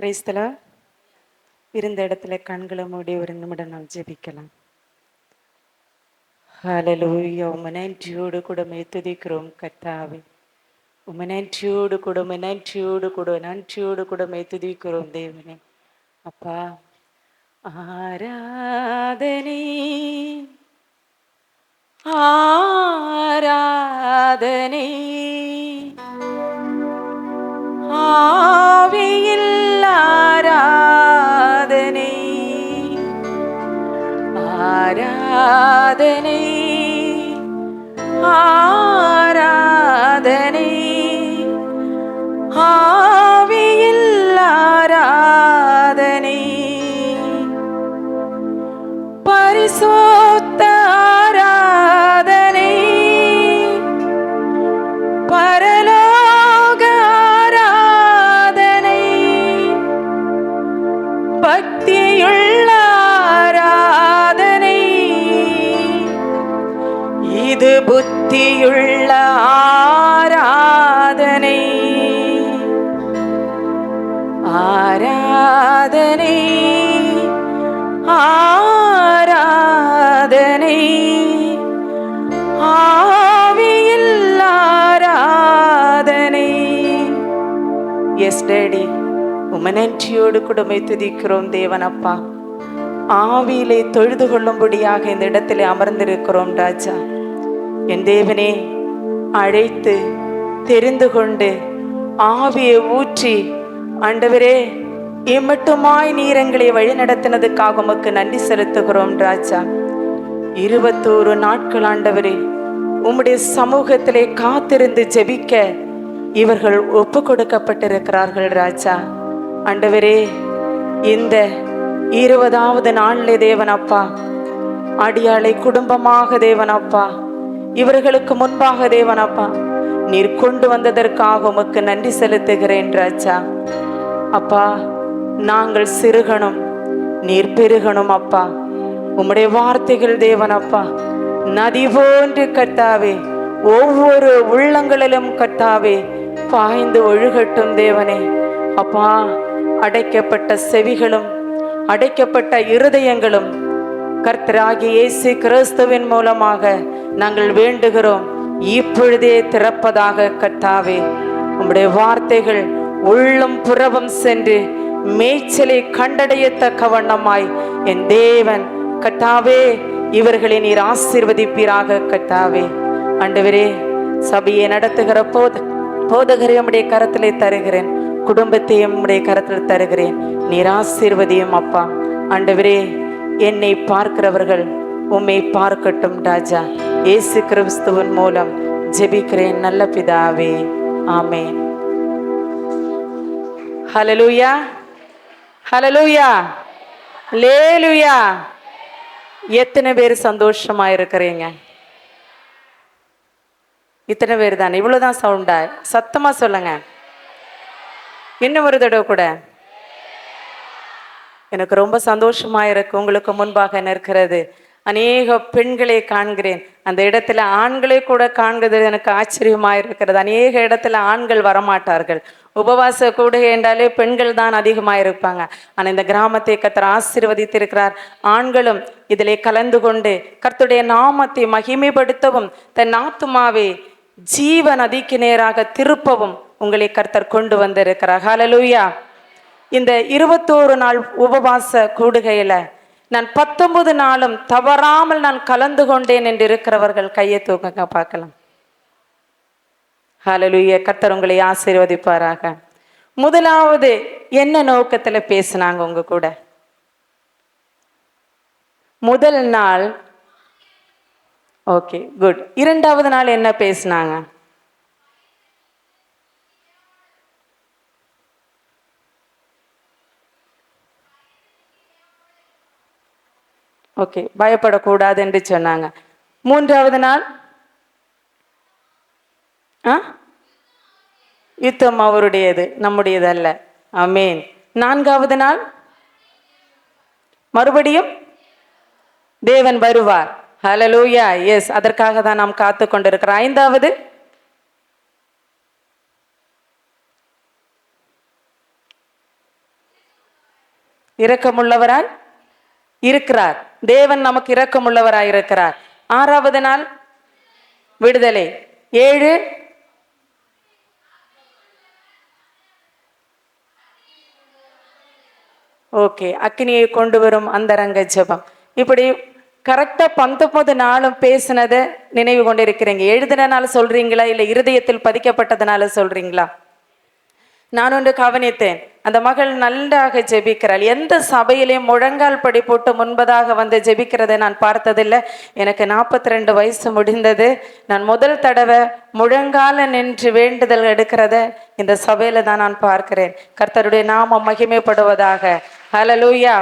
பிரைஸ்தலா இருந்த இடத்துல கண்களை மூடி ஒரு நிமிடம் நாம் ஜெபிக்கலாம். ஹல்லேலூயா. உம்மை நன்றியோடு கூட துதிக்கிறோம் கர்த்தாவே. உம்மை நன்றியோடு கூட துதிக்கிறோம் தேவனே. அப்பா, ஆராதனை ஆராதனை ஆவியில் ஆராதனை ஆராதனை ஆராதனை ஆவியில் ஆராதனை பரிசுத்த ஆராதனை பரலோக ஆராதனை பக்தியுள்ள ஆராதனை இது புத்தியுள்ள ஆராதனை ஆராதனை ஆராதனை ஆவியில் ஆராதனை. எஸ் டேடி, உம்மை நன்றியோடு கூட துதிக்கிறோம் தேவனப்பா. ஆவியிலே தொழுது கொள்ளும்படியாக இந்த இடத்திலே அமர்ந்திருக்கிறோம் ராஜா. என் தேவனே, அழைத்து தெரிந்து கொண்டு ஆவியை ஊற்றி ஆண்டவரே இம்மட்டுமாய் நீர் எங்களை வழி நடத்தினதுக்காக உமக்கு நன்றி செலுத்துகிறோம் ராஜா. 21 நாட்கள் ஆண்டவரே உம்முடைய சமூகத்திலே காத்திருந்து ஜெபிக்க இவர்கள் ஒப்பு கொடுக்கப்பட்டிருக்கிறார்கள் ராஜா. ஆண்டவரே, இந்த 20வது நாளிலே தேவனப்பா அடியாளை குடும்பமாக தேவனப்பா இவர்களுக்கு முன்பாக தேவனப்பா நீர் கொண்டு வந்ததற்காக உமக்கு நன்றி செலுத்துகிறேன் ராஜா. அப்பா, நாங்கள் சிறுகணும், நீர் பெருகணும் அப்பா. உம்முடைய வார்த்தைகள் தேவனப்பா நதி போன்று கர்த்தாவே ஒவ்வொரு உள்ளங்களிலும் கர்த்தாவே பாய்ந்து ஒழுகட்டும் தேவனே. அப்பா, அடைக்கப்பட்ட செவிகளும் அடைக்கப்பட்ட இருதயங்களும் கர்த்தராகிய இயேசு கிறிஸ்துவின் மூலமாக நாங்கள் வேண்டுகிறோம், இப்பொழுதே திறப்பதாக கர்த்தாவே. உம்முடைய வார்த்தைகள் உள்ளும் புறவும் சென்று மேய்ச்சலை கண்டடையத்தக்க வண்ணமாய் என் தேவன் கர்த்தாவே இவர்களை நீர் ஆசீர்வதிப்பீராக கர்த்தாவே. ஆண்டவரே, சபையை நடத்துகிற போதகரை உம்முடைய கரத்திலே தருகிறேன், குடும்பத்தையும் உம்முடைய கரத்தில் தருகிறேன், நீர் ஆசீர்வதியும் அப்பா. ஆண்டவரே, என்னை பார்க்கிறவர்கள் உம்மை பார்க்கட்டும் ராஜா. இயேசு கிறிஸ்துவின் மூலம் ஜெபிக்கிறேன் நல்ல பிதாவே, ஆமென். ஹல்லேலூயா, ஹல்லேலூயா, அல்லேலூயா. எத்தனை பேர் சந்தோஷமா இருக்கிறீங்க? இத்தனை பேர் தானே? இவ்வளவுதான் சவுண்டா? சத்தமா சொல்லுங்க. இன்னும் ஒரு தடவை கூட. எனக்கு ரொம்ப சந்தோஷமா இருக்கு. உங்களுக்கு முன்பாக நிற்கிறது அநேக பெண்களை காண்கிறேன். அந்த இடத்துல ஆண்களை கூட காண்கிறது எனக்கு ஆச்சரியமா இருக்கிறது. அநேக இடத்துல ஆண்கள் வரமாட்டார்கள். உபவாச கூடுகை என்றாலே பெண்கள் தான் அதிகமாக இருப்பாங்க. ஆனால் இந்த கிராமத்தை கர்த்தர் ஆசீர்வதித்திருக்கிறார். ஆண்களும் இதிலே கலந்து கொண்டு கர்த்தருடைய நாமத்தை மகிமைப்படுத்தவும் தன் ஆத்துமாவை ஜீவ நதிக்கு நேராக திருப்பவும் உங்களை கர்த்தர் கொண்டு வந்திருக்கிறார். ஹல்லேலூயா. இந்த 21 நாள் உபவாச கூடுகையில நான் 19 நாளும் தவறாமல் நான் கலந்து கொண்டேன் என்று இருக்கிறவர்கள் கையை தூக்குங்க பார்க்கலாம். ஹல்லேலூயா. கர்த்தர் உங்களை ஆசீர்வதிப்பாராக. முதலாவது என்ன நோக்கத்துல பேசினாங்க உங்க கூட? முதல் நாள் ஓகே, குட். 2வது நாள் என்ன பேசினாங்க? ஓகே, பயப்படக்கூடாது என்று சொன்னாங்க. 3வது நாள் யுத்தம் அவருடையது, நம்முடையது அல்ல. ஆமென். 4வது நாள் மறுபடியும் தேவன் வருவார். ஹல்லேலூயா. எஸ், அதற்காக தான் நாம் காத்து கொண்டிருக்கிறோம். 5வது இரக்கமுள்ளவராய் இருக்கிறார். தேவன் நமக்கு இரக்கமுள்ளவராய் இருக்கிறார். 6வது நாள் விடுதலை. 7 ஓகே, அக்கினியை கொண்டு வரும் அந்தரங்க ஜெபம். இப்படி கரெக்டா 19 நாளும் பேசினதை நினைவு கொண்டிருக்கிறீங்க. எழுதினால சொல்றீங்களா இல்ல இருதயத்தில் பதிக்கப்பட்டதுனால சொல்றீங்களா? நான் ஒன்று கவனித்தேன், அந்த மகள் நன்றாக ஜெபிக்கிறாள். எந்த சபையிலையும் முழங்கால் படி போட்டு முன்பதாக வந்து ஜெபிக்கிறதை நான் பார்த்ததில்லை. எனக்கு 42 வயசு முடிந்தது. நான் முதல் தடவை முழங்கால நின்று வேண்டுதல் எடுக்கிறத இந்த சபையில தான் நான் பார்க்கிறேன். கர்த்தருடைய நாமம் மகிமைப்படுவதாக. ஹல்லேலூயா.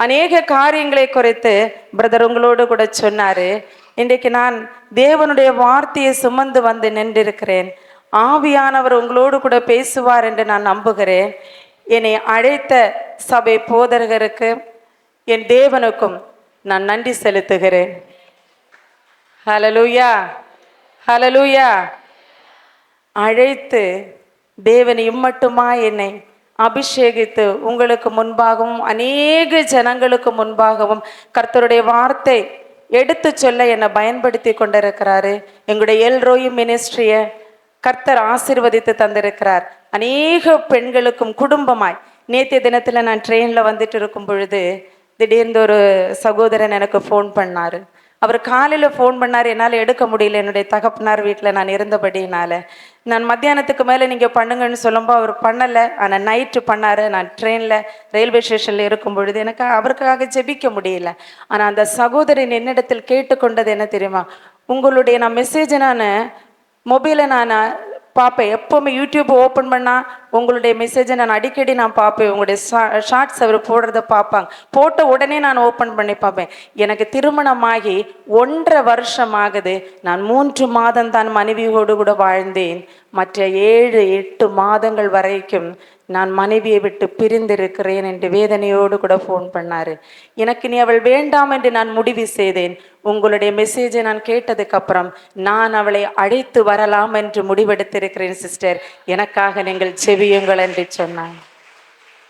அநேக காரியங்களை குறித்து பிரதர் உங்களோடு கூட சொன்னாரு. இன்றைக்கு நான் தேவனுடைய வார்த்தையை சுமந்து வந்து நின்றிருக்கிறேன். ஆவியானவர் உங்களோடு கூட பேசுவார் என்று நான் நம்புகிறேன். என்னை அழைத்த சபை போதகருக்கு என் தேவனுக்கும் நான் நன்றி செலுத்துகிறேன். ஹல்லேலூயா, ஹல்லேலூயா. அழைத்து தேவன் இம்மட்டுமா என்னை அபிஷேகித்து உங்களுக்கு முன்பாகவும் அநேக ஜனங்களுக்கு முன்பாகவும் கர்த்தருடைய வார்த்தை எடுத்து சொல்ல என்னை பயன்படுத்தி கொண்டிருக்கிறாரு. எங்களுடைய எல்ரோயி மினிஸ்ட்ரியை கர்த்தர் ஆசீர்வதித்து தந்திருக்கிறார். அநேக பெண்களுக்கும் குடும்பமாய். நேற்றைய தினத்தில் நான் ட்ரெயினில் வந்துட்டு இருக்கும் பொழுது திடீர்னு ஒரு சகோதரன் எனக்கு ஃபோன் பண்ணார். அவர் காலையில் ஃபோன் பண்ணார், என்னால் எடுக்க முடியல, என்னுடைய தகப்பனார் வீட்டில் நான் இருந்தபடினால. நான் மத்தியானத்துக்கு மேலே நீங்கள் பண்ணுங்கன்னு சொல்லும்போது அவர் பண்ணலை. ஆனால் நைட்டு பண்ணார். நான் ட்ரெயினில் ரயில்வே ஸ்டேஷனில் இருக்கும் பொழுது எனக்கு அவருக்காக ஜெபிக்க முடியல. ஆனால் அந்த சகோதரன் என்னிடத்தில் கேட்டுக்கொண்டது என்ன தெரியுமா? உங்களுடைய நான் மெசேஜை நான் மொபைலை நான் பார்ப்பேன். எப்போவுமே யூடியூப் ஓப்பன் பண்ணால் உங்களுடைய மெசேஜை நான் அடிக்கடி நான் பார்ப்பேன். உங்களுடைய ஷார்ட்ஸ் அவர் போடுறத பார்ப்பாங்க. போட்ட உடனே நான் ஓப்பன் பண்ணி பார்ப்பேன். எனக்கு திருமணமாகி 1.5 வருஷம் ஆகுது. நான் 3 மாதம் தான் மனைவியோடு கூட வாழ்ந்தேன். மற்ற 7-8 மாதங்கள் வரைக்கும் நான் மனைவியை விட்டு பிரிந்திருக்கிறேன் என்று வேதனையோடு கூட ஃபோன் பண்ணார். எனக்கு நீ அவள் வேண்டாம் என்று நான் முடிவு செய்தேன். உங்களுடைய மெசேஜை நான் கேட்டதுக்கப்புறம் நான் அவளை அழைத்து வரலாம் என்று முடிவெடுத்திருக்கிறேன் சிஸ்டர், எனக்காக நீங்கள் செவியுங்கள் என்று சொன்னான்.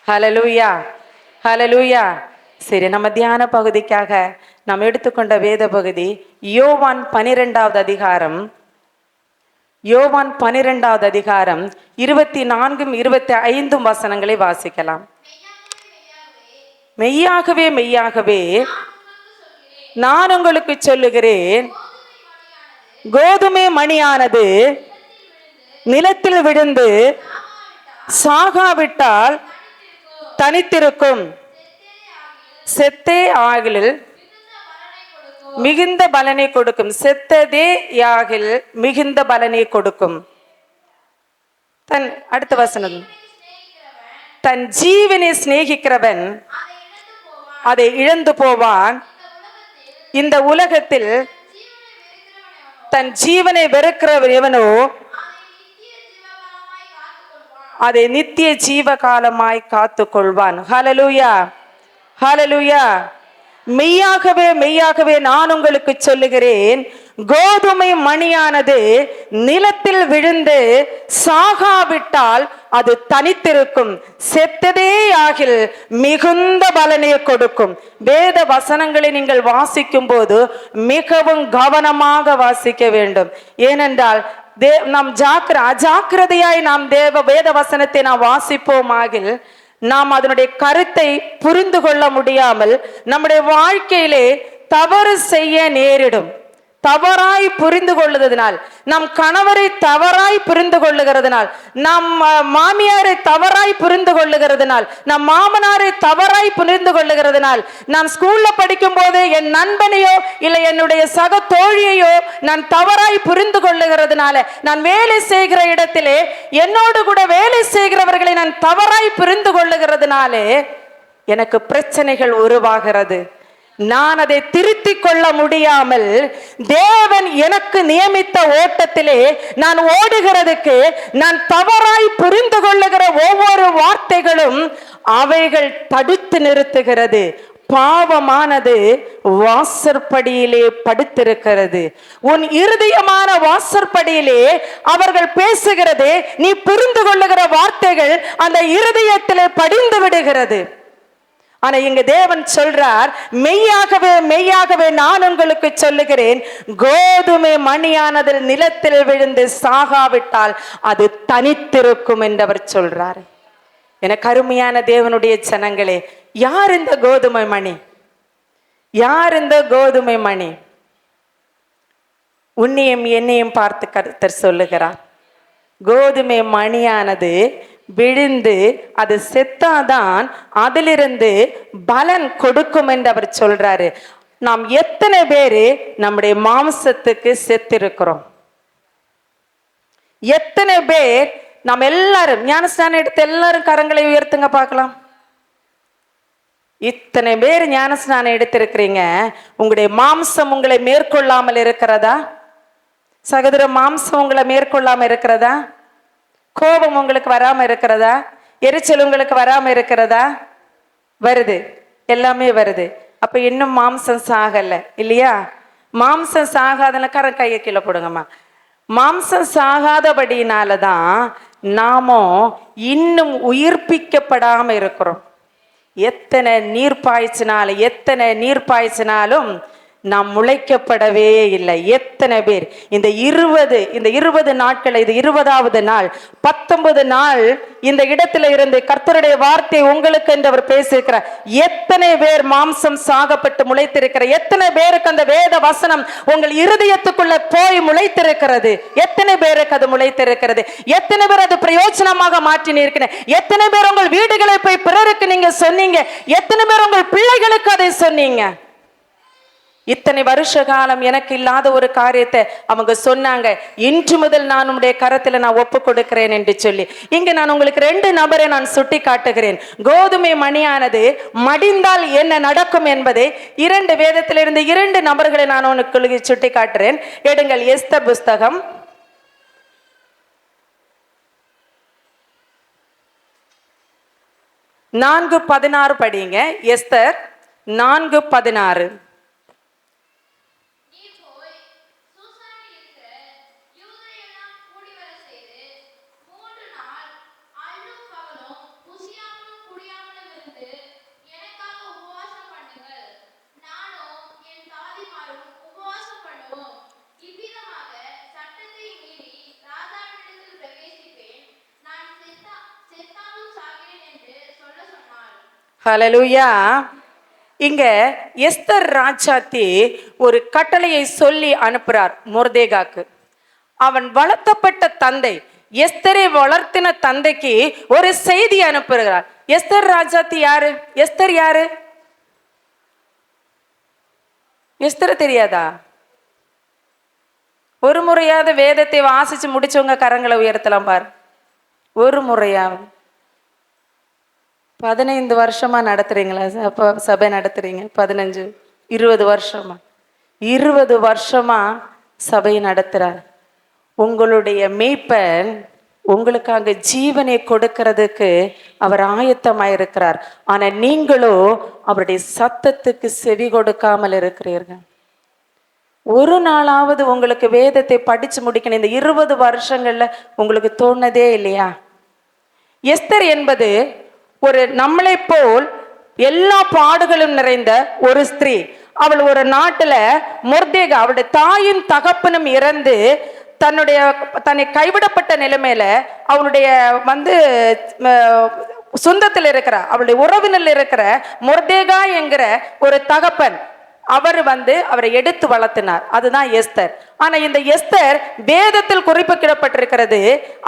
ஹல்லேலூயா, ஹல்லேலூயா. சரி, நம்ம தியான பகுதிக்காக நாம் எடுத்துக்கொண்ட வேத பகுதி யோவான் 12வது அதிகாரம். யோவான் 12வது அதிகாரம் 24-25 வசனங்களை வாசிக்கலாம். மெய்யாகவே மெய்யாகவே நான் உங்களுக்கு சொல்லுகிறேன், கோதுமை மணியானது நிலத்தில் விழுந்து சாகாவிட்டால் தனித்திருக்கும், செத்தே ஆகிலில் மிகுந்த பலனை கொடுக்கும். செத்ததே யாகில் மிகுந்த பலனை கொடுக்கும். அடுத்த வசனம், தன் ஜீவனை சிநேகிக்கிறவன் அதை இழந்து போவான். இந்த உலகத்தில் தன் ஜீவனை வெறுக்கிறவன் எவனோ அதை நித்திய ஜீவகாலமாய் காத்து கொள்வான். ஹல்லேலூயா, ஹல்லேலூயா. மெய்யாகவே மெய்யாகவே நான் உங்களுக்கு சொல்லுகிறேன், கோதுமை மணியானது நிலத்தில் விழுந்து சாகாவிட்டால் அது தனித்திருக்கும், செத்ததே ஆகில் மிகுந்த பலனை கொடுக்கும். வேத வசனங்களை நீங்கள் வாசிக்கும் போது மிகவும் கவனமாக வாசிக்க வேண்டும். ஏனென்றால் நாம் அஜாக்கிரதையாய் நாம் வேத வசனத்தை நாம் வாசிப்போம் ஆகில் நாம் அதனுடைய கருத்தை புரிந்து கொள்ள முடியாமல் நம்முடைய வாழ்க்கையிலே தவறு செய்ய நேரிடும். தவறாய் புரிந்து கொள்ளுகிறதுனால், நம் கணவரை தவறாய் புரிந்து கொள்ளுகிறதுனால், நம் மாமியாரை தவறாய் புரிந்து கொள்ளுகிறதுனால், நம் மாமனாரை தவறாய் புரிந்து கொள்ளுகிறதுனால், நான் ஸ்கூல்ல படிக்கும் போது என் நண்பனையோ இல்லை என்னுடைய சக தோழியையோ நான் தவறாய் புரிந்து கொள்ளுகிறதுனால, நான் வேலை செய்கிற இடத்திலே என்னோடு கூட வேலை செய்கிறவர்களை நான் தவறாய் புரிந்து கொள்ளுகிறதுனாலே எனக்கு பிரச்சனைகள் உருவாகிறது. நான் அதை திருத்திக் கொள்ள முடியாமல் தேவன் எனக்கு நியமித்த ஓட்டத்திலே நான் ஓடுகிறதுக்கு நான் தவறாய் புரிந்து கொள்ளுகிற ஒவ்வொரு வார்த்தைகளும் அவைகள் தடுத்து நிறுத்துகிறது. பாவமானது வாசற்படியிலே படுத்திருக்கிறது. உன் இருதயமான வாசற்படியிலே அவர்கள் பேசுகிறது, நீ புரிந்து கொள்ளுகிற வார்த்தைகள் அந்த இருதயத்திலே படிந்து விடுகிறது. ஆனா இங்க தேவன் சொல்றார், மெய்யாகவே மெய்யாகவே நான் உங்களுக்கு சொல்லுகிறேன், கோதுமை மணியானது நிலத்தில் விழுந்து சாகாவிட்டால் அது தனித்திருக்கும் என்று அவர் சொல்றார். எனக்கு அருமையான தேவனுடைய ஜனங்களே, யார் இந்த கோதுமை மணி? யார் இந்த கோதுமை மணி? உன்னையும் என்னையும் பார்த்து கர்த்தர் சொல்லுகிறார், கோதுமை மணியானது விழுந்து அது செத்தாதான் அதிலிருந்து பலன் கொடுக்கும் என்று அவர் சொல்றாரு. நாம் எத்தனை பேரு நம்முடைய மாம்சத்துக்கு செத்திருக்கிறோம்? எத்தனை பேர்? நாம் எல்லாரும் ஞானஸ்நானம் எடுத்து எல்லாரும் கரங்களை உயர்த்துங்க பார்க்கலாம். இத்தனை பேர் ஞானஸ்நானம் எடுத்திருக்கிறீங்க. உங்களுடைய மாம்சம் உங்களை மேற்கொள்ளாமல் இருக்கிறதா? சகோதர, மாம்சம் உங்களை மேற்கொள்ளாம இருக்கிறதா? கோபம் உங்களுக்கு வராம இருக்கிறதா? எரிச்சல் உங்களுக்கு வராம இருக்கிறதா? வருது, எல்லாமே வருது. அப்ப இன்னும் மாம்சம் சாகல இல்லையா? மாம்சம் சாகாதன கையை கீழே போடுங்கம்மா. மாம்சம் சாகாதபடினாலதான் நாமும் இன்னும் உயிர்ப்பிக்கப்படாம இருக்கிறோம். எத்தனை நீர் பாய்ச்சினாலும் நாம் முளைக்கப்படவே இல்லை. எத்தனை பேர் இந்த 20 நாட்கள், இது 20வது நாள், 19 நாள் இந்த இடத்துல இருந்து கர்த்தருடைய வார்த்தை உங்களுக்கு என்று அவர் பேசியிருக்கிறார். எத்தனை பேர் மாம்சம் சாகப்பட்டு முளைத்திருக்கிற? எத்தனை பேருக்கு அந்த வேத வசனம் உங்கள் இருதயத்துக்குள்ள போய் முளைத்திருக்கிறது? எத்தனை பேருக்கு அது முளைத்திருக்கிறது? எத்தனை பேர் அது பிரயோஜனமாக மாற்றினீர்கள்? எத்தனை பேர் உங்கள் வீடுகளை போய் பிறருக்கு நீங்க சொன்னீங்க? எத்தனை பேர் உங்கள் பிள்ளைகளுக்கு அதை சொன்னீங்க? இத்தனை வருஷ காலம் எனக்கு இல்லாத ஒரு காரியத்தை அவங்க சொன்னாங்க, இன்று முதல் நான் உங்களுடைய கரத்துல நான் ஒப்பு கொடுக்கிறேன் என்று சொல்லி. இங்க நான் உங்களுக்கு 2 நபரை நான் சுட்டி காட்டுகிறேன். கோதுமை மணியானது மடிந்தால் என்ன நடக்கும் என்பதை 2 வேதத்திலிருந்து 2 நபர்களை நான் உங்களுக்கு சுட்டி காட்டுறேன். எடுங்கள் எஸ்தர் புஸ்தகம் 4:16 படிங்க. எஸ்தர் 4:16. ஹல்லேலூயா. இங்க எஸ்தர் ராஜாத்தி ஒரு கட்டளையை சொல்லி அனுப்புறார் மொர்தேகாக்கு. அவன் வளர்த்தப்பட்ட தந்தை, எஸ்தரை வளர்த்தின தந்தைக்கு ஒரு செய்தி அனுப்புகிறார். எஸ்தர் ராஜாத்தி யாரு? எஸ்தர் யாரு? எஸ்தர் தெரியாதா? ஒரு முறையாவது வேதத்தை வாசிச்சு முடிச்சவங்க கரங்களை உயர்த்தலாம் பார். ஒரு முறையாவது. 15 வருஷமா நடத்துறீங்களா? அப்போ சபை நடத்துறீங்க? 15 20 வருஷமா? 20 வருஷமா சபை நடத்துறார். உங்களுடைய மேய்ப்பன் உங்களுக்காக ஜீவனை கொடுக்கிறதுக்கு அவர் ஆயத்தமாயிருக்கிறார். ஆனா நீங்களோ அவருடைய சத்தத்துக்கு செவி கொடுக்காமல் இருக்கிறீர்கள். ஒரு நாளாவது உங்களுக்கு வேதத்தை படிச்சு முடிக்கணும் இந்த 20 வருஷங்கள்ல உங்களுக்கு தோணுதே இல்லையா? எஸ்தர் என்பது ஒரு நம்மளை போல் எல்லா பாடுகளும் நிறைந்த ஒரு ஸ்திரீ. அவள் ஒரு நாட்டுல மொர்தேகா, அவளுடைய தாயும் தகப்பனும் இறந்து தன்னை கைவிடப்பட்ட நிலைமையில அவளுடைய சொந்தத்தில் இருக்கிற அவளுடைய உறவினில் இருக்கிற மொர்தேகா என்கிற ஒரு தகப்பன் அவர் அவரை எடுத்து வளர்த்தினார். அதுதான் எஸ்தர். ஆனா இந்த எஸ்தர் வேதத்தில் குறிப்பிடப்பட்டிருக்கிறது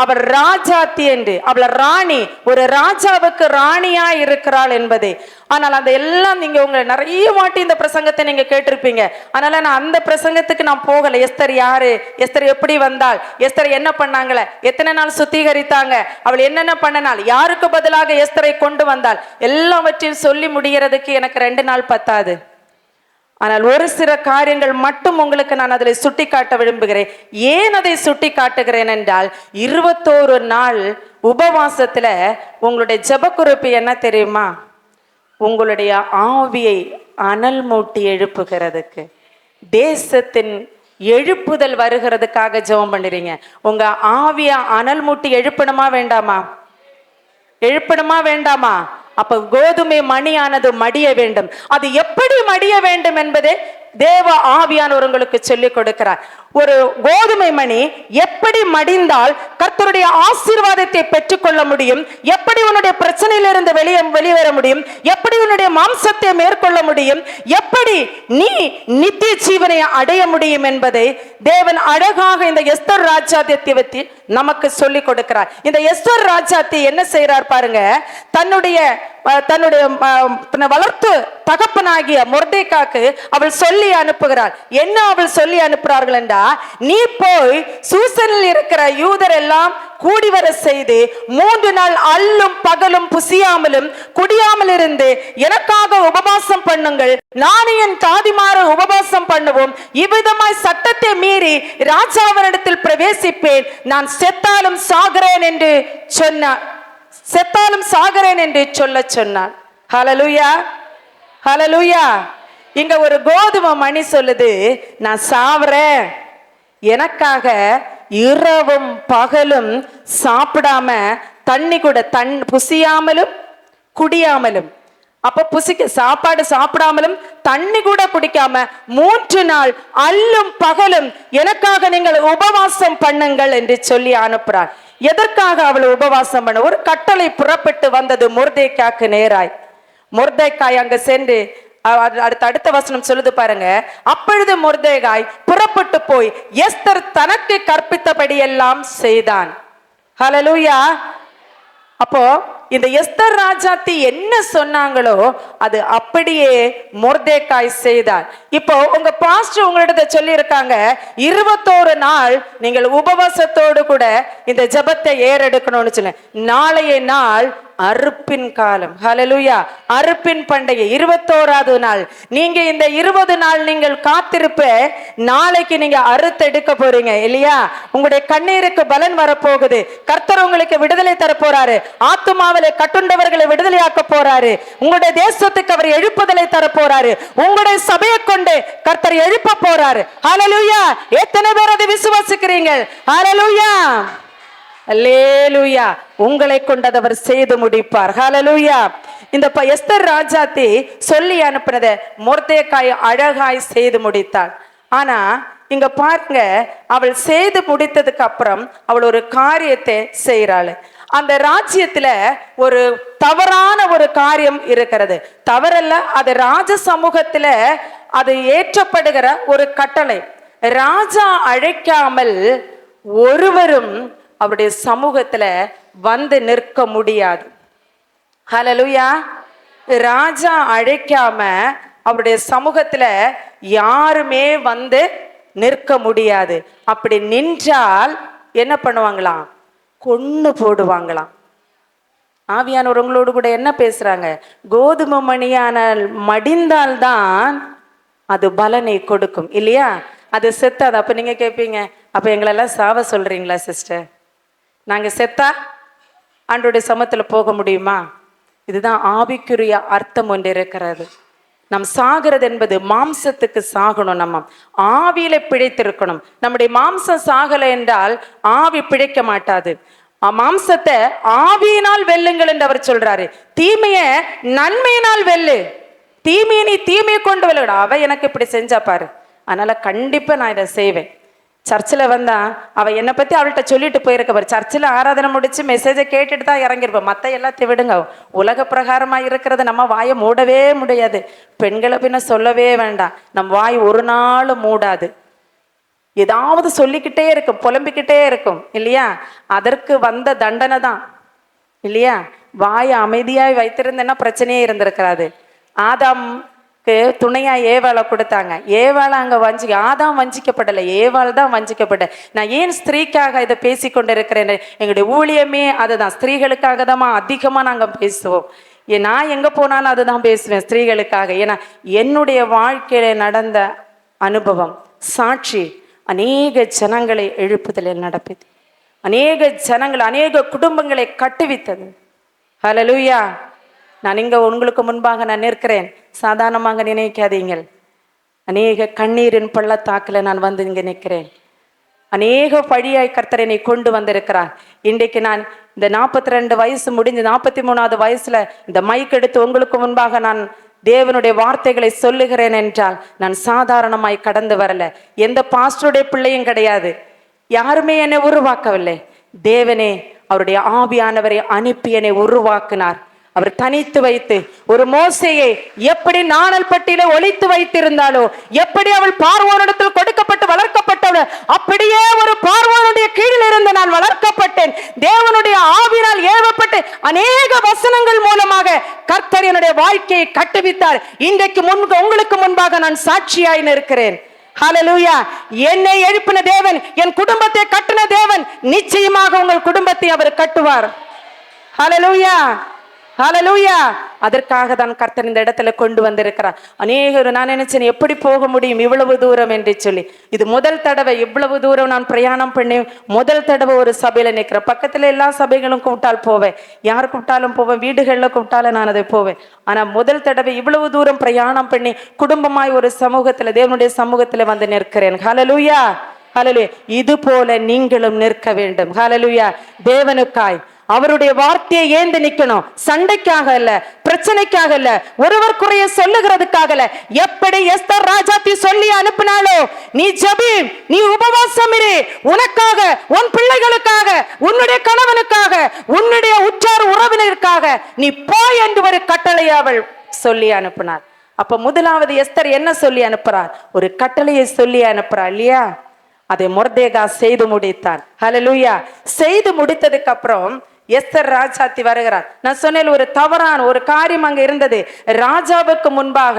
அவர் ராஜாத்தி என்று. அவள ராணி, ஒரு ராஜாவுக்கு ராணியா இருக்கிறாள் என்பதே. ஆனால் அந்த எல்லாம் நீங்க உங்களை நிறைய வாட்டி இந்த பிரசங்கத்தை நீங்க கேட்டிருப்பீங்க. அதனால நான் அந்த பிரசங்கத்துக்கு நான் போகல. எஸ்தர் யாரு, எஸ்தர் எப்படி வந்தாள், எஸ்தர் என்ன பண்ணாங்களே, எத்தனை நாள் சுத்திகரித்தாங்க, அவள் என்னென்ன பண்ணனாள், யாருக்கு பதிலாக எஸ்தரை கொண்டு வந்தாள், எல்லாவற்றையும் சொல்லி முடிகிறதுக்கு எனக்கு 2 நாள் பத்தாது. ஆனால் ஒரு சில காரியங்கள் மட்டும் உங்களுக்கு நான் அதில் சுட்டி காட்ட விரும்புகிறேன். ஏன் அதை சுட்டி காட்டுகிறேன் என்றால் 21 நாள் உபவாசத்துல உங்களுடைய ஜெப குறிப்பு என்ன தெரியுமா? உங்களுடைய ஆவியை அனல் மூட்டி எழுப்புகிறதுக்கு, தேசத்தின் எழுப்புதல் வருகிறதுக்காக ஜெபம் பண்ணுறீங்க. உங்க ஆவியை அனல் மூட்டி எழுப்பணுமா வேண்டாமா? எழுப்பணுமா வேண்டாமா? அப்ப கோதுமை மணியானது மடிய வேண்டும். அது எப்படி மடிய வேண்டும் என்பதை தேவ ஆவியானவர் உங்களுக்கு சொல்லிக் கொடுக்கிறார். ஒரு கோதுமை மணி எப்படி மடிந்தால் கர்த்தருடைய ஆசீர்வாதத்தை பெற்றுக்கொள்ள முடியும், எப்படி உன்னுடைய பிரச்சனையிலிருந்து வெளிவர முடியும், எப்படி உன்னுடைய மாம்சத்தை மேற்கொள்ள முடியும், எப்படி நீ நித்திய ஜீவனை அடைய முடியும் என்பதை தேவன் அழகாக இந்த எஸ்தர் ராஜாத்தியத்தை பற்றி நமக்கு சொல்லிக் கொடுக்கிறார். இந்த எஸ்தர் ராஜாத்தி என்ன செய்யறார் பாருங்க. தன்னுடைய வளர்த்து தகப்பனாகிய மொர்தெகாய்க்கு அவள் சொல்லி அனுப்புகிறாள். என்ன அவள் சொல்லி அனுப்புறார்கள் என்றா, நீ போய் சூசனில் இருக்கிற யூதர் எல்லாம் கூடி வர செய்து 3 நாள் அல்லும் பகலும் புசியாமலும் குடியாமல் இருந்து எனக்காக உபவாசம் பண்ணுங்கள், நானும் என் தாதிமார உபவாசம் பண்ணுவோம், இவ்விதமாய் சட்டத்தை மீறி ராஜாவினிடத்தில் பிரவேசிப்பேன், நான் செத்தாலும் சாகிறேன் என்று சொன்னார். செத்தாலும் சாகிறேன் என்று சொல்ல சொன்னார். ஹல்லேலூயா, ஹல்லேலூயா. இங்க ஒரு கோதுமை மணி சொல்லுது, நான் சாவறேன், எனக்காக இரவும் பகலும் சாப்பிடாம தண்ணி கூட புசியாமலும் குடியாமலும், அப்ப சாப்பாடு சாப்பிடாமலும் தண்ணி கூட குடிக்காம 3 நாள் அல்லும் பகலும் எனக்காக நீங்கள் உபவாசம் பண்ணுங்கள் என்று சொல்லி அனுப்புறார். எதற்காக அவள் உபவாசம் பண்ண? ஒரு கட்டளை புறப்பட்டு வந்தது மொர்தெகாய்க்கு நேராய். மொர்தெகாய் அங்க சென்று அடுத்த வசனம் சொல்லுது பாருங்க. அப்பொழுது மொர்தெகாய் புறப்பட்டு போய் எஸ்தர் தனக்கு கற்பித்தபடி எல்லாம் செய்தான். ஹல்லேலூயா. அப்போ இந்த எஸ்தர் ராஜாத்தி என்ன சொன்னாங்களோ அது அப்படியே மொர்தெகாய் செய்தார். இப்போ உங்க பாஸ்டர் உங்களிடத்தை சொல்லி இருக்காங்க, 21 நாள் நீங்கள் உபவாசத்தோடு கூட இந்த ஜெபத்தை ஏறெடுக்கணும்னு சொல்ல. நாளைய நாள் அறுப்பின் காலம். ஹல்லேலூயா. அறுப்பின் பண்டிகை 21வது நாள். நீங்க இந்த 20 நாள் நீங்கள் காத்திருப்ப, நாளைக்கு நீங்க அறுத்தெடுக்க போறீங்க இல்லையா? உங்களுடைய கண்ணீருக்கு பலன் வரப்போகுது. கர்த்தர் உங்களுக்கு விடுதலை தர போறாரு. ஆத்துமாவிலே கட்டுண்டவர்களை விடுதலையாக்க போறாரு. உங்களுடைய தேசத்துக்கு அவர் எழுப்புதலை தர போறாரு. உங்களுடைய சபையை கொண்டு கர்த்தர் எழுப்ப போறாரு. ஹல்லேலூயா. எத்தனை பேர் அதை விசுவாசிக்கிறீங்க? ஹல்லேலூயா, அல்லேலூயா. உங்களை கொண்டது அவர் செய்து முடிப்பார். ஹல்லேலூயா. இந்த எஸ்தர் ராஜாத்தி சொல்லி அனுப்பினதை மொர்தெகாய் அழகாய் செய்து முடித்தாள். ஆனா இங்க பாருங்க, அவள் செய்து முடித்ததுக்கு அப்புறம் அவள் ஒரு காரியத்தை செய்யறாள். அந்த ராஜ்யத்துல ஒரு தவறான ஒரு காரியம் இருக்கிறது. தவறல்ல, அது ராஜ சமூகத்துல அது ஏற்றப்படுகிற ஒரு கட்டளை. ராஜா அழைக்காமல் ஒருவரும் அவருடைய சமூகத்துல வந்து நிற்க முடியாது. ஹல்லேலூயா. ராஜா அழைக்காம அவருடைய சமூகத்துல யாருமே வந்து நிற்க முடியாது. அப்படி நின்றால் என்ன பண்ணுவாங்களாம்? கொன்னு போடுவாங்களாம். ஆவியானவர் உங்களோடு கூட என்ன பேசுறாங்க? கோதுமை மணியானால் மடிந்தால்தான் அது பலனை கொடுக்கும் இல்லையா? அது செத்தாது. அப்ப நீங்க கேட்பீங்க, அப்ப எங்களெல்லாம் சாவ சொல்றீங்களா சிஸ்டர்? நாங்க செத்தா ஆண்டோடைய சமத்துல போக முடியுமா? இதுதான் ஆவிக்குரிய அர்த்தம் ஒன்று இருக்கிறது. நம் சாகிறது என்பது மாம்சத்துக்கு சாகணும், நம்ம ஆவியில பிழைத்திருக்கணும். நம்முடைய மாம்சம் சாகலை என்றால் ஆவி பிழைக்க மாட்டாது. மாம்சத்தை ஆவியினால் வெல்லுங்கள் என்று அவர் சொல்றாரு. தீமைய நன்மையினால் வெல்லு. தீமையை நீ தீமையை கொண்டு வெல்லுடா. அவ எனக்கு இப்படி செஞ்சா பாரு, அதனால கண்டிப்பா நான் இதை செய்வேன். சர்ச்சில் வந்தா அவ என்னை பத்தி அவள்கிட்ட சொல்லிட்டு போயிருக்க பாரு. சர்ச்சில் ஆராதனை முடிச்சு மெசேஜை கேட்டுட்டு தான் இறங்கிருப்போம். மற்ற எல்லாத்தையும் விடுங்க. உலக பிரகாரமா இருக்கிறது நம்ம வாயை மூடவே முடியாது. பெண்களை பின்ன சொல்லவே வேண்டாம். நம் வாய் ஒரு நாள் மூடாது. ஏதாவது சொல்லிக்கிட்டே இருக்கும், புலம்பிக்கிட்டே இருக்கும் இல்லையா? அதற்கு வந்த தண்டனை தான் இல்லையா? வாயை அமைதியாய் வைத்திருந்தேன்னா பிரச்சனையே இருந்திருக்கிறாது. ஆதாம்க்கு துணையா ஏவாளை கொடுத்தாங்க. ஏவாளை அங்க ஆதாம் வஞ்சிக்கப்படலை, ஏவாள் தான் வஞ்சிக்கப்பட்ட. நான் ஏன் ஸ்திரீக்காக இதை பேசி கொண்டு இருக்கிறேன்? எங்களுடைய ஊழியமே அதுதான். ஸ்திரீகளுக்காக தான் அதிகமா நாங்க பேசுவோம். நான் எங்க போனாலும் அதுதான் பேசுவேன், ஸ்திரீகளுக்காக. ஏன்னா என்னுடைய வாழ்க்கையில நடந்த அனுபவம் சாட்சி அநேக ஜனங்களை எழுப்புதலில் நடப்பிது. அநேக ஜனங்கள், அநேக குடும்பங்களை கட்டுவித்தது. ஹல்லேலூயா. நான் இங்க உங்களுக்கு முன்பாக நான் நிற்கிறேன், சாதாரணமாக நினைக்காதீங்கள். அநேக கண்ணீரின் பள்ளத்தாக்கில் நான் வந்து இங்க நிற்கிறேன். அநேக பழியாய் கர்த்தர் என்னை கொண்டு வந்திருக்கிறார். இன்றைக்கு நான் இந்த 42 வயசு முடிஞ்சு 43வது வயசுல இந்த மைக் எடுத்து உங்களுக்கு முன்பாக நான் தேவனுடைய வார்த்தைகளை சொல்லுகிறேன் என்றால் நான் சாதாரணமாய் கடந்து வரல. எந்த பாஸ்டருடைய பிள்ளையும் கிடையாது. யாருமே என்னை உருவாக்கவில்லை. தேவனே அவருடைய ஆவியானவரை அனுப்பி என்னை உருவாக்கினார். அவர் தனித்து வைத்து ஒரு மோசேயை எப்படி நாணல் பட்டியல ஒளித்து வைத்திருந்தாலோ, எப்படி அவள் பார்வோனிடத்தில் கொடுக்கப்பட்டு வளர்க்கப்பட்டவள், அப்படியே ஒரு பார்வோனுடைய கீழில் இருந்து நான் வளர்க்கப்பட்டேன். தேவனுடைய ஆவியினால் ஏவப்பட்டு அநேக வசனங்கள் மூலமாக கர்த்தர் என்னுடைய வாழ்க்கையை கட்டுவித்தார். இன்றைக்கு உங்களுக்கு முன்பாக நான் சாட்சியாய் நிற்கிறேன். ஹல்லேலூயா. என்னை எழுப்பின தேவன், என் குடும்பத்தை கட்டின தேவன், நிச்சயமாக உங்கள் குடும்பத்தை அவர் கட்டுவார். ஹல்லேலூயா, ஹல்லேலூயா. அதற்காக தான் கர்த்தர் இந்த இடத்துல கொண்டு வந்திருக்கிறார். அநேகர் நான் நினைச்சேன் எப்படி போக முடியும் இவ்வளவு தூரம் என்று சொல்லி. இது முதல் தடவை இவ்வளவு தூரம் நான் பிரயாணம் பண்ணி முதல் தடவை ஒரு சபையில நிற்கிறேன். பக்கத்துல எல்லா சபைகளும் கூப்பிட்டால் போவேன், யார் கூப்பிட்டாலும் போவேன், வீடுகள்ல கூப்பிட்டாலும் நான் அதை போவேன். ஆனா முதல் தடவை இவ்வளவு தூரம் பிரயாணம் பண்ணி குடும்பமாய் ஒரு சமூகத்துல, தேவனுடைய சமூகத்துல வந்து நிற்கிறேன். ஹல்லேலூயா, ஹல்லேலூயா. இது போல நீங்களும் நிற்க வேண்டும். ஹல்லேலூயா. தேவனுக்காய் அவருடைய வார்த்தையை ஏந்து நிக்கணும். சண்டைக்காக இல்ல, பிரச்சனைக்காக இல்ல, ஒருவர் குறைய சொல்லுகிறதுக்காக இல்ல. எப்படி எஸ்தர் ராஜாத்தி சொல்லி அனுப்பினாலோ, நீ ஜெபி, நீ உபவாசம் இரு, உனக்காக, உன் பிள்ளைகளுக்காக, உன்னுடைய கணவனுக்காக, உன்னுடைய உற்றார் உறவினருக்காக நீ போய் என்று ஒரு கட்டளையை அவள் சொல்லி அனுப்பினார். அப்ப முதலாவது எஸ்தர் என்ன சொல்லி அனுப்புறார்? ஒரு கட்டளையை சொல்லி அனுப்புறார் இல்லையா? அதை மொர்தேகா செய்து முடித்தார். ஹல்லேலூயா. செய்து முடித்ததுக்கு அப்புறம் எஸ்தர் ராஜாத்தி வருகிறார். நான் சொன்னேன், ஒரு தவறான ஒரு காரியம் அங்க இருந்தது. ராஜாவுக்கு முன்பாக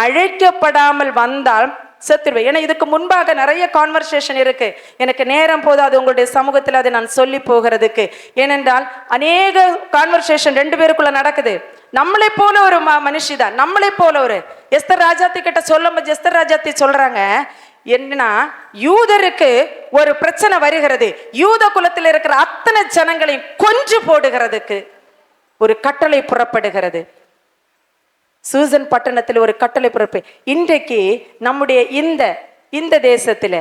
அழைக்கப்படாமல் வந்தால் செத்துருவேன். ஏன்னா இதுக்கு முன்பாக நிறைய கான்வர்சேஷன் இருக்கு. எனக்கு நேரம் போதாது உங்களுடைய சமூகத்தில் அதை நான் சொல்லி போகிறதுக்கு. ஏனென்றால் அநேக கான்வர்சேஷன் 2 பேருக்குள்ள நடக்குது. நம்மளை போல ஒரு மனுஷிதான், நம்மளை போல ஒரு எஸ்தர் ராஜாத்தி கிட்ட சொல்லும்போது எஸ்தர் ராஜாத்தி சொல்றாங்க, என்னன்னா யூதருக்கு ஒரு பிரச்சனை வருகிறது, யூத குலத்தில் இருக்கிற அத்தனை ஜனங்களையும் கொன்று போடுகிறதுக்கு ஒரு கட்டளை புறப்படுகிறது. சூசன் பட்டணத்தில் ஒரு கட்டளை புறப்பு. இன்றைக்கு நம்முடைய இந்த தேசத்துல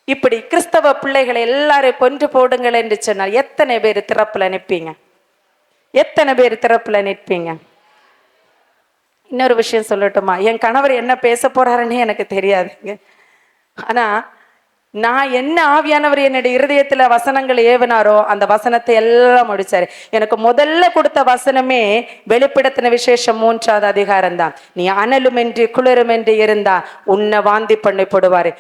இப்படி கிறிஸ்தவ பிள்ளைகளை எல்லாரும் கொன்று போடுங்கள் என்று சொன்னால் எத்தனை பேர் திறப்புல நிற்பீங்க? எத்தனை பேர் திறப்புல நிற்பீங்க? இன்னொரு விஷயம் சொல்லட்டுமா? என் கணவர் என்ன பேச போறாருன்னு எனக்கு தெரியாதுங்க. ஆனா நான் என்ன ஆவியானவர் என்னுடைய இருதயத்துல வசனங்கள் ஏவினாரோ அந்த வசனத்தை எல்லாம் முடிச்சாரு. எனக்கு முதல்ல கொடுத்த வசனமே வெளிப்படுத்தின விசேஷம் 3வது அதிகாரம் தான். நீ அனலும் என்று குளிரும் என்று இருந்தா உன்னை வாந்தி பண்ணி போடுவாரு.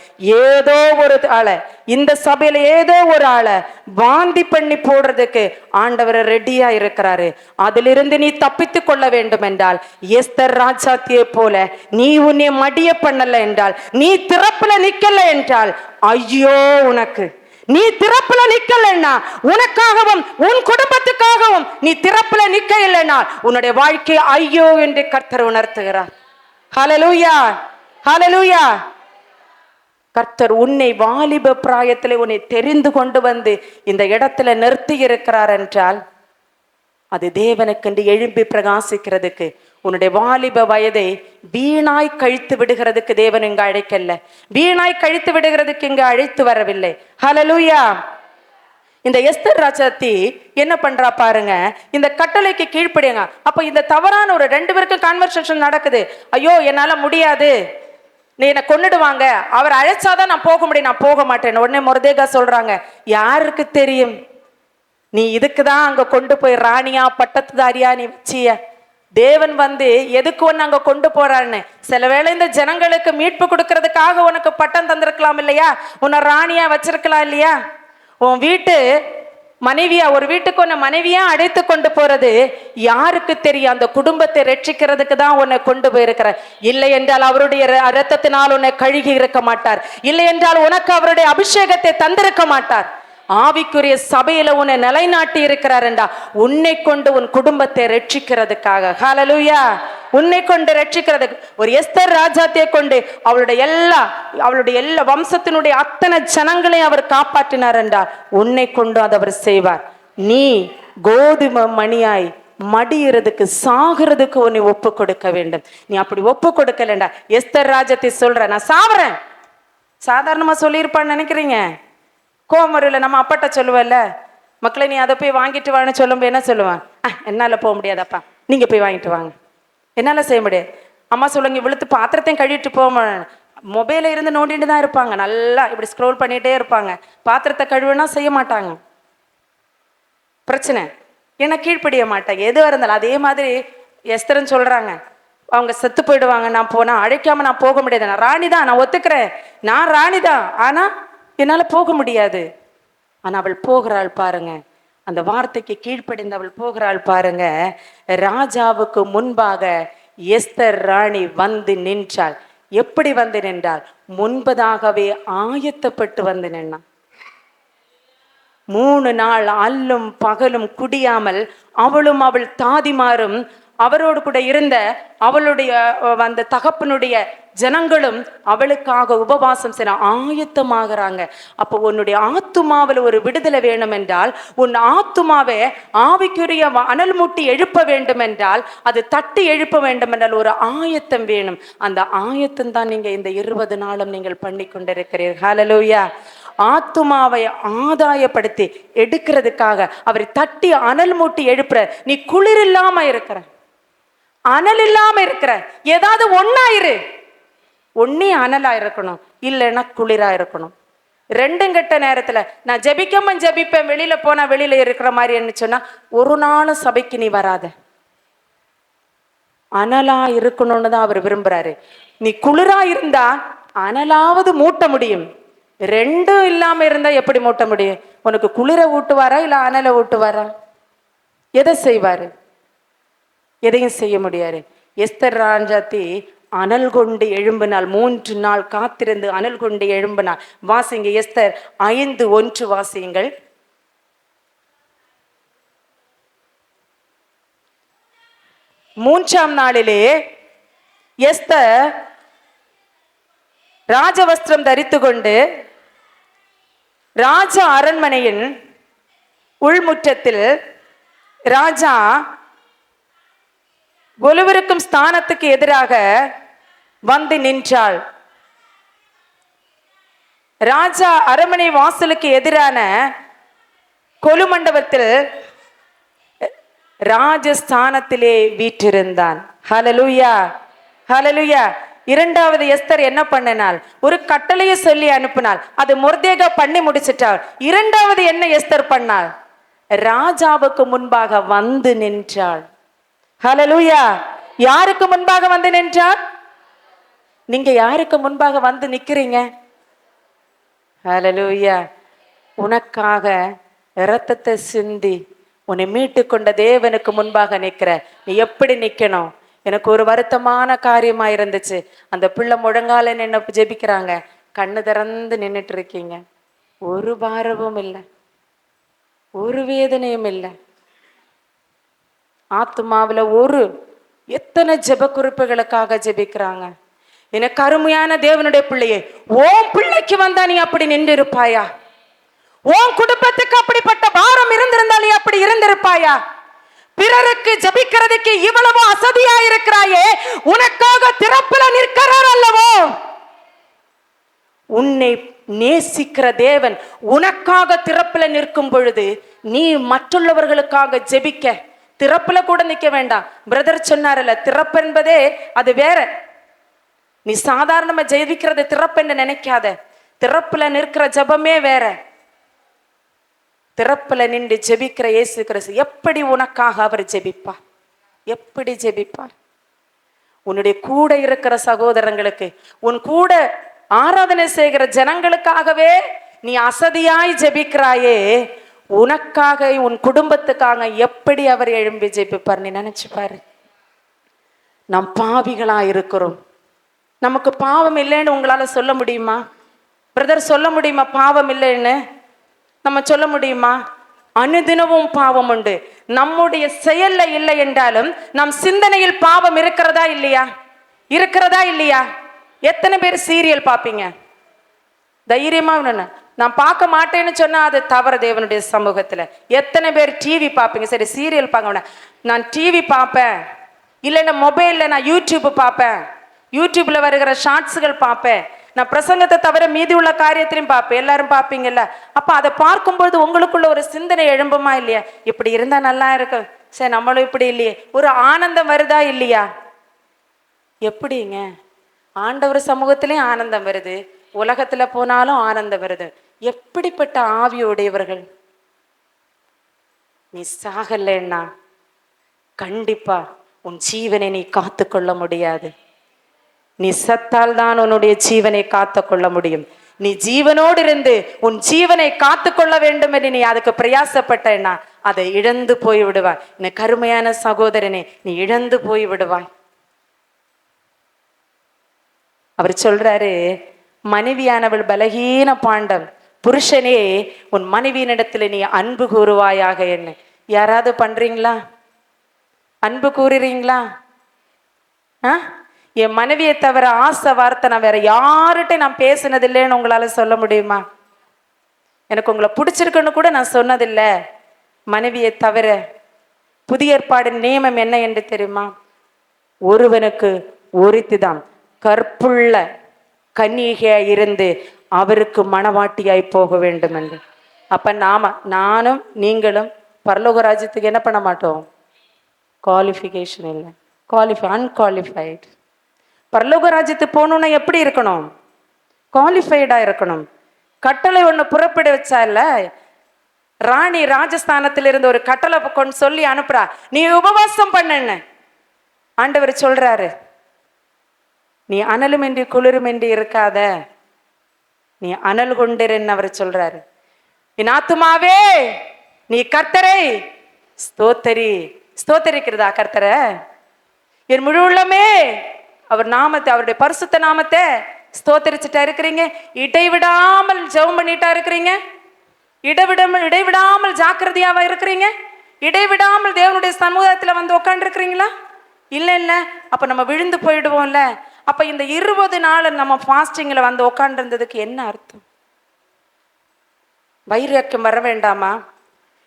ஏதோ ஒரு ஆளை, இந்த சபையில ஏதோ ஒரு ஆளை வாந்தி பண்ணி போடுறதுக்கு ஆண்டவர் ரெடியா இருக்கிறாரு. அதிலிருந்து நீ தப்பித்து கொள்ள வேண்டும் என்றால் எஸ்தர் ராஜாத்தியை போல நீ உன்னை மடிய பண்ணல என்றால், நீ திறப்புல நிக்கல என்றால், ஐயோ உனக்கு. நீ திறப்புல நிக்கலைன்னா, உனக்காகவும் உன் குடும்பத்துக்காகவும் நீ திறப்புல நிக்க இல்லைன்னா உன்னுடைய வாழ்க்கை ஐயோ என்று கர்த்தர் உணர்த்துகிறார். ஹல்லேலூயா, ஹல்லேலூயா. கர்த்தர் உன்னை வாலிப பிராயத்திலே உன்னை தெரிந்து கொண்டு வந்து இந்த இடத்துல நிறுத்தி இருக்கிறார் என்றால் அது தேவனுக்கென்று எழும்பி பிரகாசிக்கிறதுக்கு, உன்னுடைய வாலிப வயதை வீணாய் கழித்து விடுகிறதுக்கு தேவன் இங்கு அழைக்கல. வீணாய் கழித்து விடுகிறதுக்கு இங்கு அழைத்து வரவில்லை. ஹல்லேலூயா. இந்த எஸ்தர் ராஜாத்தி என்ன பண்றா பாருங்க, இந்த கட்டளைக்கு கீழ்ப்படியுங்க. அப்ப இந்த தவறான ஒரு 2 பேருக்கும் கான்வர்சேஷன் நடக்குது. ஐயோ என்னால முடியாது, நீ என்னை கொன்னுடுவாங்க, அவர் அழைச்சாதான் நான் போக முடியும், நான் போக மாட்டேன். உடனே மொர்தேகா சொல்றாங்க, யாருக்கு தெரியும் நீ இதுக்குதான் அங்க கொண்டு போய் ராணியா பட்டத்துதாரியா நீ வச்சிய? தேவன் வந்து எதுக்கு ஒன்னு அங்க கொண்டு போறான்னு. சில வேளை இந்த ஜனங்களுக்கு மீட்பு கொடுக்கறதுக்காக உனக்கு பட்டம் தந்திருக்கலாம் இல்லையா? உன்னை ராணியா வச்சிருக்கலாம் இல்லையா? உன் வீட்டு மனைவியா, ஒரு வீட்டுக்கு உன்னை மனைவியா அழைத்து கொண்டு போறது யாருக்கு தெரியும்? அந்த குடும்பத்தை ரட்சிக்கிறதுக்கு தான் உன்னை கொண்டு போயிருக்கிற. இல்லை என்றால் அவருடைய இரத்தத்தினால் உன்னை கழுகி இருக்க மாட்டார். இல்லை என்றால் உனக்கு அவருடைய அபிஷேகத்தை தந்திருக்க மாட்டார். ஆவிக்குரிய சபையில உன்னை நிலைநாட்டி இருக்கிறார் என்றா உன்னை கொண்டு உன் குடும்பத்தை ரட்சிக்கிறதுக்காக. ஹல்லேலூயா. உன்னை கொண்டு ரட்சிக்கிறதுக்கு ஒரு எஸ்தர் ராஜாத்தியை கொண்டு அவளுடைய எல்லா வம்சத்தினுடைய அத்தனை ஜனங்களையும் அவர் காப்பாற்றினார் என்றால் உன்னை கொண்டு அதை அவர் செய்வார். நீ கோதுமை மணியாய் மடியறதுக்கு சாகிறதுக்கு உன்னை ஒப்பு கொடுக்க வேண்டும். நீ அப்படி ஒப்பு கொடுக்கலண்டா எஸ்தர் ராஜாத்தி சொல்ற, நான் சாவறேன், சாதாரணமாக சொல்லியிருப்பான்னு நினைக்கிறீங்க? கோமரில் நம்ம அப்பாட்ட சொல்லுவல்ல, மக்களை நீ அதை போய் வாங்கிட்டு வான்னு சொல்லும்போது என்ன சொல்லுவான்? என்னால் போக முடியாதப்பா, நீங்கள் போய் வாங்கிட்டு வாங்க. என்னால் செய்ய முடியாது. அம்மா சொல்லுங்க, விழுத்து பாத்திரத்தையும் கழுவிட்டு போக, மொபைலில் இருந்து நோண்டிட்டு தான் இருப்பாங்க, நல்லா இப்படி ஸ்க்ரோல் பண்ணிகிட்டே இருப்பாங்க. பாத்திரத்தை கழுவுனா செய்ய மாட்டாங்க. பிரச்சனை ஏன்னா கீழ்ப்படிய மாட்டாங்க. எதுவாக இருந்தாலும் அதே மாதிரி எஸ்தர்ன்னு சொல்கிறாங்க, அவங்க செத்து போயிடுவாங்க, நான் போனால் அழைக்காமல் நான் போக முடியாது. நான் ராணி தான், நான் ஒத்துக்கிறேன், நான் ராணி தான், ஆனால் என்னால் போக முடியாது. ஆனால் அவள் போகிறாள் பாருங்க, அந்த வார்த்தைக்கு கீழ்ப்படிந்து அவள் போகிறாள் பாருங்க. ராஜாவுக்கு முன்பாக எஸ்தர் ராணி வந்து நின்றாள். எப்படி வந்து நின்றாள்? முன்பதாகவே ஆயத்தப்பட்டு வந்து நின்னான். 3 நாள் அல்லும் பகலும் குடியாமல் அவளும் அவள் தாதிமாரும் அவரோடு கூட இருந்த அவளுடைய அந்த தகப்பனுடைய ஜனங்களும் அவளுக்காக உபவாசம் செய்ய ஆயத்தமாகறாங்க. அப்போ உன்னுடைய ஆத்துமாவில் ஒரு விடுதலை வேணும் என்றால், உன் ஆத்துமாவை ஆவிக்குரிய அனல் மூட்டி எழுப்ப வேண்டும் என்றால், அது தட்டி எழுப்ப வேண்டும் என்றால் ஒரு ஆயத்தம் வேணும். அந்த ஆயத்தம் தான் நீங்க இந்த 20 நாளும் நீங்கள் பண்ணி கொண்டிருக்கிறீர்கள். ஹல்லேலூயா. ஆத்துமாவை ஆதாயப்படுத்தி எடுக்கிறதுக்காக அவரை தட்டி அனல் மூட்டி எழுப்புற. நீ குளிர் இல்லாம இருக்கிற, அனல் இல்லாம இருக்கிற, ஏதாவது ஒன்னாயிரு. ஒன்னே அனலா இருக்கணும், இல்லைன்னா குளிரா இருக்கணும். ரெண்டும் கெட்ட நேரத்துல நான் ஜெபிப்பேன், வெளியில போனா வெளியில இருக்கிற மாதிரி என்ன சொன்னா, ஒரு நாளும் சபைக்கு நீ வராத. அனலா இருக்கணும்னு தான் அவர் விரும்புறாரு. நீ குளிரா இருந்தா அனலாவது மூட்ட முடியும். ரெண்டும் இல்லாம இருந்தா எப்படி மூட்ட முடியும்? உனக்கு குளிர ஊட்டுவாரா இல்ல அனலை ஊட்டுவாரா? எதை செய்வாரு? எதையும் செய்ய முடியாது. எஸ்தர் ராஜாத்தி அனல் கொண்டு எழும்பினாள். 3 நாள் காத்திருந்து அனல் கொண்டு எழும்பினாள். வாசிங்க எஸ்தர் 5:1 வாசியுங்கள். மூன்றாம் நாளிலே எஸ்தர் ராஜவஸ்திரம் தரித்து கொண்டு ராஜா அரண்மனையின் உள்முற்றத்தில் ராஜா ஒருவருக்கும் ஸ்தானத்துக்கு எதிராக வந்து நின்றாள். ராஜா அரண்மனை வாசலுக்கு எதிரான கொலுமண்டபத்தில் ராஜஸ்தானத்திலே வீற்றிருந்தான். ஹல்லேலூயா, ஹல்லேலூயா. 2வது எஸ்தர் என்ன பண்ணினாள்? ஒரு கட்டளையை சொல்லி அனுப்பினாள். அது மொர்தேகா பண்ணி முடிச்சிட்டாள். 2வது என்ன எஸ்தர் பண்ணாள்? ராஜாவுக்கு முன்பாக வந்து நின்றாள். ஹல்லேலூயா. யாருக்கு முன்பாக வந்து நின்றாள்? நீங்க யாருக்கு முன்பாக வந்து நிக்கிறீங்க? ஹல்லேலூயா. உனக்காக இரத்தத்தை சிந்தி உன்னை மீட்டு கொண்ட தேவனுக்கு முன்பாக நிற்கிற நீ எப்படி நிக்கணும்? எனக்கு ஒரு வருத்தமான காரியமா இருந்துச்சு. அந்த பிள்ளை முழங்கால நின்று ஜெபிக்கிறாங்க, கண்ணு திறந்து நின்றுட்டு இருக்கீங்க, ஒரு பாரமும் இல்லை, ஒரு வேதனையும் இல்லை. ஆத்துமாவில் எத்தனை ஜெப குறிப்புகளுக்காக ஜெபிக்கிறாங்க. எனக்கு அருமையான தேவனுடைய பிள்ளையே, ஓம் பிள்ளைக்கு வந்தா நீ அப்படி நின்று இருப்பாயா? உன் குடும்பத்துக்கு அப்படிப்பட்ட பாரம் இருந்திருந்தால் நீ அப்படி இருந்திருப்பாயா? பிறருக்கு ஜபிக்கிறதுக்கு இவ்வளவு அசதியா இருக்கிறாயே, உனக்காக திறப்புல நிற்கிறார் அல்லவோ? உன்னை நேசிக்கிற தேவன் உனக்காக திறப்புல நிற்கும் பொழுது நீ மற்றவர்களுக்காக ஜெபிக்க திறப்புல கூட நிற்க வேண்டாம். பிரதர் சொன்னார்ல, திறப்பு என்பதே அது வேற. நீ சாதாரணமா ஜெபிக்கிறது திறப்புன்னு நினைக்காத. திறப்புல நிற்கிற ஜபமே வேற. திறப்புல நின்று ஜெபிக்கிற இயேசு கிறிஸ்து எப்படி உனக்காக அவர் ஜெபிப்பார்? எப்படி ஜெபிப்பார்? உன்னுடைய கூட இருக்கிற சகோதரங்களுக்கு, உன் கூட ஆராதனை செய்கிற ஜனங்களுக்காகவே நீ அசதியாய் ஜெபிக்கிறாயே, உனக்காக உன் குடும்பத்துக்காக எப்படி அவர் எழும்பி ஜெபிப்பார்? நீ நினைச்சு பாரு. நாம் பாவிகளா இருக்கிறோம். நமக்கு பாவம் இல்லைன்னு உங்களால சொல்ல முடியுமா? பிரதர் சொல்ல முடியுமா பாவம் இல்லைன்னு? நம்ம சொல்ல முடியுமா? அனுதினமும் பாவம் உண்டு. நம்முடைய செயல்ல இல்லை என்றாலும் நம் சிந்தனையில் பாவம் இருக்கிறதா இல்லையா? இருக்கிறதா இல்லையா? எத்தனை பேர் சீரியல் பார்ப்பீங்க? தைரியமா நான் பார்க்க மாட்டேன்னு சொன்னா அது தவறு தேவனுடைய சமூகத்துல. எத்தனை பேர் டிவி பார்ப்பீங்க? சரி, சீரியல் பார்க்க, நான் டிவி பார்ப்பேன், இல்லைன்னா மொபைல்ல நான் யூடியூப் பார்ப்பேன், யூடியூப்ல வருகிற ஷார்ட்ஸுகள் பார்ப்பேன், நான் பிரசங்கத்தை தவிர மீதி உள்ள காரியத்திலையும் பார்ப்பேன், எல்லாரும் பார்ப்பீங்கல்ல. அப்ப அதை பார்க்கும்போது உங்களுக்குள்ள ஒரு சிந்தனை எழும்புமா இல்லையா? இப்படி இருந்தா நல்லா இருக்கும், சரி நம்மளும் இப்படி இல்லையே, ஒரு ஆனந்தம் வருதா இல்லையா? எப்படிங்க? ஆண்டவர் சமூகத்திலையும் ஆனந்தம் வருது, உலகத்துல போனாலும் ஆனந்தம் வருது. எப்படிப்பட்ட ஆவியுடையவர்கள்! நீ சாகலைன்னா கண்டிப்பா உன் ஜீவனை நீ காத்து கொள்ள முடியாது. நீ சத்தால் தான் உன்னுடைய ஜீவனை காத்து கொள்ள முடியும். நீ ஜீவனோடு இருந்து உன் ஜீவனை காத்து கொள்ள வேண்டும் என்று நீ அதுக்கு பிரயாசப்பட்டேன்னா அதை இழந்து போய் விடுவாய். என் கருமையான சகோதரனே, நீ இழந்து போய் விடுவாய். அவர் சொல்றாரு, மனைவியானவள் பலகீன பாண்டம், புருஷனே உன் மனைவியினிடத்துல நீ அன்பு கூறுவாயாக. என்ன யாராவது பண்றீங்களா? அன்பு கூறுறீங்களா? என் மனைவியை தவிர ஆசை வார்த்தை நான் வேற யார்கிட்ட நான் பேசினது இல்லைன்னு உங்களால சொல்ல முடியுமா? எனக்கு உங்களை பிடிச்சிருக்குன்னு கூட நான் சொன்னதில்லை மனைவியை தவிர. புதிய ஏற்பாடின் நியமம் என்ன என்று தெரியுமா? ஒருவனுக்கு ஒருத்திதான் கற்புள்ள கன்னிகையாய் இருந்து அவருக்கு மணவாட்டியாய் போக வேண்டும் என்று. அப்ப நானும் நீங்களும் பரலோக ராஜ்யத்துக்கு என்ன பண்ண மாட்டோம்? குவாலிஃபிகேஷன் இல்லை, அன்குவாலிஃபைடு. பரலோக ராஜ்யத்துக்கு போகணும்னா எப்படி இருக்கணும்? குவாலிஃபைடா இருக்கணும். கட்டளை ஒண்ணு புறப்பட வச்சா இல்ல, ராணி ராஜஸ்தானத்திலிருந்து ஒரு கட்டளை கொண்டு சொல்லி அனுப்புறா, நீ உபவாசம் பண்ணுன்னு. ஆண்டவர் சொல்றாரு, நீ அனலுமின்றி குளிருமின்றி இருக்காத, நீ அனல் கொண்டிருன்னு அவர் சொல்றாரு. என் ஆத்துமாவே நீ கர்த்தரை ஸ்தோத்தரி. ஸ்தோத்தரிக்கிறதா கர்த்தரை? என் முழு உள்ளமே அவர் நாமத்தை, அவருடைய பரிசுத்த நாமத்தை ஸ்தோத்தரிச்சுட்டா இருக்கிறீங்க. இடைவிடாமல் ஜெபம் பண்ணிட்டா இருக்கிறீங்க. இடைவிடாமல் ஜாக்கிரதையாவா இருக்கிறீங்க. இடைவிடாமல் தேவனுடைய சமூகத்துல வந்து உட்காந்து இருக்கிறீங்களா? இல்ல. அப்ப நம்ம விழுந்து போயிடுவோம்ல. அப்ப இந்த 20 நாள் நம்ம ஃபாஸ்டிங்ல வந்து உட்காந்து இருந்ததுக்கு என்ன அர்த்தம்? வைராக்கியம் வர வேண்டாமா?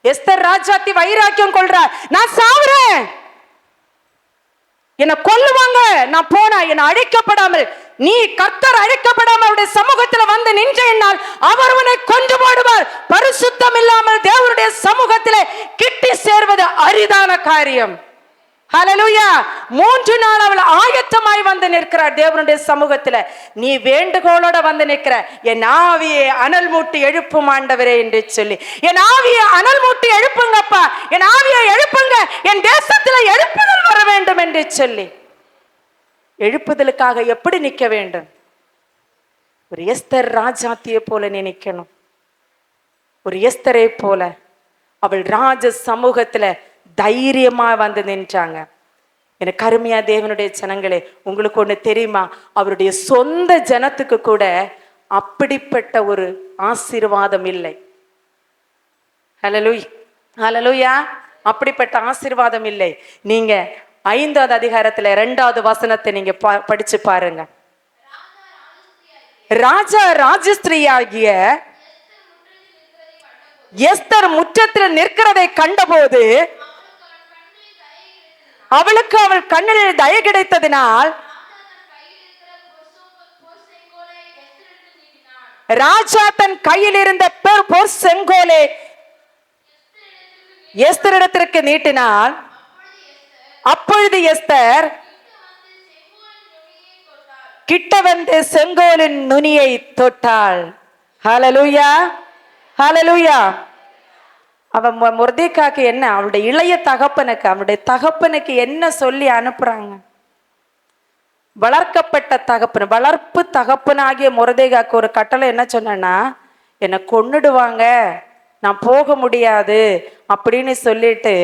எஸ்தர் ராஜாத்தி வைராக்கியம் கொள்றா, நான் சாவுறேன், என்ன கொல்லுவாங்க, நான் போனா என்ன அழைக்கப்படாமல், நீ கர்த்தர் அழைக்கப்படாமல் அவருடைய சமூகத்துல வந்து நின்ற என்னால் அவர் உன்னை கொன்று போடுவார். பரிசுத்தம் இல்லாமல் தேவனுடைய சமூகத்திலே கிட்டி சேர்வது அரிதான காரியம். ஹல்லேலூயா. 3 நாள் அவள் ஆயத்தமாய் வந்து நிற்கிறார் தேவனுடைய சமூகத்துல. நீ வேண்டுகோளோட வந்து நிற்கிற, என் ஆவியை அனல் மூட்டி எழுப்பும் ஆண்டவரே என்று சொல்லி. என் ஆவியை அனல் மூட்டி எழுப்புங்கப்பா, என் ஆவியை எழுப்புங்க, என் தேசத்துல எழுப்புதல் வர வேண்டும் என்று சொல்லி. எழுப்புதலுக்காக எப்படி நிற்க வேண்டும்? ஒரு எஸ்தர் ராஜாத்தியை போல நீ நிற்கணும். ஒரு எஸ்தரை போல அவள் ராஜ சமூகத்துல தைரியமா வந்து நின்றாங்க. எனக்கு கருமையா தேவனுடைய ஜனங்களே, உங்களுக்கு ஒண்ணு தெரியுமா? அவருடைய சொந்த ஜனத்துக்கு கூட அப்படிப்பட்ட ஒரு ஆசீர்வாதம் இல்லை. ஹல்லேலூயா. அப்படிப்பட்ட ஆசீர்வாதம் இல்லை. நீங்க 5வது அதிகாரத்துல 2வது வசனத்தை நீங்க படிச்சு பாருங்க. ராஜா ராஜஸ்திரியாகிய எஸ்தர் முற்றத்தில் நிற்கிறதை கண்டபோது அவளுக்கு அவள் கண்ணில் தயை கிடைத்ததினால் ராஜா தன் கையில் இருந்த பொற் செங்கோலை எஸ்தரிடத்திற்கு நீட்டினாள். அப்பொழுது எஸ்தர் கிட்ட வந்து செங்கோலின் நுனியை தொட்டாள். ஹல்லேலூயா, ஹல்லேலூயா. அவன் மொர்தெகாய்க்கு என்ன, அவளுடைய இளைய தகப்பனுக்கு, அவனுடைய தகப்பனுக்கு என்ன சொல்லி அனுப்புறாங்க? வளர்க்கப்பட்ட தகப்பன், வளர்ப்பு தகப்பனாகிய மொர்தெகாய்க்கு ஒரு கட்டளை என்ன சொன்னா, என்னை கொன்னுடுவாங்க, நான் போக முடியாது அப்படின்னு சொல்லிட்டு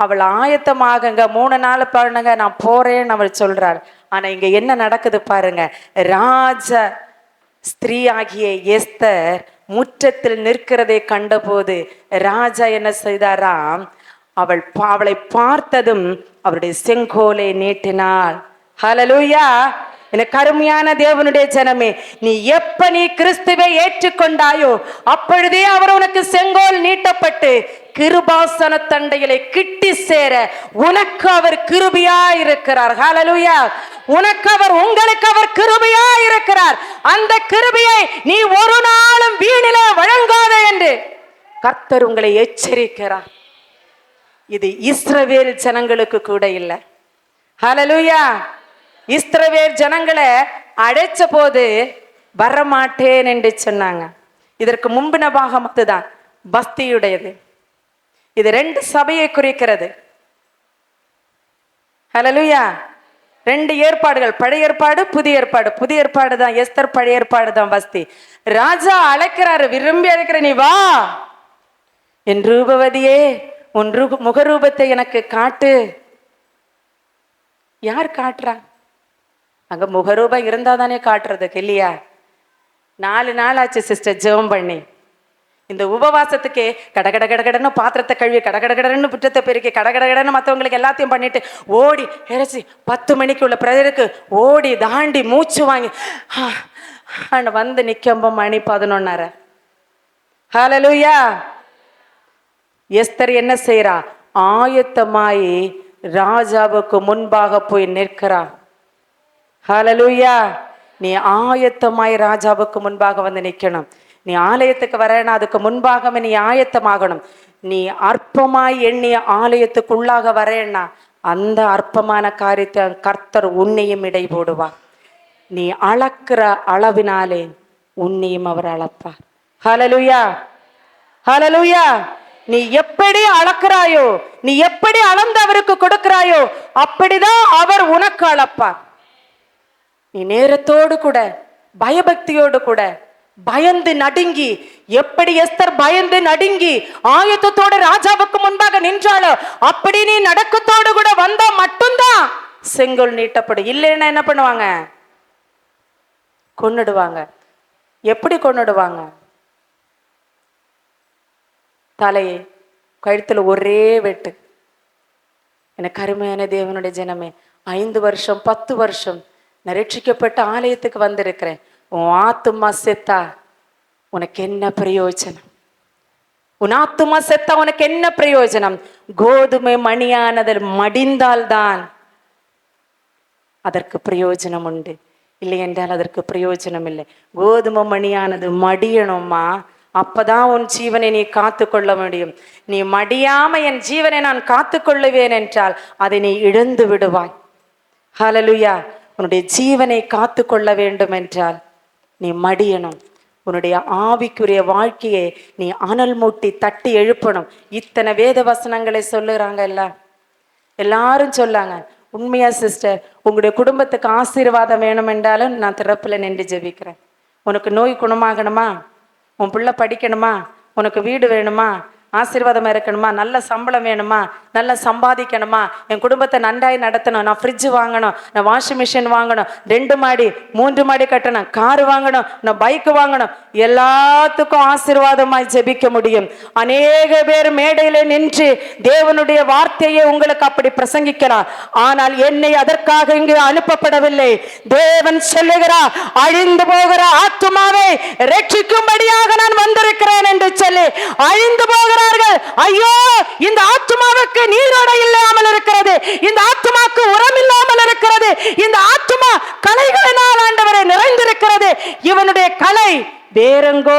அவள் ஆயத்தமாகங்க, 3 நாள் பாருங்க நான் போறேன்னு அவள் சொல்றாள். ஆனா இங்க என்ன நடக்குது பாருங்க. ராஜ ஸ்திரீ ஆகிய எஸ்தர் முற்றத்தில் நிற்கிறதை கண்டபோது ராஜா என்ன செய்தாராம்? அவளை பார்த்ததும் அவருடைய செங்கோலை நீட்டினாள். ஹல்லேலூயா. எனக்கு அருமையான தேவனுடைய ஜனமே, நீ எப்ப நீ கிறிஸ்துவை ஏற்றுக்கொண்டாயோ அப்பொழுதே அவர் உனக்கு செங்கோல் நீட்டப்பட்டு கிருபாசன தண்டைகளை கிட்டி சேர உனக்கு அவர் கிருபையா இருக்கிறார். ஹல்லேலூயா. உனக்கு அவர், உங்களுக்கு அவர் கிருபையா இருக்கிறார். அந்த கிருபையை நீ ஒரு நாளும் வீணிலே வழங்காத என்று கர்த்தர் உங்களை எச்சரிக்கிறார். இது இஸ்ரவேல் ஜனங்களுக்கு கூட இல்லை. ஹல்லேலூயா. இஸ்ரவேல் ஜனங்களை அழைச்ச போது வரமாட்டேன் என்று சொன்னாங்க. இதற்கு மும்பின பாகம் அதுதான், பஸ்தியுடையது. இது 2 சபையை குறிக்கிறது. ஹல்லேலூயா. 2 ஏற்பாடுகள், பழைய ஏற்பாடு புதிய ஏற்பாடு. புதிய ஏற்பாடு தான் எஸ்தர், பழைய ஏற்பாடு தான் பஸ்தி. ராஜா அழைக்கிறாரு, விரும்பி அழைக்கிற, நீ வா என் ரூபவதியே, உன் முகரூபத்தை எனக்கு காட்டு. யார் காட்டுறா? அங்க முகரூபம் இருந்தா தானே காட்டுறதுக்கு, இல்லையா? 4 நாள் ஆச்சு சிஸ்டர் ஜெபம் பண்ணி. இந்த உபவாசத்துக்கு கடகட கடகடன்னு பாத்திரத்தை கழுவி, கடகடகடன்னு புற்றத்தை பெருக்கி, கடகடகடன்னு மற்றவங்களுக்கு எல்லாத்தையும் பண்ணிட்டு ஓடி இறைச்சி 10 மணிக்கு உள்ள பிரதருக்கு ஓடி தாண்டி மூச்சு வாங்கி வந்து நிற்கம்போ மணி 11:30. ஹல்லேலூயா. எஸ்தர் என்ன செய்யறா? ஆயத்தமாயி ராஜாவுக்கு முன்பாக போய் நிற்கிறா. ஹல்லேலூயா. நீ ஆயத்தமாய் ராஜாவுக்கு முன்பாக வந்து நிற்கணும். நீ ஆலயத்துக்கு வரேன்னா அதுக்கு முன்பாக நீ ஆயத்தமாகணும். நீ அற்பமாய் எண்ணிய ஆலயத்துக்குள்ளாக வரேன்னா அந்த அற்பமான காரியத்தை கர்த்தர் உன்னையும் இடை போடுவார். நீ அளக்கிற அளவினாலே உன்னையும் அவர் அளப்பார். ஹல்லேலூயா. ஹல்லேலூயா. நீ எப்படி அளக்கிறாயோ, நீ எப்படி அளந்து அவருக்கு கொடுக்கிறாயோ அப்படிதான் அவர் உனக்கு அளப்பார். நீ நேரத்தோடு கூட, பயபக்தியோடு கூட, பயந்து நடுங்கி, எப்படி எஸ்தர் பயந்து நடுங்கி ஆயத்தத்தோடு ராஜாவுக்கு முன்பாக நின்றாளோ அப்படி நீ நடக்கத்தோடு கூட வந்தா மட்டும்தான் செங்கோல் நீட்டப்படும். இல்லைன்னா என்ன பண்ணுவாங்க? கொன்னுடுவாங்க. எப்படி கொன்னுடுவாங்க? தலையை கழுத்துல ஒரே வெட்டு. எனக்கு அருமையான தேவனுடைய ஜனமே, 5 வருஷம் 10 வருஷம் நான் ரட்சிக்கப்பட்ட ஆலயத்துக்கு வந்திருக்கிறேன். உன் ஆத்துமா செத்தா உனக்கு என்ன பிரயோஜனம்? உன் ஆத்துமா செத்தா உனக்கு என்ன பிரயோஜனம்? கோதுமை மணியானதில் மடிந்தால்தான் அதற்கு பிரயோஜனம் உண்டு, இல்லை என்றால் அதற்கு பிரயோஜனம் இல்லை. கோதுமை மணியானது மடியணுமா, அப்பதான் உன் ஜீவனை நீ காத்து கொள்ள முடியும். நீ மடியாம என் ஜீவனை நான் காத்து கொள்ளுவேன் என்றால் அதை நீ இழந்து விடுவாய். ஹல்லேலூயா. உன்னுடைய ஜீவனை காத்து கொள்ள வேண்டும் என்றால் நீ மடியணும். உன்னுடைய ஆவிக்குரிய வாழ்க்கையை நீ அனல் மூட்டி தட்டி எழுப்பணும். இத்தனை வேத வசனங்களை சொல்லுறாங்க, எல்லாரும் சொல்லாங்க. உண்மையா சிஸ்டர், உங்களுடைய குடும்பத்துக்கு ஆசீர்வாதம் வேணும் என்றாலும் நான் திறப்புல நின்று ஜெபிக்கிறேன். உனக்கு நோய் குணமாகணுமா, உன் பிள்ளை படிக்கணுமா, உனக்கு வீடு வேணுமா, ஆசீர்வாதமா இருக்கணுமா, நல்ல சம்பளம் வேணுமா, நல்லா சம்பாதிக்கணுமா, என் குடும்பத்தை நன்றாய் நடத்தணும், நான் ஃப்ரிட்ஜ் வாங்கணும், நான் வாஷிங் மிஷின் வாங்கணும், 2 மாடி 3 மாடி கட்டணும், கார் வாங்கணும், நான் பைக் வாங்கணும், எல்லாத்துக்கும் ஆசீர்வாதமாய் ஜெபிக்க முடியும். அநேக பேர் மேடையில நின்று தேவனுடைய வார்த்தையை உங்களுக்கு அப்படி பிரசங்கிக்கலாம். ஆனால் என்னை அதற்காக இங்கு அனுப்பப்படவில்லை. தேவன் சொல்லுகிறார், அழிந்து போகிற ஆத்துமாவை ரட்சிக்கும்படியாக நான் வந்திருக்கிறேன் என்று சொல்லி அழிந்து போகிற ஐயோ இந்த ஆத்துமாவுக்கு நீரோடை இல்லாமல் இருக்கிறது, இந்த ஆத்துமாக்கு உரம் இல்லாமல் இருக்கிறது, இந்த ஆத்துமா களைகளினால் ஆண்டவரை நிறைந்திருக்கிறது, இவனுடைய களை வேறெங்கோ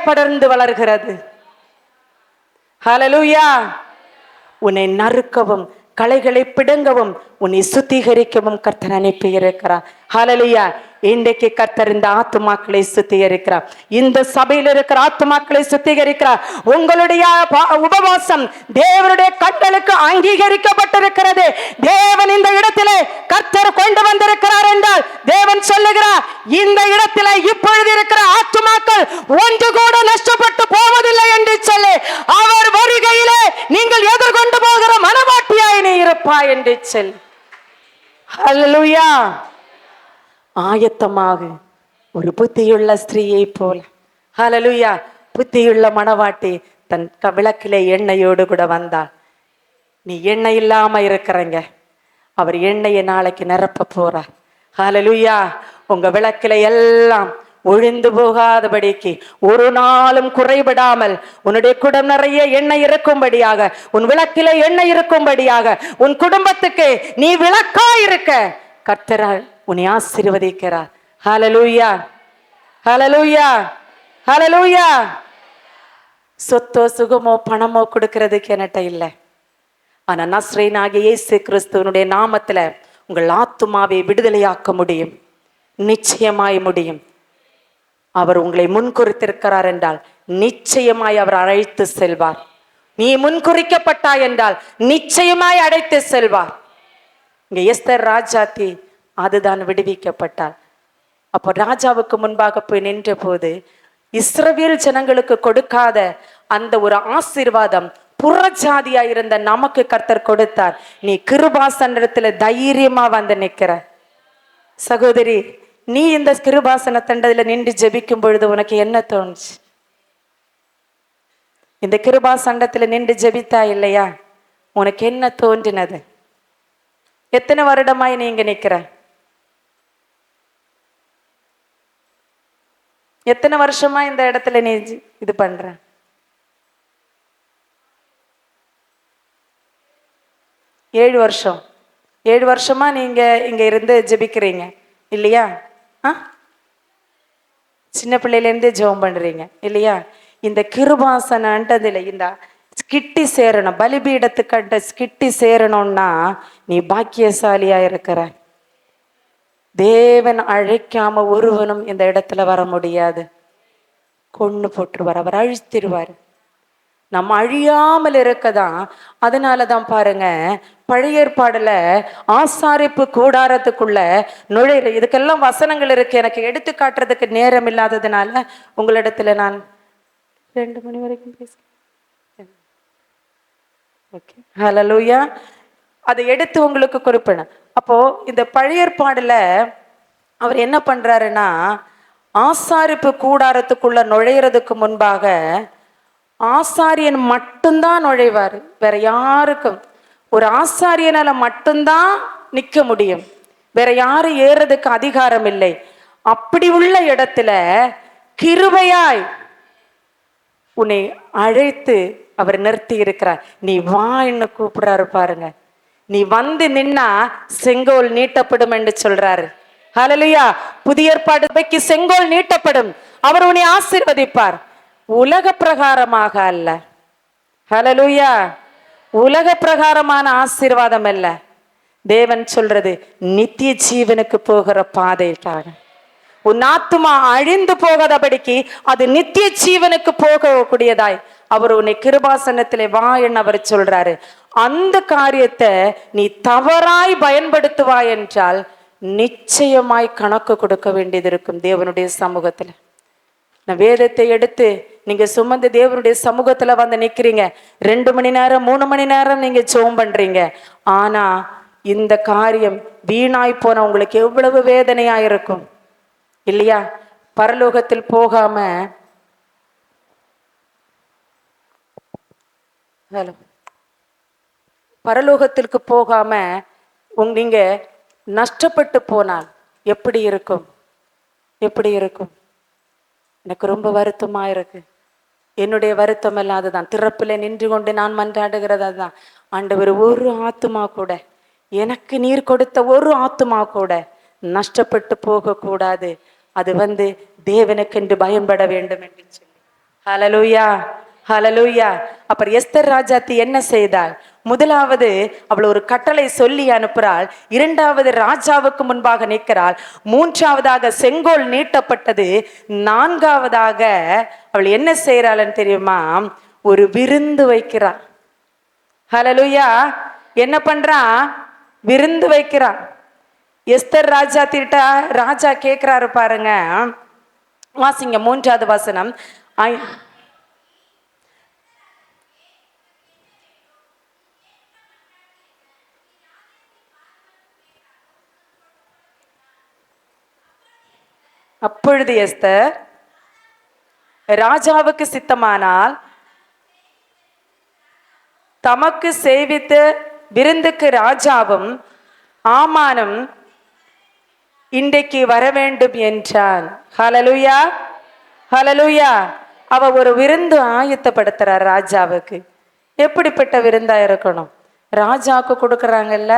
படர்ந்து வளர்கிறது. ஹல்லேலூயா. உன்னை நறுக்கவும் களைகளை பிடுங்கவும் உன்னை சுத்திகரிக்கவும் கர்த்தர் அனுப்பி இருக்கிறார். ஹல்லேலூயா. இன்றைக்கு கர்த்தர் இந்த ஆத்துமாக்களை சுத்திகரிக்கிறார். இந்த சபையில் இருக்கிற ஆத்துமாக்களை சுத்திகரிக்கிறார். உங்களுடைய உபவாசம் தேவனுடைய கண்களுக்கு அங்கீகரிக்கப்பட்டிருக்கிறது. தேவன் இந்த இடத்திலே கர்த்தர் கொண்டு வந்திருக்கிறார் என்றால் தேவன் சொல்லுகிறார், இந்த இடத்திலே இப்பொழுது இருக்கிற ஆத்துமாக்கள் ஒன்று கூட நஷ்டப்பட்டு போவதில்லை என்று சொல்லி அவர் வருகையிலே நீங்கள் எதிர்கொண்டு போகிற மனவாட்டியாய் நீ இருப்பாய் என்று சொல்லி. ஹல்லேலூயா. ஆயத்தமாக ஒரு புத்தியுள்ள ஸ்திரீயை போல, ஹல்லேலூயா, புத்தியுள்ள மணவாட்டி தன் விளக்கிலே எண்ணெயோடு கூட வந்தாள். நீ எண்ணெய் இல்லாம இருக்கிறங்க, அவர் எண்ணெயை நாளைக்கு நிரப்ப போறார். ஹல்லேலூயா. உங்க விளக்குல எல்லாம் ஒழிந்து போகாதபடிக்கு, ஒரு நாளும் குறைபடாமல் உன்னுடைய குடம் நிறைய எண்ணெய் இருக்கும்படியாக, உன் விளக்கில எண்ணெய் இருக்கும்படியாக, உன் குடும்பத்துக்கு நீ விளக்கா இருக்க கர்த்தர் உன்னை ஆசீர்வதிக்கிறார். ஹல்லேலூயா, ஹல்லேலூயா, ஹல்லேலூயா. சொத்தோ சுகமோ பணமோ கொடுக்கிறதுக்கு என்கிட்ட இல்லை. ஆனா நஸ்ரேயனாகிய இயேசு கிறிஸ்துவனுடைய நாமத்துல உங்கள் ஆத்துமாவை விடுதலையாக்க முடியும், நிச்சயமாய் முடியும். அவர் உங்களை முன்குறித்திருக்கிறார் என்றால் நிச்சயமாய் அவர் அழைத்து செல்வார். நீ முன்குறிக்கப்பட்டாய் என்றால் நிச்சயமாய் அழைத்து செல்வார். இங்க எஸ்தர் ராஜாத்தி அதுதான் விடுவிக்கப்பட்டாள். அப்போ ராஜாவுக்கு முன்பாக போய் நின்ற போது இஸ்ரவேல் ஜனங்களுக்கு கொடுக்காத அந்த ஒரு ஆசீர்வாதம் புறஜாதியா இருந்த நமக்கு கர்த்தர் கொடுத்தார். நீ கிருபாசனத்துல தைரியமா வந்து நிக்கிற சகோதரி, நீ இந்த கிருபாசன தண்டத்துல நின்று ஜெபிக்கும் பொழுது உனக்கு என்ன தோணுச்சு? இந்த கிருபாசண்டத்துல நின்று ஜெபித்தா இல்லையா, உனக்கு என்ன தோன்றினது? எத்தனை வருடமாய் நீங்க நிக்கிற? எத்தனை வருஷமா இந்த இடத்துல நீ இது பண்ற? ஏழு வருஷம். 7 வருஷமா நீங்க இங்க இருந்து ஜெபிக்கிறீங்க இல்லையா? சின்ன பிள்ளையில இருந்தே ஜெபம் பண்றீங்க இல்லையா? இந்த கிருபாசனன்றதுல இந்த கிட்டி சேரணும், பலிபீடத்துக்கிட்ட கிட்டி சேரணும்னா நீ பாக்கியசாலியா இருக்கிற. தேவன் அழைக்காம ஒருவனும் இந்த இடத்துல வர முடியாது. கொன்னு போட்டுருவார், அவர் அழித்திருவார். நம்ம அழியாமல் இருக்கதான். அதனாலதான் பாருங்க, பழைய ஏற்பாடுல ஆசாரிப்பு கூடாரத்துக்குள்ள நுழைற இதுக்கெல்லாம் வசனங்கள் இருக்கு. எனக்கு எடுத்து காட்டுறதுக்கு நேரம் இல்லாததுனால உங்களிடத்துல நான் 2 மணி வரைக்கும் பேசுறேன். ஓகே, ஹல்லேலூயா. அதை எடுத்து உங்களுக்கு குறிப்பிட. அப்போ இந்த பழைய ஏற்பாடுல அவர் என்ன பண்றாருன்னா, ஆசாரிப்பு கூடாரத்துக்குள்ள நுழையிறதுக்கு முன்பாக ஆசாரியன் மட்டும்தான் நுழைவார். வேற யாருக்கும், ஒரு ஆசாரியனால மட்டும்தான் நிக்க முடியும், வேற யாரும் ஏறதுக்கு அதிகாரம் இல்லை. அப்படி உள்ள இடத்துல கிருபையாய் உன்னை அழைத்து அவர் நிறுத்தி இருக்கிறார். நீ வா என்ன கூப்பிடுறாரு பாருங்க. நீ வந்து நின்னா செங்கோல் நீட்டப்படும் என்று சொல்றாரு. ஹல்லேலூயா. புதிய ஏற்பாடு செங்கோல் நீட்டப்படும், அவர் உன்னை ஆசீர்வதிப்பார். உலக பிரகாரமாக அல்ல. ஹல்லேலூயா. உலக பிரகாரமான ஆசீர்வாதம் அல்ல. தேவன் சொல்றது நித்திய ஜீவனுக்கு போகிற பாதைக்காக. உன் ஆத்துமா அழிந்து போகாதபடிக்கு அது நித்திய ஜீவனுக்கு போகக்கூடியதாய் அவர் உன்னை கிருபாசனத்திலே வா என்று அவர் சொல்றாரு. அந்த காரியத்தை நீ தவறாய் பயன்படுத்துவாய் என்றால் நிச்சயமாய் கணக்கு கொடுக்க வேண்டியது இருக்கும் தேவனுடைய சமூகத்துல. நான் வேதத்தை எடுத்து நீங்க சுமந்து தேவனுடைய சமூகத்துல வந்து நிக்கிறீங்க. 2 மணி நேரம் 3 மணி நேரம் நீங்க ஜெபம் பண்றீங்க. ஆனா இந்த காரியம் வீணாய் போன உங்களுக்கு எவ்வளவு வேதனையா இருக்கும் இல்லையா? பரலோகத்தில் போகாம பரலோகத்திற்கு போகாம நீங்க நஷ்டப்பட்டு போனால் எப்படி இருக்கும்? எப்படி இருக்கும்? எனக்கு ரொம்ப வருத்தமா இருக்கு. என்னுடைய வருத்தம் எல்லாம் அதுதான். திறப்பில் நின்று கொண்டு நான் மன்றாடுகிறது அதுதான். ஆண்டவர், ஒரு ஆத்துமா கூட, எனக்கு நீர் கொடுத்த ஒரு ஆத்துமா கூட நஷ்டப்பட்டு போக கூடாது. அது தேவனுக்கென்று பயன்பட வேண்டும் என்று சொல்லி. ஹல்லேலூயா, ஹல்லேலூயா. அப்புறம் எஸ்தர் ராஜாத்தி என்ன செய்தாள்? முதலாவது அவள் ஒரு கட்டளை சொல்லி அனுப்புறாள். 2வது ராஜாவுக்கு முன்பாக நிற்கிறாள். 3வதாக செங்கோல் நீட்டப்பட்டது. 4வதாக அவள் என்ன செய்யறாள்னு தெரியுமா? ஒரு விருந்து வைக்கிறாள். ஹல்லேலூயா. என்ன பண்றா? விருந்து வைக்கிறா. எஸ்தர் ராஜா திட்ட ராஜா கேட்கிறாரு பாருங்க. வாசிங்க 3வது வசனம். அப்பொழுது எஸ்தர் ராஜாவுக்கு சித்தமானால் தமக்கு சேவித்த விருந்துக்கு ராஜாவும் ஆமானும் இன்றைக்கு வர வேண்டும் என்றான். ஹல்லேலூயா, ஹல்லேலூயா. அவ ஒரு விருந்து ஆயத்தப்படுத்துறார் ராஜாவுக்கு. எப்படிப்பட்ட விருந்தா இருக்கணும்? ராஜாவுக்கு கொடுக்குறாங்கல்ல,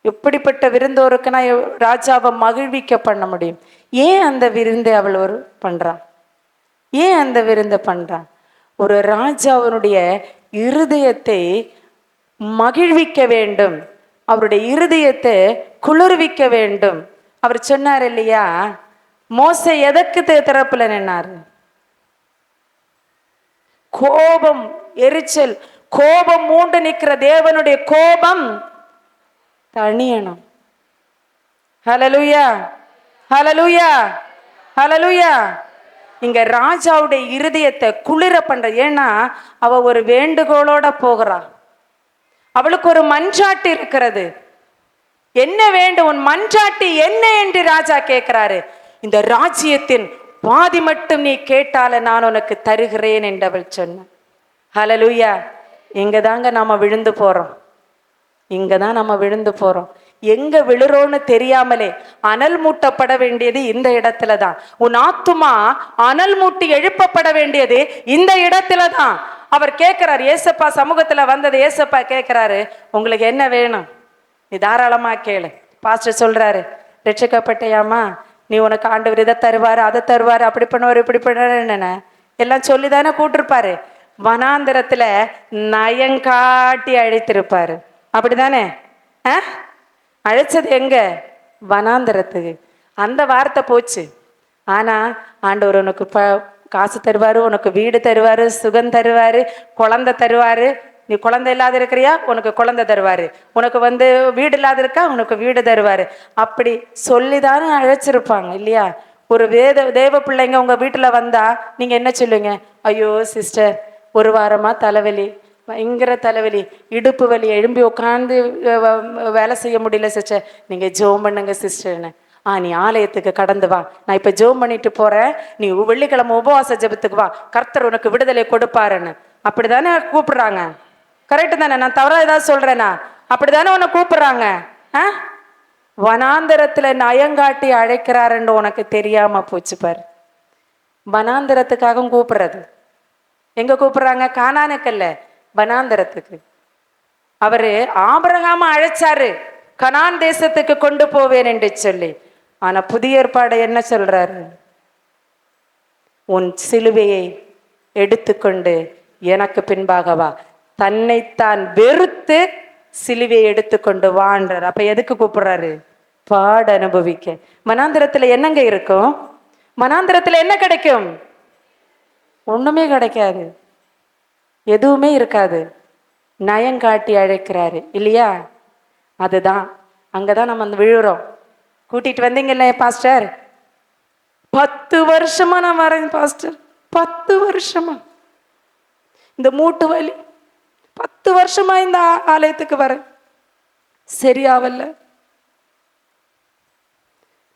எப்படிப்பட்ட விருந்தோருக்குன்னா ராஜாவை மகிழ்விக்க பண்ண முடியும். ஏன் அந்த விருந்தை அவள் ஒரு பண்றான்? ஏன் அந்த விருந்தை பண்றான்? ஒரு ராஜாவினுடைய இருதயத்தை மகிழ்விக்க வேண்டும், அவருடைய இருதயத்தை குளிர்விக்க வேண்டும். அவர் சொன்னார் இல்லையா, மோசே எதற்கு திறப்புல நின்னாரு? கோபம், எரிச்சல், கோபம் மூண்டு நிற்கிற தேவனுடைய கோபம் தணியணும். ஹல்லேலூயா, ஹல்லேலூயா, ஹல்லேலூயா. இங்க ராஜாவுடைய இருதயத்தை குளிர பண்ற. ஏன்னா அவ ஒரு வேண்டுகோளோட போகிறா. அவளுக்கு ஒரு மன்றாட்டு இருக்கிறது. என்ன வேண்டும் உன் மன்றாட்டு என்ன என்று ராஜா கேட்கிறாரு. இந்த ராஜ்யத்தின் பாதி மட்டும் நீ கேட்டால நான் உனக்கு தருகிறேன் என்று அவள் சொன்ன. ஹல்லேலூயா. இங்க தாங்க நாம விழுந்து போறோம். இங்கதான் நம்ம விழுந்து போறோம். எங்க விழுறோன்னு தெரியாமலே அனல் மூட்டப்பட வேண்டியது இந்த இடத்துல தான். உன் ஆத்துமா அனல் மூட்டி எழுப்பப்பட வேண்டியது இந்த இடத்துல தான். அவர் கேட்கிறார், ஏசப்பா சமூகத்துல வந்தது. ஏசப்பா கேட்கிறாரு, உங்களுக்கு என்ன வேணும்? நீ தாராளமா கேளு. பாஸ்டர் சொல்றாரு, ரட்சிக்கப்பட்டையாமா, நீ உனக்கு ஆண்டவர் இதை தருவாரு, அதை தருவாரு, அப்படி பண்ணுவாரு, இப்படி பண்ணுவாரு எல்லாம் சொல்லிதானே கூட்டிருப்பாரு. வனாந்திரத்துல நயங்காட்டி அழைத்திருப்பாரு. அப்படிதானே? அழைச்சது எங்க? வனாந்திரத்துக்கு. அந்த வார்த்தை போச்சு. ஆனா ஆண்டவர் உனக்கு காசு தருவாரு, உனக்கு வீடு தருவாரு, சுகம் தருவாரு, குழந்தை தருவாரு. நீ குழந்தை இல்லாத இருக்கிறியா, உனக்கு குழந்தை தருவாரு. உனக்கு வீடு இல்லாத இருக்கா, உனக்கு வீடு தருவாரு. அப்படி சொல்லிதானே அழைச்சிருப்பாங்க இல்லையா? ஒரு தேவ பிள்ளைங்க உங்க வீட்டுல வந்தா நீங்க என்ன சொல்லுவீங்க? ஐயோ சிஸ்டர், ஒரு வாரமா தலைவலி, பயங்கர தலைவலி, இடுப்பு வலி, எழும்பி உட்காந்து வேலை செய்ய முடியல சிஸ்டர், நீங்க ஜெபம் பண்ணுங்க சிஸ்டர்னு. நீ ஆலயத்துக்கு கடந்து வா, நான் இப்ப ஜெபம் பண்ணிட்டு போறேன், நீ வெள்ளிக்கிழமை உபவாச ஜெபத்துக்கு வா, கர்த்தர் உனக்கு விடுதலை கொடுப்பாருன்னு. அப்படிதானே கூப்பிடுறாங்க. கரெக்டு தானே? நான் தவறா ஏதாவது சொல்றேனா? அப்படிதானே உன்னை கூப்பிடுறாங்க. வனாந்திரத்துல நயங்காட்டி அழைக்கிறாருன்னு உனக்கு தெரியாம போச்சு பாரு. வனாந்திரத்துக்காக கூப்பிடுறது. எங்க கூப்பிடுறாங்க? கானானுக்கல்ல, வனாந்திரத்துக்கு. அவரு ஆபிரகாம அழைச்சாரு, கனான் தேசத்துக்கு கொண்டு போவேன் என்று சொல்லி. ஆனா புதிய ஏற்பாடு என்ன சொல்றாரு? உன் சிலுவையை எடுத்துக்கொண்டு எனக்கு பின்பாக வா. தன்னைத்தான் வெறுத்து சிலுவையை எடுத்துக்கொண்டு வான்றார். அப்ப எதுக்கு கூப்பிடுறாரு? பாட அனுபவிக்க. மனாந்திரத்துல என்னங்க இருக்கும்? மனாந்திரத்துல என்ன கிடைக்கும்? ஒண்ணுமே கிடைக்காது, எதுவுமே இருக்காது. நயங்காட்டி அழைக்கிறாரு இல்லையா? அதுதான், அங்கதான் நம்ம விழுறோம். கூட்டிட்டு வந்தீங்கல்ல பாஸ்டர், 10 வருஷமா நான் வரேன் பாஸ்டர், 10 வருஷமா இந்த மூட்டு வலி, 10 வருஷமா இந்த ஆலயத்துக்கு வரேன், சரியாவல்ல.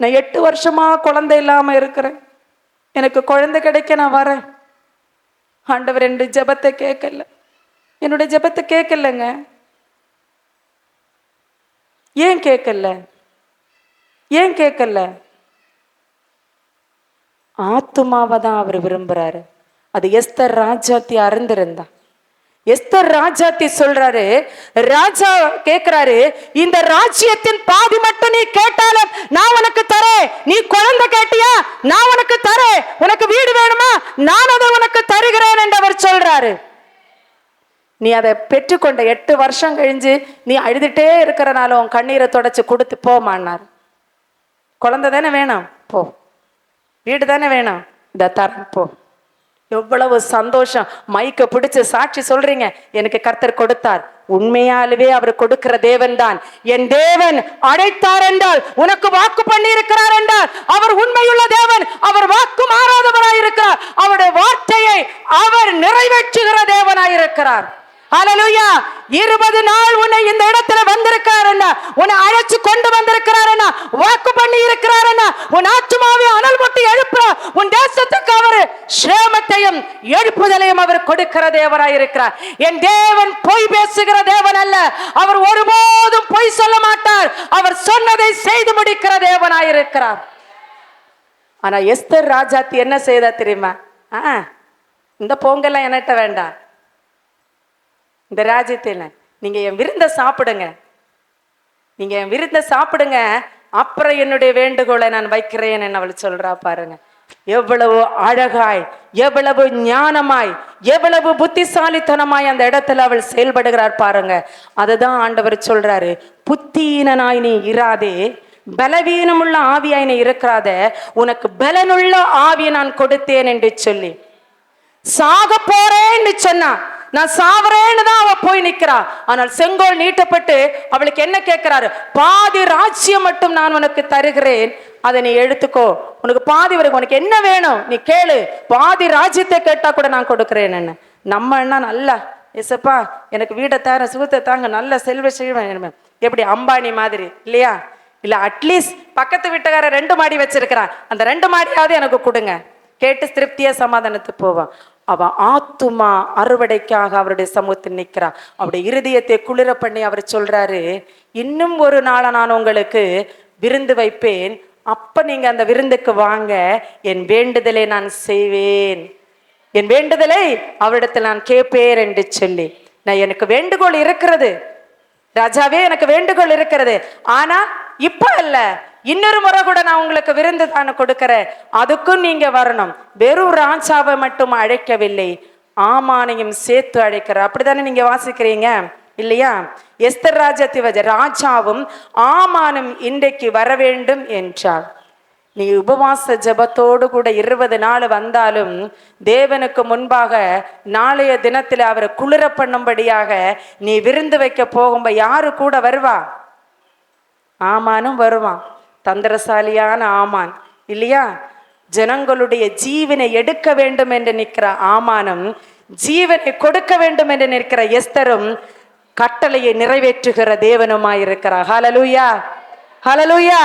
நான் 8 வருஷமா குழந்தை இல்லாம இருக்கிறேன், எனக்கு குழந்தை கிடைக்க நான் வரேன். ஆண்டவர் என்னுடைய ஜெபத்தை கேட்கல, என்னுடைய ஜெபத்தை கேட்கலங்க. ஏன் கேட்கல? ஏன் கேட்கல? ஆத்துமாவை தான் அவர் விரும்புறாரு. அது எஸ்தர் ராஜாத்தி அறிந்திருந்தா. எஸ்தர் ராஜாத்தி சொல்றாரு, ராஜா கேட்கிறாரு, இந்த ராஜ்யத்தின் பாதி மட்டும் நீ கேட்டாலும் நான் உனக்கு தரேன். நீ குழந்தை கேட்டியா, நான் உனக்கு தரேன். உனக்கு வீடு வேணுமா, நான் அதை உனக்கு தருகிறேன் என்று அவர் சொல்றாரு. நீ அதை பெற்றுக்கொண்ட 8 வருஷம் கழிஞ்சு நீ அழுதுட்டே இருக்கிறனால உன் கண்ணீரை தொடச்சு கொடுத்து போமான்னார். குழந்தை தானே வேணும், போ. வீடு தானே வேணும், இதை தரேன், போ. எவ்வளவு சந்தோஷம். மைக்க பிடிச்சு சாட்சி சொல்றீங்க, எனக்கு கர்த்தர் கொடுத்தார். உண்மையாலுமே அவர் கொடுக்கிற தேவன் தான். என் தேவன் அழைத்தார் என்றால், உனக்கு வாக்கு பண்ணி இருக்கிறார் என்றால் அவர் உண்மையுள்ள தேவன். அவர் வாக்கு மாறாதவராயிருக்கிறார். அவருடைய வார்த்தையை அவர் நிறைவேற்றுகிற தேவனாயிருக்கிறார். ஹல்லேலூயா. 20 நாள் உன்னை இந்த இடத்துல வந்திருக்காருன்னா, உன்னை அழைச்சு கொண்டு வந்திருக்கிறாருன்னா, வாக்கு பண்ணி இருக்கிறாருன்னா, உன் ஆத்துமாவை அனல் மூட்டி எழுப்புறார். உன் தேசத்துக்கு அவர் சேமத்தையும் எழுப்புதலையும் அவர் கொடுக்கிற தேவனாய் இருக்கிறார். என் தேவன் பொய் பேசுகிற தேவன் அல்ல. அவர் ஒருபோதும் பொய் சொல்ல மாட்டார். அவர் சொன்னதை செய்து முடிக்கிற தேவனாய் இருக்கிறார். ஆனா எஸ்தர் ராஜாத்தி என்ன செய்தா தெரியுமா? இந்த பொங்கல்லாம் என்கிட்ட வேண்டாம், இந்த ராஜ்யத்தில் நீங்க என் விருந்த சாப்பிடுங்க, நீங்க என் விருந்த சாப்பிடுங்க, அப்புறம் என்னுடைய வேண்டுகோளை நான் வைக்கிறேன் என்று அவள் சொல்றா. பாருங்க, எவ்வளவு அழகாய், எவ்வளவு ஞானமாய், எவ்வளவு புத்திசாலித்தனமாய் அந்த இடத்துல அவள் செயல்படுகிறார் பாருங்க. அதுதான் ஆண்டவர் சொல்றாரு, புத்தியீனனாய் நீ இராதே, பலவீனமுள்ள ஆவியாய் நீ இருக்கிறாத, உனக்கு பலனுள்ள ஆவியை நான் கொடுத்தேன் என்று சொல்லி. சாக போறேன்னு சொன்னா, நான் சாவரேன்னு தான் அவ போய் நிக்கிறா. ஆனால் செங்கோல் நீட்டப்பட்டு அவளுக்கு என்ன கேட்கிறாரு? பாதி ராஜ்யம் மட்டும் நான் உனக்கு தருகிறேன், அதை நீ எடுத்துக்கோ, உனக்கு பாதி வரைக்கும் உனக்கு என்ன வேணும் நீ கேளு, பாதி ராஜ்யத்தை கேட்டா கூட நான் கொடுக்கிறேன். என்ன நம்ம என்ன நல்லா, எசப்பா எனக்கு வீடை தார, சுகத்தை தாங்க, நல்ல செல்வ செய்வேன், எப்படி அம்பானி மாதிரி இல்லையா? இல்ல அட்லீஸ்ட் பக்கத்து வீட்டுக்கார 2 மாடி வச்சிருக்கிறான், அந்த 2 மாடியாவது எனக்கு கொடுங்க, கேட்டு திருப்தியா சமாதானத்துக்கு போவான். அவ ஆத்துமா அறுவடைக்காக அவருடைய சமூகத்தில் நிற்கிறா. அவருடைய இருதயத்தை குளிர பண்ணி அவர் சொல்றாரு, இன்னும் ஒரு நாளை நான் உங்களுக்கு விருந்து வைப்பேன், அப்ப நீங்க அந்த விருந்துக்கு வாங்க, என் வேண்டுதலை நான் செய்வேன், என் வேண்டுதலை அவரிடத்தில் நான் கேட்பேன் என்று சொல்லி. நான் எனக்கு வேண்டுகோள் இருக்கிறது ராஜாவே, எனக்கு வேண்டுகோள் இருக்கிறது, ஆனா இப்ப அல்ல, இன்னொரு முறை கூட நான் உங்களுக்கு விருந்து தானே கொடுக்கிறேன், அதுக்கும் நீங்க வரணும். வெறும் ராஜாவை மட்டும் அழைக்கவில்லை, ஆமானையும் சேர்த்து அழைக்கிறார். அப்படித்தானே நீங்க வாசிக்கிறீங்க இல்லையா? எஸ்தர் ராஜாத்தி ராஜாவும் ஆமானும் இன்றைக்கு வர வேண்டும் என்றார். நீ உபவாச ஜபத்தோடு கூட 20 நாள் வந்தாலும் தேவனுக்கு முன்பாக நாளைய தினத்தில் அவரை குளிர பண்ணும்படியாக நீ விருந்து வைக்க போகும்ப யாரு கூட வருவா? ஆமானும் வருவான், தந்திரசாலியான ஆமான் இல்லையா? ஜனங்களுடைய ஜீவனை எடுக்க வேண்டும் என்று நிற்கிற ஆமானும், ஜீவனை கொடுக்க வேண்டும் என்று நிற்கிற எஸ்தரும் கட்டளையை நிறைவேற்றுகிற தேவனுமாயிருக்கிறார். ஹல்லேலூயா, ஹல்லேலூயா.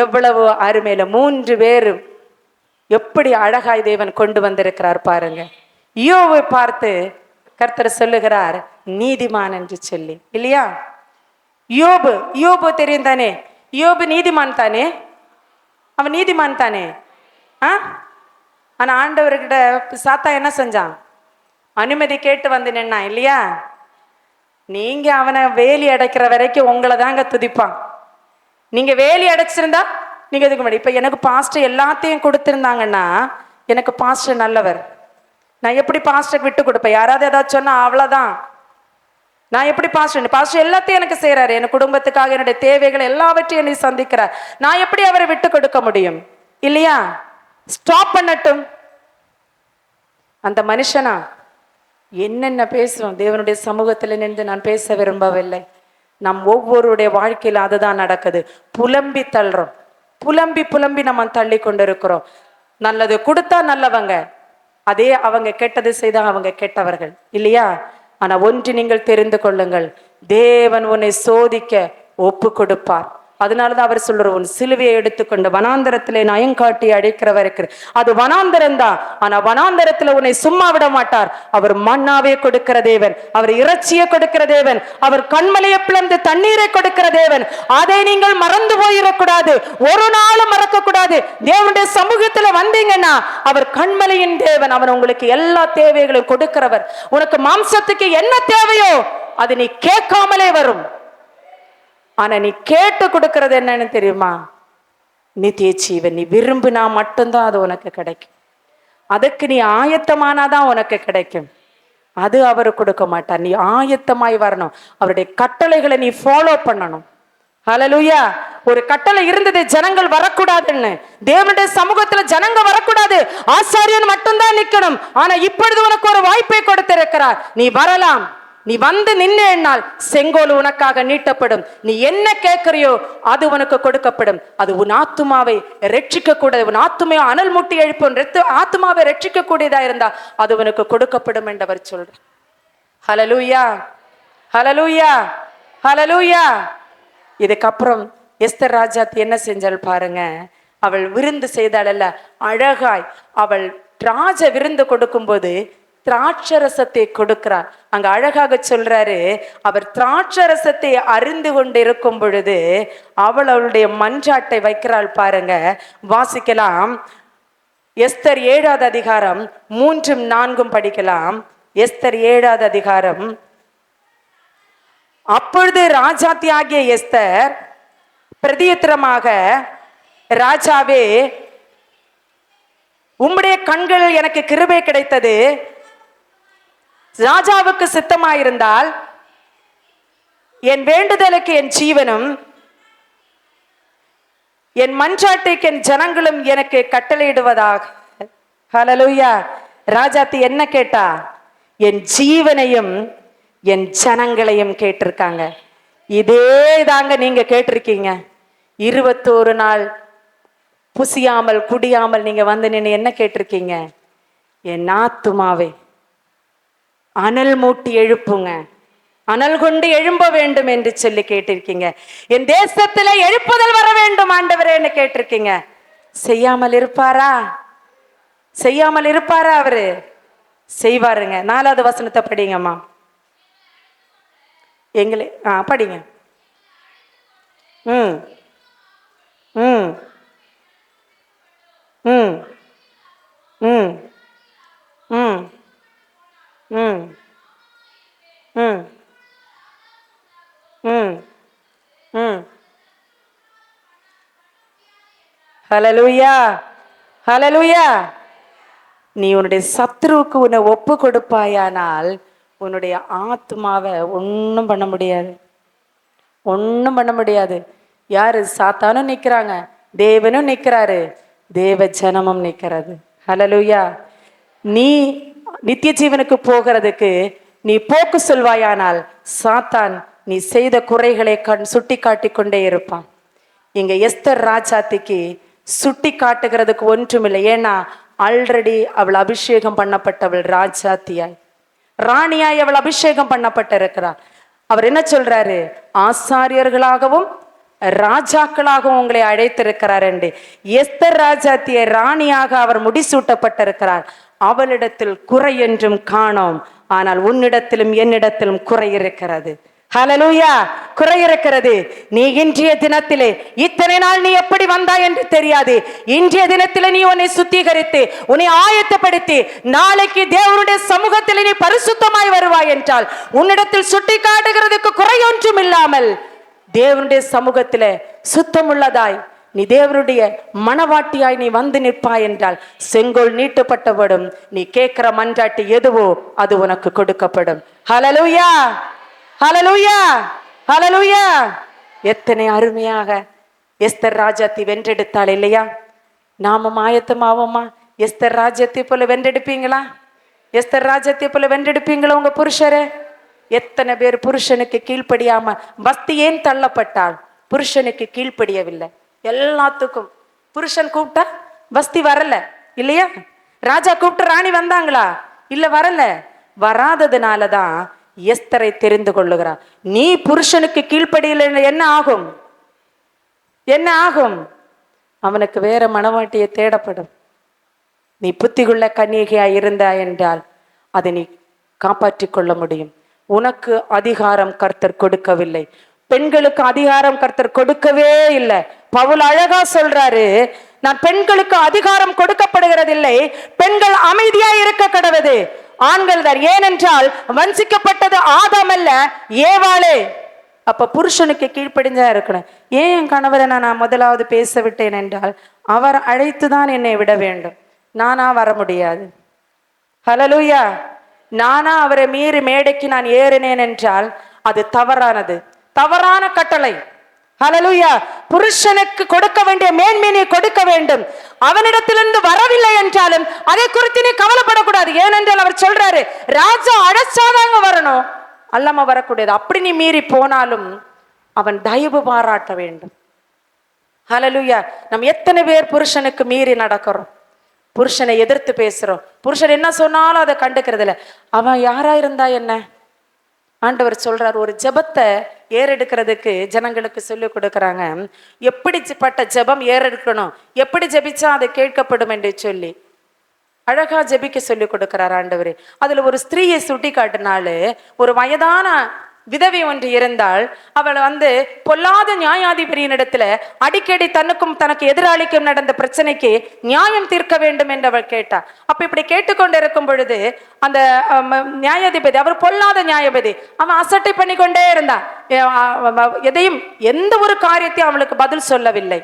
எவ்வளவு அருமையில 3 பேரும் எப்படி அழகாய் தேவன் கொண்டு வந்திருக்கிறார் பாருங்க. யோபை பார்த்து கர்த்தர் சொல்லுகிறார் நீதிமான் என்று சொல்லி இல்லையா? யோபு தெரியும் தானே, யோபு நீதிமான் தானே, அவன் நீதிமான் தானே. ஆனா ஆண்டவர்கிட்ட சாத்தா என்ன செஞ்சான்? அனுமதி கேட்டு வந்து நின்னா இல்லையா? நீங்க அவனை வேலி அடைக்கிற வரைக்கும் உங்களை தாங்க துதிப்பான். நீங்க வேலி அடைச்சிருந்தா நீங்க இதுக்கு முன்னாடி, இப்ப எனக்கு பாஸ்டர் எல்லாத்தையும் கொடுத்திருந்தாங்கன்னா, எனக்கு பாஸ்டர் நல்லவர், நான் எப்படி பாஸ்டருக்கு விட்டு கொடுப்பேன்? யாராவது ஏதாவது சொன்னா அவ்வளவுதான், நான் எப்படி பாஸ்டர் எல்லாத்தையும் எனக்கு செய்யறாரு, என் குடும்பத்துக்காக என்னுடைய தேவைகள் எல்லாவற்றையும் என்னை சந்திக்கிறார், நான் எப்படி அவரை விட்டு கொடுக்க முடியும்? இல்லையா? ஸ்டாப் பண்ணட்டும். அந்த மனுஷனா என்னென்ன பேசுறோம் தேவனுடைய சமூகத்தில் நின்று நான் பேச விரும்பவில்லை. நம் ஒவ்வொருடைய வாழ்க்கையில அதுதான் நடக்குது. புலம்பி தள்ளுறோம், புலம்பி நம்ம தள்ளி கொண்டு இருக்கிறோம். நல்லது கொடுத்தா நல்லவங்க, அதே அவங்க கெட்டது செய்தா அவங்க கெட்டவர்கள் இல்லையா? ஆனா ஒன்று நீங்கள் தெரிந்து கொள்ளுங்கள், தேவன் உன்னை சோதிக்க ஒப்பு கொடுப்பார். அதனாலதான் அவர் சொல்ற, உன் சிலுவையை எடுத்துக்கொண்டு வனாந்தரத்திலே நயங்காட்டி அழைக்கிறவருக்கு அது வனாந்தரம் தான். ஆனா வனாந்தரத்துல உன்னை சும்மா விட மாட்டார். அவர் மன்னாவே கொடுக்கிற தேவன், அவர் இறைச்சியை கொடுக்கிற தேவன், அவர் கண்மலையை பிளந்து தண்ணீரை கொடுக்கிற தேவன். அதை நீங்கள் மறந்து போயிடக்கூடாது, ஒரு நாளும் மறக்க கூடாது. தேவனுடைய சமூகத்துல வந்தீங்கன்னா அவர் கண்மலையின் தேவன், அவன் உங்களுக்கு எல்லா தேவைகளையும் கொடுக்கிறவர். உனக்கு மாம்சத்துக்கு என்ன தேவையோ அது நீ கேட்காமலே வரும். ஆனா நீ கேட்டு கொடுக்கறது என்னன்னு தெரியுமா? நித்திய ஜீவன். நீ விரும்பினா மட்டும்தான் அது உனக்கு கிடைக்கும். அதுக்கு நீ ஆயத்தமானாதான் உனக்கு கிடைக்கும். அது அவரு கொடுக்க மாட்டார். நீ ஆயத்தமாய் வரணும், அவருடைய கட்டளைகளை நீ ஃபாலோ பண்ணணும். ஹல்லேலூயா. ஒரு கட்டளை இருந்தது, ஜனங்கள் வரக்கூடாதுன்னு. தேவனுடைய சமூகத்துல ஜனங்க வரக்கூடாது, ஆசாரியன் மட்டும்தான் நிக்கணும். ஆனா இப்பொழுது உனக்கு ஒரு வாய்ப்பை கொடுத்திருக்கிறார், நீ வரலாம். நீ வந்து நின்னால் செங்கோல் உனக்காக நீட்டப்படும். நீ என்ன கேட்கிறியோ அது உனக்கு கொடுக்கப்படும். அது உன் ஆத்துமாவை ரட்சிக்க கூடாது, உன் ஆத்துமையை அனல் மூட்டி எழுப்பும் ஆத்துமாவை ரட்சிக்க கூடியதா இருந்தா அது உனக்கு கொடுக்கப்படும் என்றவர் சொல்றார். ஹல்லேலூயா, ஹல்லேலூயா, ஹல்லேலூயா. இதுக்கப்புறம் எஸ்தர் ராஜாத்தி என்ன செஞ்சால் பாருங்க. அவள் விருந்து செய்தாள் அல்ல, அழகாய் அவள் ராஜ விருந்து கொடுக்கும்போது திராட்சரசத்தை கொடுக்கிறார். அங்க அழகாக சொல்றாரு, அவர் திராட்சரசத்தை அறிந்து கொண்டு இருக்கும் பொழுது அவளுடைய மன்றாட்டை வைக்கிறாள் பாருங்க. வாசிக்கலாம். எஸ்தர் 7வது அதிகாரம் 3, 4 படிக்கலாம். எஸ்தர் 7வது அதிகாரம். அப்பொழுது ராஜாத்தி ஆகிய எஸ்தர் பிரதியுத்தரமாக, ராஜாவே, உம்முடைய கண்களில் எனக்கு கிருபை கிடைத்தது. ராஜாவுக்கு சித்தமாயிருந்தால் என் வேண்டுதலுக்கு என் ஜீவனும் என் மன்றாட்டுக்கு என் ஜனங்களும் எனக்கு கட்டளையிடுவதாக. ஹல்லேலூயா. ராஜாத்தி என்ன கேட்டா? என் ஜீவனையும் என் ஜனங்களையும் கேட்டிருக்காங்க. இதே தாங்க நீங்க கேட்டிருக்கீங்க. 21 நாள் புசியாமல் குடியாமல் நீங்க வந்து நின்று என்ன கேட்டிருக்கீங்க? என் ஆத்துமாவே அனல் மூட்டி எழுப்புங்க, அனல் கொண்டு எழும்ப வேண்டும் என்று சொல்லி கேட்டிருக்கீங்க. என் தேசத்துல எழுப்புதல் வர வேண்டும் ஆண்டவரேன்னு கேட்டிருக்கீங்க. செய்யாமல் இருப்பாரா? செய்யாமல் இருப்பாரா? அவரு செய்வாருங்க. 4வது வசனத்தை படிங்கம்மா. எங்களே படிங்க. ம் ம் ம் ம் ம் ம் ம் ம் ம். ஹல்லேலூயா, ஹல்லேலூயா. நீ உன்னுடைய சத்துருவுக்கு உன்னை ஒப்பு கொடுப்பாயானால் உன்னுடைய ஆத்மாவை ஒன்றும் பண்ண முடியாது, ஒன்றும் பண்ண முடியாது. யாரு? சாத்தானும் நிற்கிறாங்க, தேவனும் நிற்கிறாரு, தேவ ஜனமும் நிற்கிறது. ஹல்லேலூயா. நீ நித்திய ஜீவனுக்கு போகிறதுக்கு நீ போக்கு சொல்வாயானால் சாத்தான் நீ செய்த குறைகளை சுட்டி காட்டி கொண்டே இருப்பான். இங்க எஸ்தர் ராஜாத்திக்கு சுட்டி காட்டுகிறதுக்கு ஒன்றுமில்லை. ஏன்னா ஆல்ரெடி அவள் அபிஷேகம் பண்ணப்பட்டவள், ராஜாத்தியாய் ராணியாய் அவள் அபிஷேகம் பண்ணப்பட்டிருக்கிறார். அவர் என்ன சொல்றாரு? ஆசாரியர்களாகவும் ராஜாக்களாகவும் உங்களை அழைத்திருக்கிறார் என்று. எஸ்தர் ராஜாத்தியை ராணியாக அவர் முடிசூட்டப்பட்டிருக்கிறார். அவளிடத்தில் குறை என்றும் காணோம், ஆனால் உன்னிடத்திலும் என்னிடத்திலும் குறை இருக்கிறது. ஹல்லேலூயா, குறை இருக்கிறது. நீ இன்றைய தினத்திலே, இத்தனை நாள் நீ எப்படி வந்தாய் என்று தெரியாது, இன்றைய தினத்திலே நீ உன்னை சுத்திகரித்து உன்னை ஆயத்தப்படுத்தி நாளைக்கு தேவனுடைய சமூகத்தில் நீ பரிசுத்தமாய் வருவாய் என்றால் உன்னிடத்தில் சுட்டி காட்டுகிறதுக்கு குறை ஒன்றும் இல்லாமல் தேவனுடைய சமூகத்திலே சுத்தமுள்ளதாய் நீ தேவனுடைய மனவாட்டியாய் நீ வந்து நிற்பாய் என்றால் செங்கோல் நீட்டப்பட்டபடும் நீ கேட்கிற மன்றாட்டு எதுவோ அது உனக்கு கொடுக்கப்படும். ஹல்லேலூயா, ஹல்லேலூயா, ஹல்லேலூயா. எத்தனை அருமையாக எஸ்தர் ராஜாத்தி வென்றெடுத்தாள் இல்லையா? நாமும் ஆயத்தமாவோமா? எஸ்தர் ராஜ்யத்தை போல வென்றெடுப்பீங்களா? எஸ்தர் ராஜ்யத்தை போல வென்றெடுப்பீங்களா உங்க புருஷரே? எத்தனை பேர் புருஷனுக்கு கீழ்ப்படியாம வஸ்தி ஏன் தள்ளப்பட்டாள்? புருஷனுக்கு கீழ்ப்படியவில்லை. எல்லாத்துக்கும் புருஷன் கூப்பிட்டா வஸ்தி வரல இல்லையா? ராஜா கூப்பிட்டு ராணி வந்தாங்களா? இல்ல, வரல. வராததுனாலதான் எஸ்தரை தெரிந்து கொள்ளுகிறார். நீ புருஷனுக்கு கீழ்ப்படியல என்ன ஆகும்? என்ன ஆகும்? அவனுக்கு வேற மனவாட்டியை தேடப்படும். நீ புத்திகுள்ள கன்னிகையாய் இருந்தாய் என்றால் அதை நீ காப்பாற்றிக் கொள்ள முடியும். உனக்கு அதிகாரம் கர்த்தர் கொடுக்கவில்லை, பெண்களுக்கு அதிகாரம் கர்த்தர் கொடுக்கவே இல்லை. பவுல் அழகா சொல்றாரு, நான் பெண்களுக்கு அதிகாரம் கொடுக்கப்படுகிறதில்லை, பெண்கள் அமைதியாய் இருக்க கடவுது, ஆண்கள் தான். ஏனென்றால் வஞ்சிக்கப்பட்டது ஆதாம் அல்ல, ஏவாளே. அப்ப புருஷனுக்கு கீழ்ப்படிஞ்சா இருக்கணும். ஏன் என் கணவரை நான் முதலாவது பேச விட்டேன் என்றால் அவர் அழைத்துதான் என்னை விட வேண்டும், நானா வர முடியாது. ஹல்லேலூயா. நானா அவரை மீறி மேடைக்கு நான் ஏறினேன் என்றால் அது தவறானது, தவறான கட்டளை. ஹல்லேலூயா. புருஷனுக்கு கொடுக்க வேண்டிய மேன்மையை கொடுக்க வேண்டும். அவனிடத்திலிருந்து வரவில்லை என்றாலும் அதை குறித்து நீ கவலைப்படக்கூடாது. ஏனென்றால் அவர் சொல்றாரு, ராஜா அடைச்சாதாங்க வரணும், அல்லாம வரக்கூடாது. அப்படி நீ மீறி போனாலும் அவன் தயவு பாராட்ட வேண்டும். ஹல்லேலூயா. நம்ம எத்தனை பேர் புருஷனுக்கு மீறி நடக்கிறோம், புருஷனை எதிர்த்து பேசுறோம், புருஷன் என்ன சொன்னாலும் அதை கண்டுக்கிறது இல்லை. அவன் யாரா இருந்தா என்ன, ஆண்டவர் சொல்றார், ஒரு ஜெபத்தை ஏறெடுக்கிறதுக்கு ஜனங்களுக்கு சொல்லி கொடுக்குறாங்க. எப்படிப்பட்ட ஜெபம் ஏறெடுக்கணும், எப்படி ஜெபிச்சா அது கேட்கப்படும் என்று சொல்லி அழகா ஜெபிக்க சொல்லி கொடுக்கிறார் ஆண்டவர். அதுல ஒரு ஸ்திரீயை சுட்டி காட்டினாலு, ஒரு வயதான விதவை ஒன்று இருந்தால், அவள் பொல்லாத நியாயாதிபதியின் இடத்துல அடிக்கடி தனக்கும் தனக்கு எதிராளிக்கும் நடந்த பிரச்சனைக்கு நியாயம் தீர்க்க வேண்டும் என்று அவள் கேட்டார். அப்ப இப்படி கேட்டுக்கொண்டு இருக்கும் பொழுது அந்த நியாயாதிபதி, அவர் பொல்லாத நியாயாதிபதி, அவன் அசட்டை பண்ணி கொண்டே இருந்தான். எதையும் எந்த ஒரு காரியத்தையும் அவளுக்கு பதில் சொல்லவில்லை.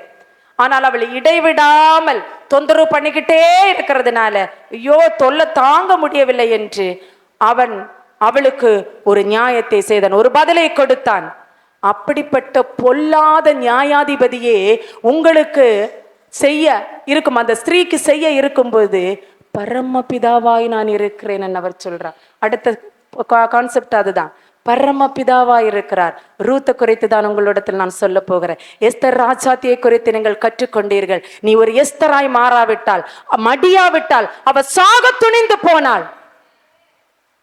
ஆனால் அவள் இடைவிடாமல் தொந்தரவு பண்ணிக்கிட்டே இருக்கிறதுனால ஐயோ தொல்லை தாங்க முடியவில்லை என்று அவளுக்கு ஒரு நியாயத்தை செய்தான், ஒரு பதிலை கொடுத்தான். அப்படிப்பட்ட பொல்லாத நியாயாதிபதியே உங்களுக்கு செய்ய இருக்கும், அந்த ஸ்திரீக்கு செய்ய இருக்கும்போது பரமபிதாவாய் நான் இருக்கிறேன் அவர் சொல்றார். அடுத்த கான்செப்ட் அதுதான், பரமபிதாவாய் இருக்கிறார். ரூத்தை குறித்து தான் உங்களிடத்தில் நான் சொல்ல போகிறேன். எஸ்தர் ராஜாத்தியை குறித்து நீங்கள் கற்றுக்கொண்டீர்கள். நீ ஒரு எஸ்தராய் மாறாவிட்டால், மடியாவிட்டால், அவ சாக துணிந்து போனாள்.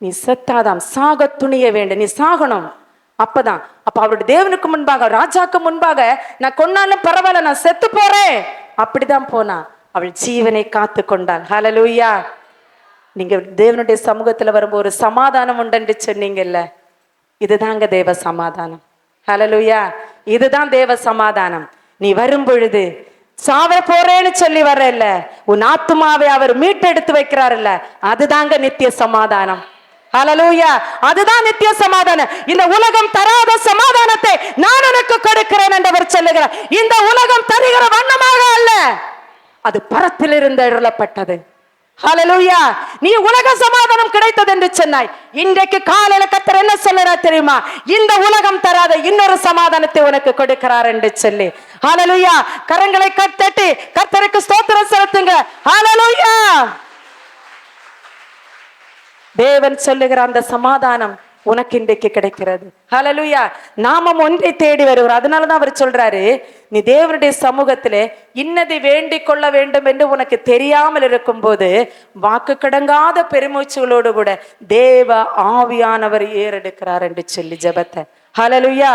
நீ செத்தாதான், சாக துணிய வேண்டும், நீ சாகணும். அப்பதான் அவருடைய தேவனுக்கு முன்பாக, ராஜாக்கு முன்பாக, நான் கொன்னாலும் பரவாயில்ல, நான் செத்து போறேன், அப்படிதான் போனா. அவள் ஜீவனை காத்து கொண்டாள். ஹல்லேலூயா. நீங்க தேவனுடைய சமூகத்துல வரும்போது ஒரு சமாதானம் உண்டு சொன்னீங்கல்ல, இதுதாங்க தேவ சமாதானம். ஹல்லேலூயா. இதுதான் தேவ சமாதானம். நீ வரும் பொழுது சாவ போறேன்னு சொல்லி வரல, உன் ஆத்துமாவை அவர் மீட்டெடுத்து வைக்கிறாருல்ல, அதுதாங்க நித்திய சமாதானம். ஹல்லேலூயா. அதுதான் நித்திய சமாதானம். இந்த உலகம் தராத சமாதானத்தை நான் உனக்கு கொடுக்கிறேன் என்று அவர் சொல்லுகிறார். இந்த உலகம் தருகிற வண்ணமாக அல்ல, அது பரத்திலிருந்து அருளப்பட்டது. ஹல்லேலூயா. நீ உலக சமாதானம் கிடைத்தது என்று சொன்னாய். இன்றைக்கு காலையில கர்த்தர் என்ன சொல்றார் தெரியுமா? இந்த உலகம் தராத இன்னொரு சமாதானத்தை உனக்கு கொடுக்கிறார் என்று சொல்லி. ஹல்லேலூயா. கரங்களை தட்டி கர்த்தருக்கு ஸ்தோத்திரம் செலுத்துங்க. ஹல்லேலூயா. தேவன் சொல்லுகிற அந்த சமாதானம் உனக்கு இன்றைக்கு கிடைக்கிறது. ஹல்லேலூயா. நாம ஒன்றை தேடி வருகிறோம். அதனாலதான் அவர் சொல்றாரு, நீ தேவனுடைய சமூகத்திலே இன்னதை வேண்டிக் கொள்ள வேண்டும் என்று உனக்கு தெரியாமல் இருக்கும் போது வாக்கு கடங்காத பெருமூச்சுகளோடு கூட தேவ ஆவியானவர் ஏறெடுக்கிறார் என்று சொல்லி ஜெபத்தை. ஹல்லேலூயா.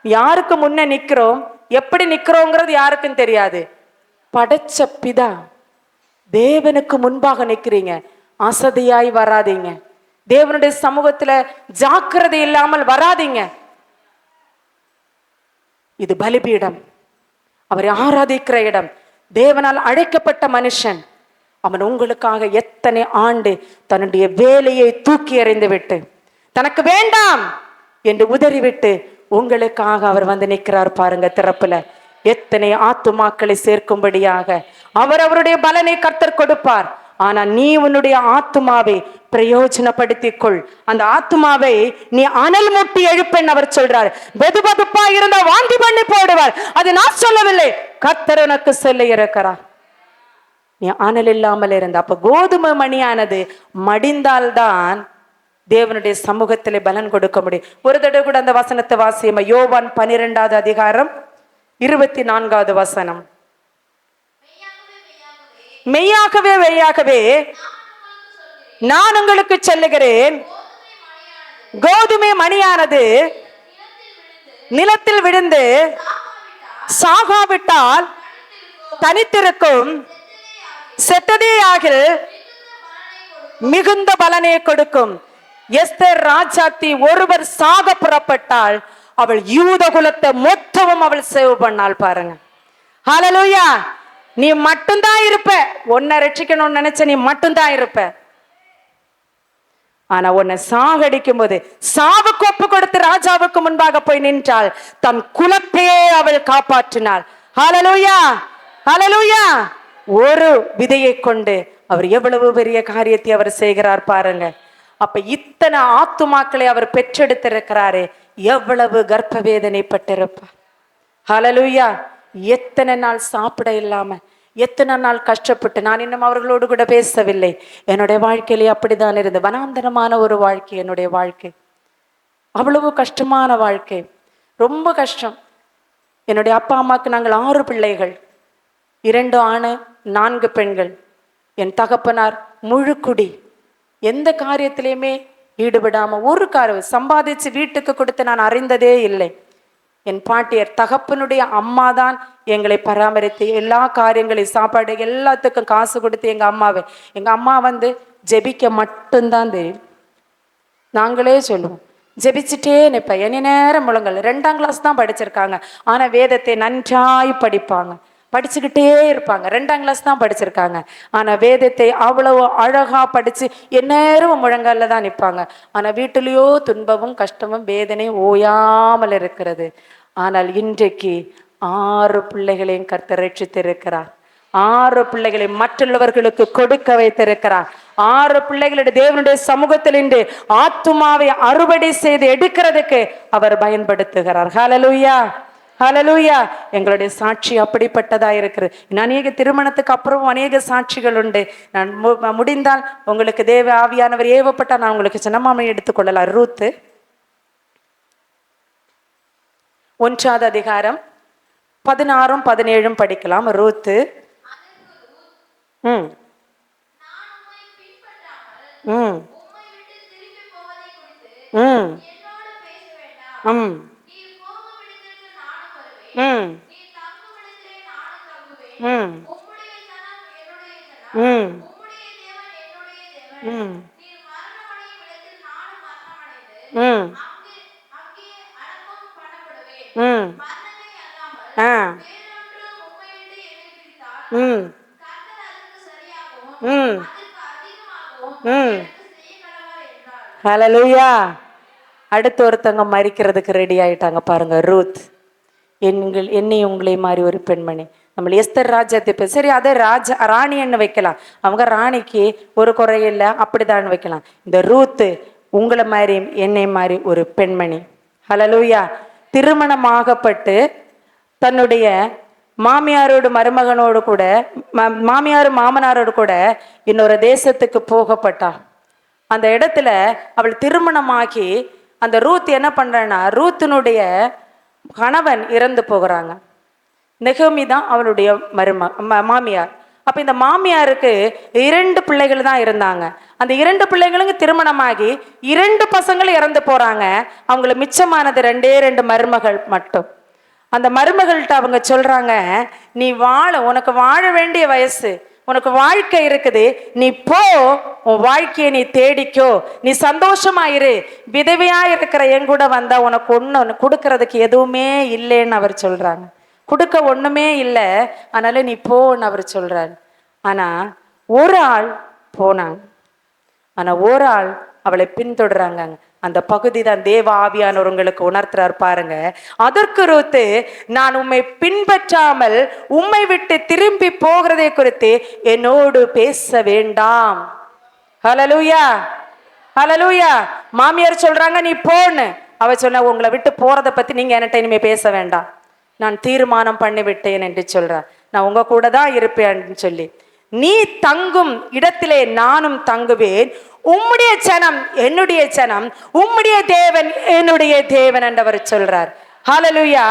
யாருக்கு முன்ன நிக்கிறோம், எப்படி நிக்கிறோங்கிறது யாருக்கும் தெரியாது. படைச்ச பிதா தேவனுக்கு முன்பாக நிக்கிறீங்க. அசதியாய் வராதீங்க. தேவனுடைய சமூகத்துல ஜாக்கிரதை இல்லாமல் வராதீங்க. இது பலிபீடம், அவரை ஆராதிக்கிற இடம். தேவனால் அழைக்கப்பட்ட மனுஷன் அவன் உங்களுக்காக எத்தனை ஆண்டு தன்னுடைய வேலையை தூக்கி எறிந்து விட்டு, தனக்கு வேண்டாம் என்று உதறிவிட்டு உங்களுக்காக அவர் நிற்கிறார் பாருங்க. திறப்புல எத்தனை ஆத்துமாக்களை சேர்க்கும்படியாக அவருடைய பலனை கர்த்தர் கொடுப்பார். ஆனா நீ உன்னுடைய ஆத்துமாவை பிரயோஜனப்படுத்திக் கொள். அந்த ஆத்துமாவை நீ அனல் மூட்டி எழுப்பேன் அவர் சொல்றார். வெதுவெதுப்பா இருந்தா வாந்தி பண்ணி போடுவார். அது நான் சொல்லவில்லை, கர்த்தர் உனக்கு சொல்ல இருக்கிறார். நீ அனல் இல்லாமல் இருந்த, அப்ப கோதுமை மணியானது மடிந்தால்தான் தேவனுடைய சமூகத்திலே பலன் கொடுக்க முடியும். ஒரு தடவை கூட அந்த வசனத்தை வாசியமா, யோவான் 12வது அதிகாரம் 24வது வசனம். மெய்யாகவே மெய்யாகவே நான் உங்களுக்கு சொல்லுகிறேன், கோதுமை மணியானது நிலத்தில் விழுந்து சாகாவிட்டால் தனித்திருக்கும், செத்ததேயாகில் மிகுந்த பலனை கொடுக்கும். எஸ்தர் ராஜாத்தி ஒருவர் சாக புறப்பட்டால் அவள் யூத குலத்தை மொத்தமும் அவள் சேவ் பண்ணாள் பாருங்க. ஹல்லேலூயா. நீ மட்டும்தான் இருப்ப, உன்னை ரட்சிக்கணும்னு நினைச்ச நீ மட்டும்தான் இருப்ப. ஆனா உன்னை சாகடிக்கும் போது சாவுக்கு ஒப்பு கொடுத்து ராஜாவுக்கு முன்பாக போய் நின்றாள். தன் குலத்தையே அவள் காப்பாற்றினாள். ஹல்லேலூயா. ஹல்லேலூயா. ஒரு விதையை கொண்டு அவர் எவ்வளவு பெரிய காரியத்தை அவர் செய்கிறார் பாருங்க. அப்ப இத்தனை ஆத்துமாக்களை அவர் பெற்றெடுத்திருக்கிறாரே, எவ்வளவு கர்ப்ப வேதனைப்பட்டிருப்பார். ஹல்லேலூயா. எத்தனை நாள் சாப்பிட இல்லாம, எத்தனை நாள் கஷ்டப்பட்டு, நான் இன்னும் அவர்களோடு கூட பேசவில்லை. என்னுடைய வாழ்க்கையிலே அப்படிதான் இருந்தது. வனாந்தரமான ஒரு வாழ்க்கை என்னுடைய வாழ்க்கை. அவ்வளவு கஷ்டமான வாழ்க்கை, ரொம்ப கஷ்டம். என்னுடைய அப்பா அம்மாவுக்கு நாங்கள் 6 பிள்ளைகள், 2 ஆண் 4 பெண்கள். என் தகப்பனார் முழுக்குடி, எந்த காரியத்திலையுமே ஈடுபடாம ஒரு காரியம் சம்பாதிச்சு வீட்டுக்கு கொடுத்து நான் அறிந்ததே இல்லை. என் பாட்டியர் தகப்பனுடைய அம்மா தான் எங்களை பராமரித்து எல்லா காரியங்களையும் சாப்பாடு எல்லாத்துக்கும் காசு கொடுத்து எங்க அம்மா ஜெபிக்க மட்டும்தான் தெரியும். நாங்களே சொல்லுவோம், ஜெபிச்சுட்டே நிற்பேன். இனி நேரம் முழங்கல். 2ஆம் கிளாஸ் தான் படிச்சிருக்காங்க, ஆனா வேதத்தை நன்றாய் படிப்பாங்க, படிச்சுக்கிட்டே இருப்பாங்க. 2ஆம் கிளாஸ் தான் படிச்சிருக்காங்க, ஆனா வேதத்தை அவ்வளவு அழகா படிச்சு எந்நேரம் முழங்கால தான் நிற்பாங்க. ஆனா வீட்டிலேயோ துன்பமும் கஷ்டமும் வேதனையும் ஓயாமல் இருக்கிறது. ஆனால் இன்றைக்கு 6 பிள்ளைகளையும் கர்த்தர் ரட்சித்திருக்கிறார். 6 பிள்ளைகளை மற்றவர்களுக்கு கொடுக்க வைத்திருக்கிறார். 6 பிள்ளைகளுடைய தேவனுடைய சமூகத்தில் இன்று ஆத்துமாவை அறுவடை செய்து எடுக்கிறதுக்கு அவர் பயன்படுத்துகிறார். ஹல்லேலூயா, ஹல்லேலூயா. எங்களுடைய சாட்சி அப்படிப்பட்டதா இருக்குது. அநேக திருமணத்துக்கு அப்புறம் அநேக சாட்சிகள் உண்டு. நான் முடிந்தால் உங்களுக்கு தேவ ஆவியானவர் ஏவப்பட்டால் நான் உங்களுக்கு சின்னமாமை எடுத்துக்கொள்ளலாம். ரூத்து 1ஆம் அதிகாரம் 16, 17 படிக்கலாம். ரூத்து ம் ம் ம் ம் ம் ம் ம் ம் ம் ம் ஆ ம் ம் ம் ஹல்லேலூயா. அடுத்து ஒருத்தவங்க மரிக்கிறதுக்கு ரெடி ஆயிட்டாங்க பாருங்க. ரூத் என்னை உங்களை மாதிரி ஒரு பெண்மணி. நம்ம எஸ்தர் ராஜ்யத்தை சரி அதை ராணின்னு வைக்கலாம். அவங்க ராணிக்கு ஒரு குறையில்லை, அப்படிதான் வைக்கலாம். இந்த ரூத்து உங்களை மாதிரி என்னை மாதிரி ஒரு பெண்மணி. ஹல்லேலூயா. திருமணமாகப்பட்டு தன்னுடைய மாமியாரோடு மருமகனோடு கூட மாமியார் மாமனாரோடு கூட இன்னொரு தேசத்துக்கு போகப்பட்டா. அந்த இடத்துல அவள் திருமணமாகி அந்த ரூத் என்ன பண்றான்னா, ரூத்தினுடைய கணவன் இறந்து போகிறாங்க. நெகோமி தான் அவளுடைய மாமியார். அப்ப இந்த மாமியாருக்கு 2 பிள்ளைகள் தான் இருந்தாங்க. அந்த 2 பிள்ளைகளுக்கு திருமணமாகி 2 பசங்களும் இறந்து போறாங்க. அவங்களுக்கு மிச்சமானது 2 மருமகள் மட்டும். அந்த மருமகள்கிட்ட அவங்க சொல்றாங்க, நீ உனக்கு வாழ வேண்டிய வயசு, உனக்கு வாழ்க்கை இருக்குது, நீ போ, உன் வாழ்க்கையை நீ தேடிக்கோ, நீ சந்தோஷமாயிரு, விதவையா இருக்கிற என் கூட வந்தா உனக்கு ஒண்ணு கொடுக்கறதுக்கு எதுவுமே இல்லைன்னு அவர் சொல்றாங்க. கொடுக்க ஒண்ணுமே இல்லை, அதனால நீ போன்னு அவர் சொல்றாரு. ஆனா ஒரு ஆள் போனாங்க, ஆனா ஒரு ஆள் அவளை பின்தொடராங்க. அந்த பகுதி தான் தேவ ஆவியானவர் உங்களுக்கு உணர்த்துறார் பாருங்க. அதற்கு ரூத்து, நான் உம்மை பின்பற்றாமல் உம்மை விட்டு திரும்பி போகிறதை குறித்து என்னோடு பேச வேண்டாம். ஹல்லேலூயா, ஹல்லேலூயா. மாமியார் சொல்றாங்க நீ போன்னு. அவ சொன்ன, உங்களை விட்டு போறதை பத்தி நீங்க என்கிட்ட இனிமே பேச வேண்டாம், நான் தீர்மானம் பண்ணி விட்டேன் என்று சொல்றேன், நான் உங்க கூட தான் இருப்பேன்னு சொல்லி, நீ தங்கும் இடத்திலே நானும் தங்குவேன், உம்முடைய ஜனம் என்னுடைய ஜனம், உம்முடைய தேவன் என்னுடைய தேவன் என்றவர் சொல்றார். ஹல்லேலூயா.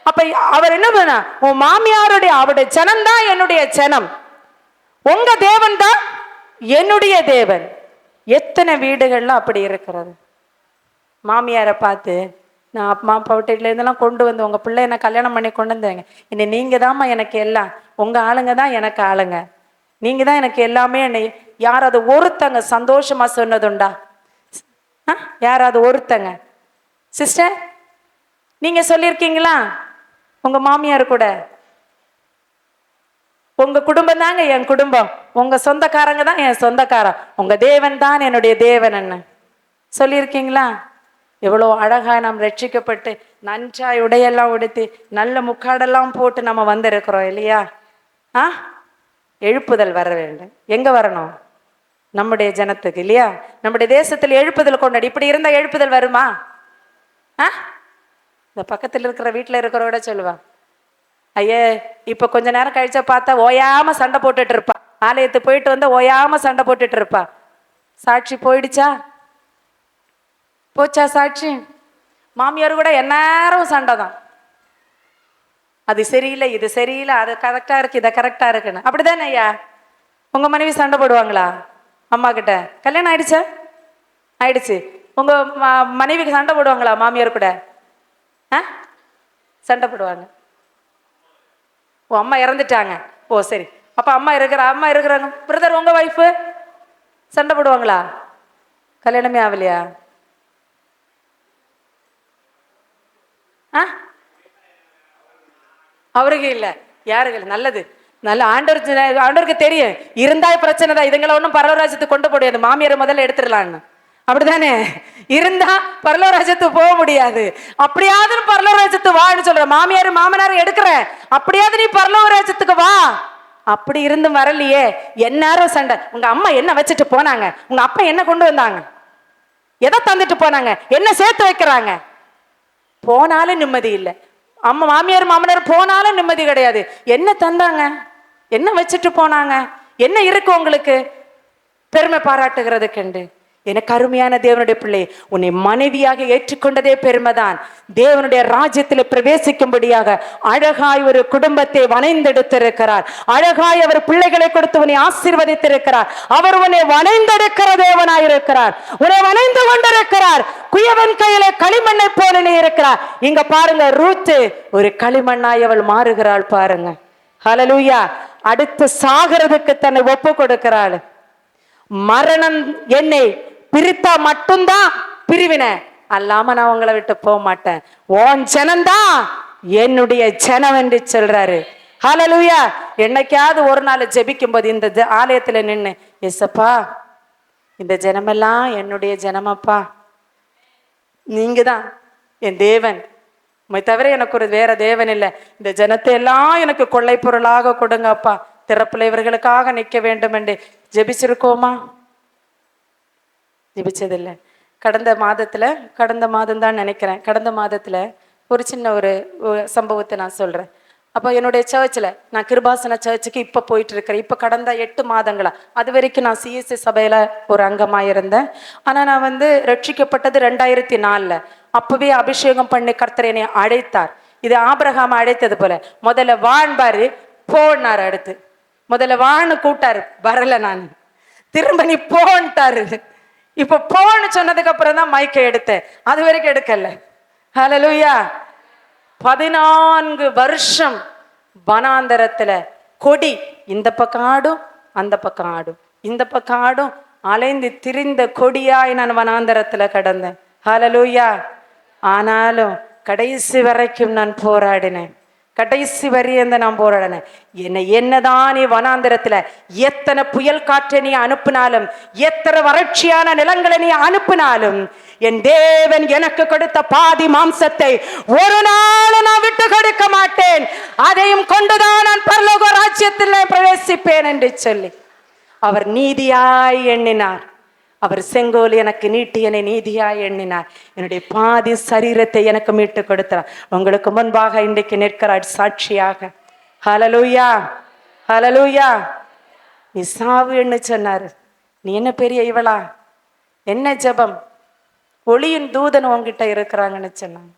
அப்ப அவர் என்ன பண்ண, உன் மாமியாருடைய அவருடைய ஜனம் தான் என்னுடைய ஜனம், உங்க தேவன் தான் என்னுடைய தேவன். எத்தனை வீடுகள்ல அப்படி இருக்கிறது. மாமியாரை பார்த்து, நான் அம்மா அப்பா வீட்டுலேருந்தெல்லாம் கொண்டு வந்து உங்க பிள்ளை என்ன கல்யாணம் பண்ணி கொண்டு வந்தாங்க, இன்னை நீங்க தான்மா எனக்கு எல்லாம், உங்க ஆளுங்க தான் எனக்கு ஆளுங்க, நீங்க தான் எனக்கு எல்லாமே. என்னை யாராவது ஒருத்தங்க சந்தோஷமா சொன்னதுண்டா? யாராவது ஒருத்தங்க சிஸ்டர் நீங்க சொல்லியிருக்கீங்களா? உங்க மாமியார் கூட, உங்க குடும்பம் தாங்க என் குடும்பம், உங்க சொந்தக்காரங்க தான் என் சொந்தக்காரன், உங்க தேவன் தான் என்னுடைய தேவன் என்ன சொல்லியிருக்கீங்களா? எவ்வளோ அழகா நாம் ரட்சிக்கப்பட்டு நன்றாய் உடையெல்லாம் உடுத்தி நல்ல முக்காடெல்லாம் போட்டு நம்ம வந்திருக்கிறோம் இல்லையா? எழுப்புதல் வர வேண்டும். எங்க வரணும்? நம்முடைய ஜனத்துக்கு இல்லையா? நம்முடைய தேசத்தில் எழுப்புதல் கொண்டாடி. இப்படி இருந்தா எழுப்புதல் வருமா? இந்த பக்கத்தில் இருக்கிற வீட்டில் இருக்கிறோட சொல்லுவா, ஐயே இப்ப கொஞ்ச நேரம் கழிச்சா பார்த்தா ஓயாம சண்டை போட்டுட்டு இருப்பா, ஆலயத்துக்கு போயிட்டு வந்தா ஓயாம சண்டை போட்டுட்டு இருப்பா. சாட்சி போயிடுச்சா? போச்சா சாட்சி? மாமியார் கூட எந்நேரம் சண்டை தான், அது சரியில்லை இது சரியில்லை, அது கரெக்டா இருக்கு இதை கரெக்டா இருக்குன்னு. அப்படிதானே ஐயா? உங்க மனைவி சண்டை போடுவாங்களா அம்மா கிட்ட? கல்யாணம் ஆயிடுச்சா? ஆயிடுச்சு. உங்க மனைவிக்கு சண்டை போடுவாங்களா மாமியார் கூட? சண்டை போடுவாங்க. ஓ, அம்மா இறந்துட்டாங்க. ஓ சரி. அப்ப அம்மா இருக்கிறாங்க. பிரதர், உங்க வைஃபு சண்டை போடுவாங்களா? கல்யாணமே ஆகலையா? அவருக்கு இல்ல, யாருக்கு இல்லை. நல்லது, நல்ல ஆண்டவருக்கு தெரியும். இருந்தா பிரச்சனை தான். இதுங்களை ஒன்றும் பரலோராஜ்யத்துக்கு கொண்டு போடியாது. மாமியாரை முதல்ல எடுத்துடலான்னு, அப்படித்தானே? இருந்தா பரலோராஜ்யத்துக்கு போக முடியாது. அப்படியாவது பரலோராஜ்யத்து வான்னு சொல்ற. மாமியார் மாமனார் எடுக்கிற, அப்படியாவது நீ பரலோராஜ்யத்துக்கு வா. அப்படி இருந்து வரலையே, எந்நேரம் சண்டை. உங்க அம்மா என்ன வச்சுட்டு போனாங்க? உங்க அப்பா என்ன கொண்டு வந்தாங்க? எதை தந்துட்டு போனாங்க? என்ன சேர்த்து வைக்கிறாங்க? போனாலும் நிம்மதி இல்லை. அம்மா மாமியார் மாமனார் போனாலும் நிம்மதி கிடையாது. என்ன தந்தாங்க? என்ன வச்சுட்டு போனாங்க? என்ன இருக்கு உங்களுக்கு பெருமை பாராட்டுகிறதுக்கு? எனக்கு அருமையான தேவனுடைய பிள்ளை, உன்னை மனைவியாக ஏற்றுக்கொண்டதே பெருமைதான். தேவனுடைய ராஜ்யத்தில் பிரவேசிக்கும்படியாக அழகாய் ஒரு குடும்பத்தை வணைந்தெடுத்திருக்கிறார். அழகாய் அவர் பிள்ளைகளை கொடுத்து உன்னை ஆசீர்வதித்திருக்கிறார். அவர் உன்னை வணைந்தெடுக்கிற தேவனாயிருக்கிறார். உன்னை வணைந்து கொண்டிருக்கிறார். குயவன் கையில களிமண்ணை போல நீ இருக்கிறார். இங்க பாருங்க, ரூத்து ஒரு களிமண்ணாய் அவள் மாறுகிறாள் பாருங்க. ஹல்லேலூயா. அடுத்து சாகிறதுக்கு தன்னை ஒப்பு கொடுக்கிறாள். மரணம் என்னை பிரித்தா மட்டும்தான் பிரிவினை, அல்லாம நான் உங்களை விட்டு போக மாட்டேன். உன் ஜனம்தான் என்னுடைய ஜனம் என்று சொல்றாரு. ஹல்லேலூயா. என்னைக்காவது ஒரு நாள் ஜெபிக்கும் போது இந்த ஆலயத்துல நின்று, எசப்பா இந்த ஜனமெல்லாம் என்னுடைய ஜனமப்பா, நீங்க தான் என் தேவன், உம்மை தவிர எனக்கு ஒரு வேற தேவன் இல்லை. இந்த ஜனத்தை எல்லாம் எனக்கு கொள்ளை பொருளாக கொடுங்கப்பா, திறப்புல இவர்களுக்காக நிற்க வேண்டும் என்று ஜெபிச்சிருக்கோமா? ஜெபிச்சதில்லை. கடந்த மாதம் தான் நினைக்கிறேன், கடந்த மாதத்துல ஒரு சின்ன ஒரு சம்பவத்தை நான் சொல்றேன். அப்போ என்னுடைய சர்ச்சில், நான் கிருபாசன சர்ச்சுக்கு இப்போ போயிட்டு இருக்கிறேன். இப்போ கடந்த 8 மாதங்களா, அது வரைக்கும் நான் சிஎஸ்சி சபையில் ஒரு அங்கமாக இருந்தேன். ஆனால் நான் ரட்சிக்கப்பட்டது 2004. அப்போவே அபிஷேகம் பண்ணி கர்த்தர் என்னை அழைத்தார். இது ஆபிரகாம் அழைத்தது போல. முதல்ல வாழ்பாரு போனார், அடுத்து முதல்ல வான்னு கூட்டாரு, வரல, நான் திரும்ப நீ போன்ட்டாரு. இப்போ போன்னு சொன்னதுக்கு அப்புறம் தான் மைக்கை எடுத்தேன், அது வரைக்கும் எடுக்கல. ஹல்லேலூயா. 14 வருஷம் வனாந்தரத்துல கொடி இந்த பக்கம் ஆடும், அந்த பக்கம் ஆடும், இந்த பக்கம் ஆடும், அலைந்து திரிந்த கொடியாய் நான் வனாந்தரத்துல கடந்தேன். ஹல்லேலூயா. ஆனாலும் கடைசி வரைக்கும் நான் போராடினேன். கடைசி வரையும் நான் போராடினேன். என்னதான் நீ வனாந்திரத்துல எத்தனை புயல் காற்றை நீ அனுப்பினாலும், எத்தனை வறட்சியான நிலங்களை நீ அனுப்பினாலும், என் தேவன் எனக்கு கொடுத்த பாதி மாம்சத்தை ஒரு நாள் நான் விட்டு கொடுக்க மாட்டேன். அதையும் கொண்டுதான் நான் பரலோக ராஜ்யத்தில் பிரவேசிப்பேன் என்று சொல்லி அவர் நீதியாய் எண்ணினார். அவர் செங்கோல் எனக்கு நீட்டி என்னை நீதியாய் எண்ணினார். என்னுடைய பாதி சரீரத்தை எனக்கு மீட்டு கொடுத்தார். உங்களுக்கு முன்பாக இன்றைக்கு நிற்கிறார் சாட்சியாக. ஹல்லேலூயா, ஹல்லேலூயா. நீ சாவு என்று சொன்னாரு. நீ என்ன பெரிய இவளா, என்ன ஜெபம், ஒளியின் தூதன் உங்ககிட்ட இருக்கிறாங்கன்னு சொன்னாங்க.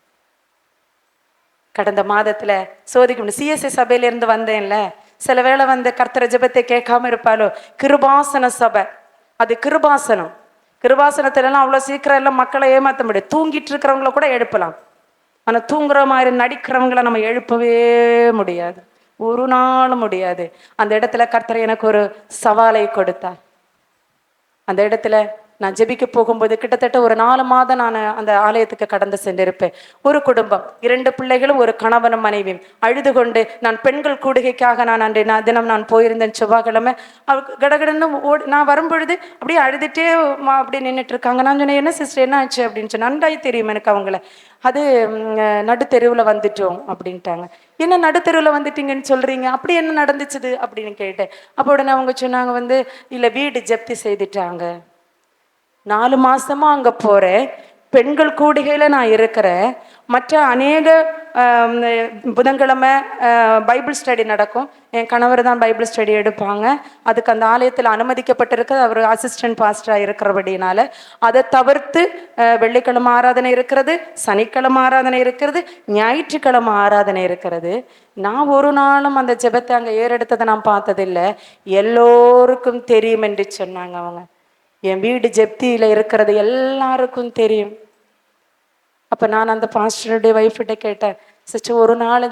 கடந்த மாதத்துல சோதிக்கும் சிஎஸ்சி சபையில இருந்து வந்தேன்ல, சில வேளை கர்த்தர் ஜெபத்தை கேட்காம இருப்பாலோ. கிருபாசன சபை, அது கிருபாசனம். கிருபாசனத்துலலாம் அவ்வளோ சீக்கிரம் எல்லாம் மக்களை ஏமாற்ற முடியாது. தூங்கிட்டு இருக்கிறவங்கள கூட எழுப்பலாம், ஆனால் தூங்குற மாதிரி நடிக்கிறவங்கள நம்ம எழுப்பவே முடியாது, ஒரு நாளும் முடியாது. அந்த இடத்துல கர்த்தர் எனக்கு ஒரு சவாலை கொடுத்தார். அந்த இடத்துல நான் ஜெபிக்க போகும்போது கிட்டத்தட்ட ஒரு 4 மாதம் நான் அந்த ஆலயத்துக்கு கடந்து சென்றிருப்பேன். ஒரு குடும்பம், 2 பிள்ளைகளும், ஒரு கணவனும் மனைவியும் அழுது கொண்டு, நான் பெண்கள் கூடுகைக்காக தினம் நான் போயிருந்தேன் செவ்வாய்க்கிழமை. கடகடன்னு நான் வரும்பொழுது அப்படியே அழுதுட்டே அப்படியே நின்றுட்டு இருக்காங்க. நான் சொன்னேன், என்ன சிஸ்டர் என்ன ஆச்சு அப்படின்னு சொன்னேன். நன்றாய் தெரியும் எனக்கு அவங்கள. அது நடுத்தெருவில் வந்துட்டோம் அப்படின்ட்டாங்க. என்ன நடுத்தெருவில் வந்துட்டீங்கன்னு சொல்றீங்க, அப்படி என்ன நடந்துச்சுது அப்படின்னு கேட்டேன். அப்போ உடனே அவங்க சொன்னாங்க, இல்லை வீடு ஜப்தி செய்துட்டாங்க. 4 மாசமா அங்க போறேன், பெண்கள் கூடுகையில நான் இருக்கிறேன். மற்ற அநேக புதன்கிழமை பைபிள் ஸ்டடி நடக்கும். என் கணவர் தான் பைபிள் ஸ்டடி எடுப்பாங்க. அதுக்கு அந்த ஆலயத்தில் அனுமதிக்கப்பட்டிருக்கு. அவர் அசிஸ்டன்ட் பாஸ்டராக இருக்கிறபடினால அதை தவிர்த்து வெள்ளிக்கிழமை ஆராதனை இருக்கிறது, சனிக்கிழமை ஆராதனை இருக்கிறது, ஞாயிற்றுக்கிழமை ஆராதனை இருக்கிறது. நான் ஒரு நாளும் அந்த ஜெபத்தை அங்கே ஏறெடுத்ததை நான் பார்த்ததில்லை. எல்லோருக்கும் தெரியும் என்று சொன்னாங்க அவங்க. என் வீடு ஜெப்தியில இருக்கிறது எல்லாருக்கும் தெரியும். அப்ப நான் அந்த பாஸ்டருடைய ஒய்ஃப்கிட்ட கேட்டேன், சிஸ்டர் ஒரு நாள்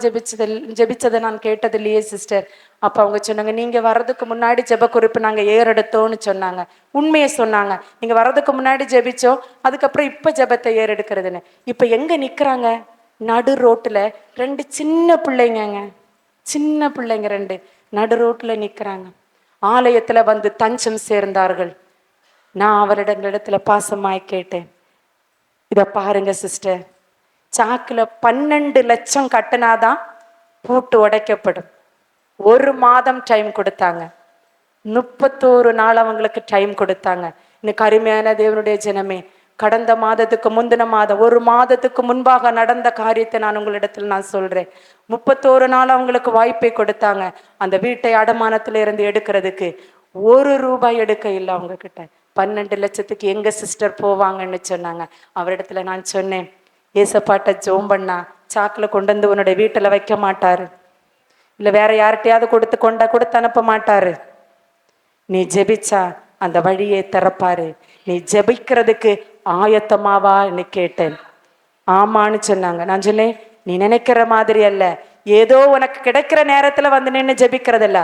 ஜெபிச்சதை நான் கேட்டது இல்லையே சிஸ்டர். அப்ப அவங்க சொன்னாங்க, நீங்க வர்றதுக்கு முன்னாடி ஜெப குறிப்பு நாங்க ஏறெடுத்தோம்னு சொன்னாங்க. உண்மையை சொன்னாங்க. நீங்க வர்றதுக்கு முன்னாடி ஜெபிச்சோம், அதுக்கப்புறம் இப்ப ஜெபத்தை ஏறெடுக்கிறதுன்னு. இப்ப எங்க நிக்கிறாங்க? நடு ரோட்டுல 2 சின்ன பிள்ளைங்க, சின்ன பிள்ளைங்க 2 நடு ரோட்டுல நிக்கிறாங்க. ஆலயத்துல வந்து தஞ்சம் சேர்ந்தார்கள். நான் அவரிடத்துல பாசமாய் கேட்டேன், இத பாருங்க சிஸ்டர், சாக்குல 12 லட்சம் கட்டினாதான் பூட்டு உடைக்கப்படும். 1 மாதம் டைம் கொடுத்தாங்க. 31 நாள் அவங்களுக்கு டைம் கொடுத்தாங்க. இன்னைக்கு அருமையான தேவனுடைய ஜனமே, கடந்த மாதத்துக்கு முந்தின மாதம் 1 மாதத்துக்கு முன்பாக நடந்த காரியத்தை நான் உங்களிடத்தில் நான் சொல்றேன். 31 நாள் அவங்களுக்கு வாய்ப்பை கொடுத்தாங்க. அந்த வீட்டை அடமானத்துல இருந்து எடுக்கிறதுக்கு 1 ரூபாய் எடுக்க இல்லை அவங்க கிட்ட. 12 லட்சத்துக்கு எங்க சிஸ்டர் போவாங்கன்னு சொன்னாங்க. அவரிடத்துல நான் சொன்னேன், ஏசப்பாட்ட ஜோம் பண்ணா சாக்குல கொண்டு வந்து உன்னுடைய வீட்டுல வைக்க மாட்டாரு, இல்ல வேற யார்கிட்டையாவது கொடுத்து அனுப்ப மாட்டாரு. நீ ஜெபிச்சா அந்த வழியை திறப்பாரு. நீ ஜெபிக்கிறதுக்கு ஆயத்தமாவான்னு கேட்டேன். ஆமான்னு சொன்னாங்க. நான் சொன்னேன், நீ நினைக்கிற மாதிரி அல்ல, ஏதோ உனக்கு கிடைக்கிற நேரத்துல வந்து நின்று ஜெபிக்கிறது இல்ல.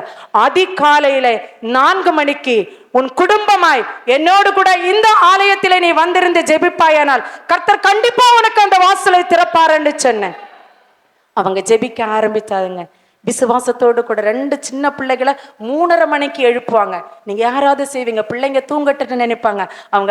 அதிகாலையில 4 மணிக்கு உன் குடும்பமாய் என்னோடு கூட இந்த ஆலயத்திலே நீ வந்திருந்து ஜெபிப்பாயானால் கர்த்தர் கண்டிப்பா உனக்கு அந்த வாசலை திறப்பாருன்னு சொன்னேன். அவங்க ஜெபிக்க ஆரம்பிச்சாங்க. விசுவாசத்தோடு கூட 2 சின்ன பிள்ளைகளை 3:30 மணிக்கு எழுப்புவாங்க. நீங்க யாராவது செய்வீங்க, பிள்ளைங்க தூங்கட்டுன்னு நினைப்பாங்க.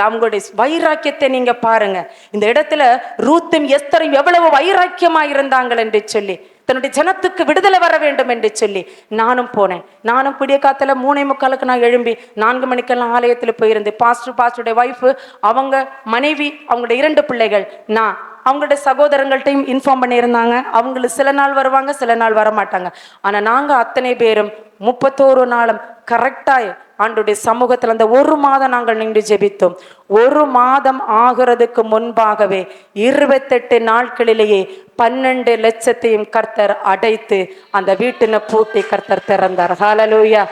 அவங்களுடைய வைராக்கியத்தை நீங்க பாருங்க. இந்த இடத்துல ரூத்தும் எஸ்தரும் எவ்வளவு வைராக்கியமா இருந்தாங்கள் என்று சொல்லி, தன்னுடைய ஜனத்துக்கு விடுதலை வர வேண்டும் என்று சொல்லி நானும் போனேன். நானும் விடிய காத்துல 3:45 நான் எழும்பி 4 மணிக்கெல்லாம் ஆலயத்துல போயிருந்தேன். பாஸ்டருடைய ஒய்ஃபு, அவங்க மனைவி, அவங்களுடைய 2 பிள்ளைகள், நான் அவங்களுடைய சகோதரங்கள்ட்டையும் இன்ஃபார்ம் பண்ணியிருந்தாங்க. அவங்களுக்கு சில நாள் வருவாங்க, சில நாள் வரமாட்டாங்க. ஆனா நாங்க அத்தனை பேரும் 31 நாளும் கரெக்டாய் ஆண்டுடைய சமூகத்துல அந்த 1 மாதம் நாங்கள் நின்று ஜெபித்தோம். 1 மாதம் ஆகிறதுக்கு முன்பாகவே 28 நாட்களிலேயே 12 லட்சத்தையும் கர்த்தர் அடைத்து அந்த வீட்டின பூட்டி கர்த்தர் திறந்தார். ஹல்லேலூயா,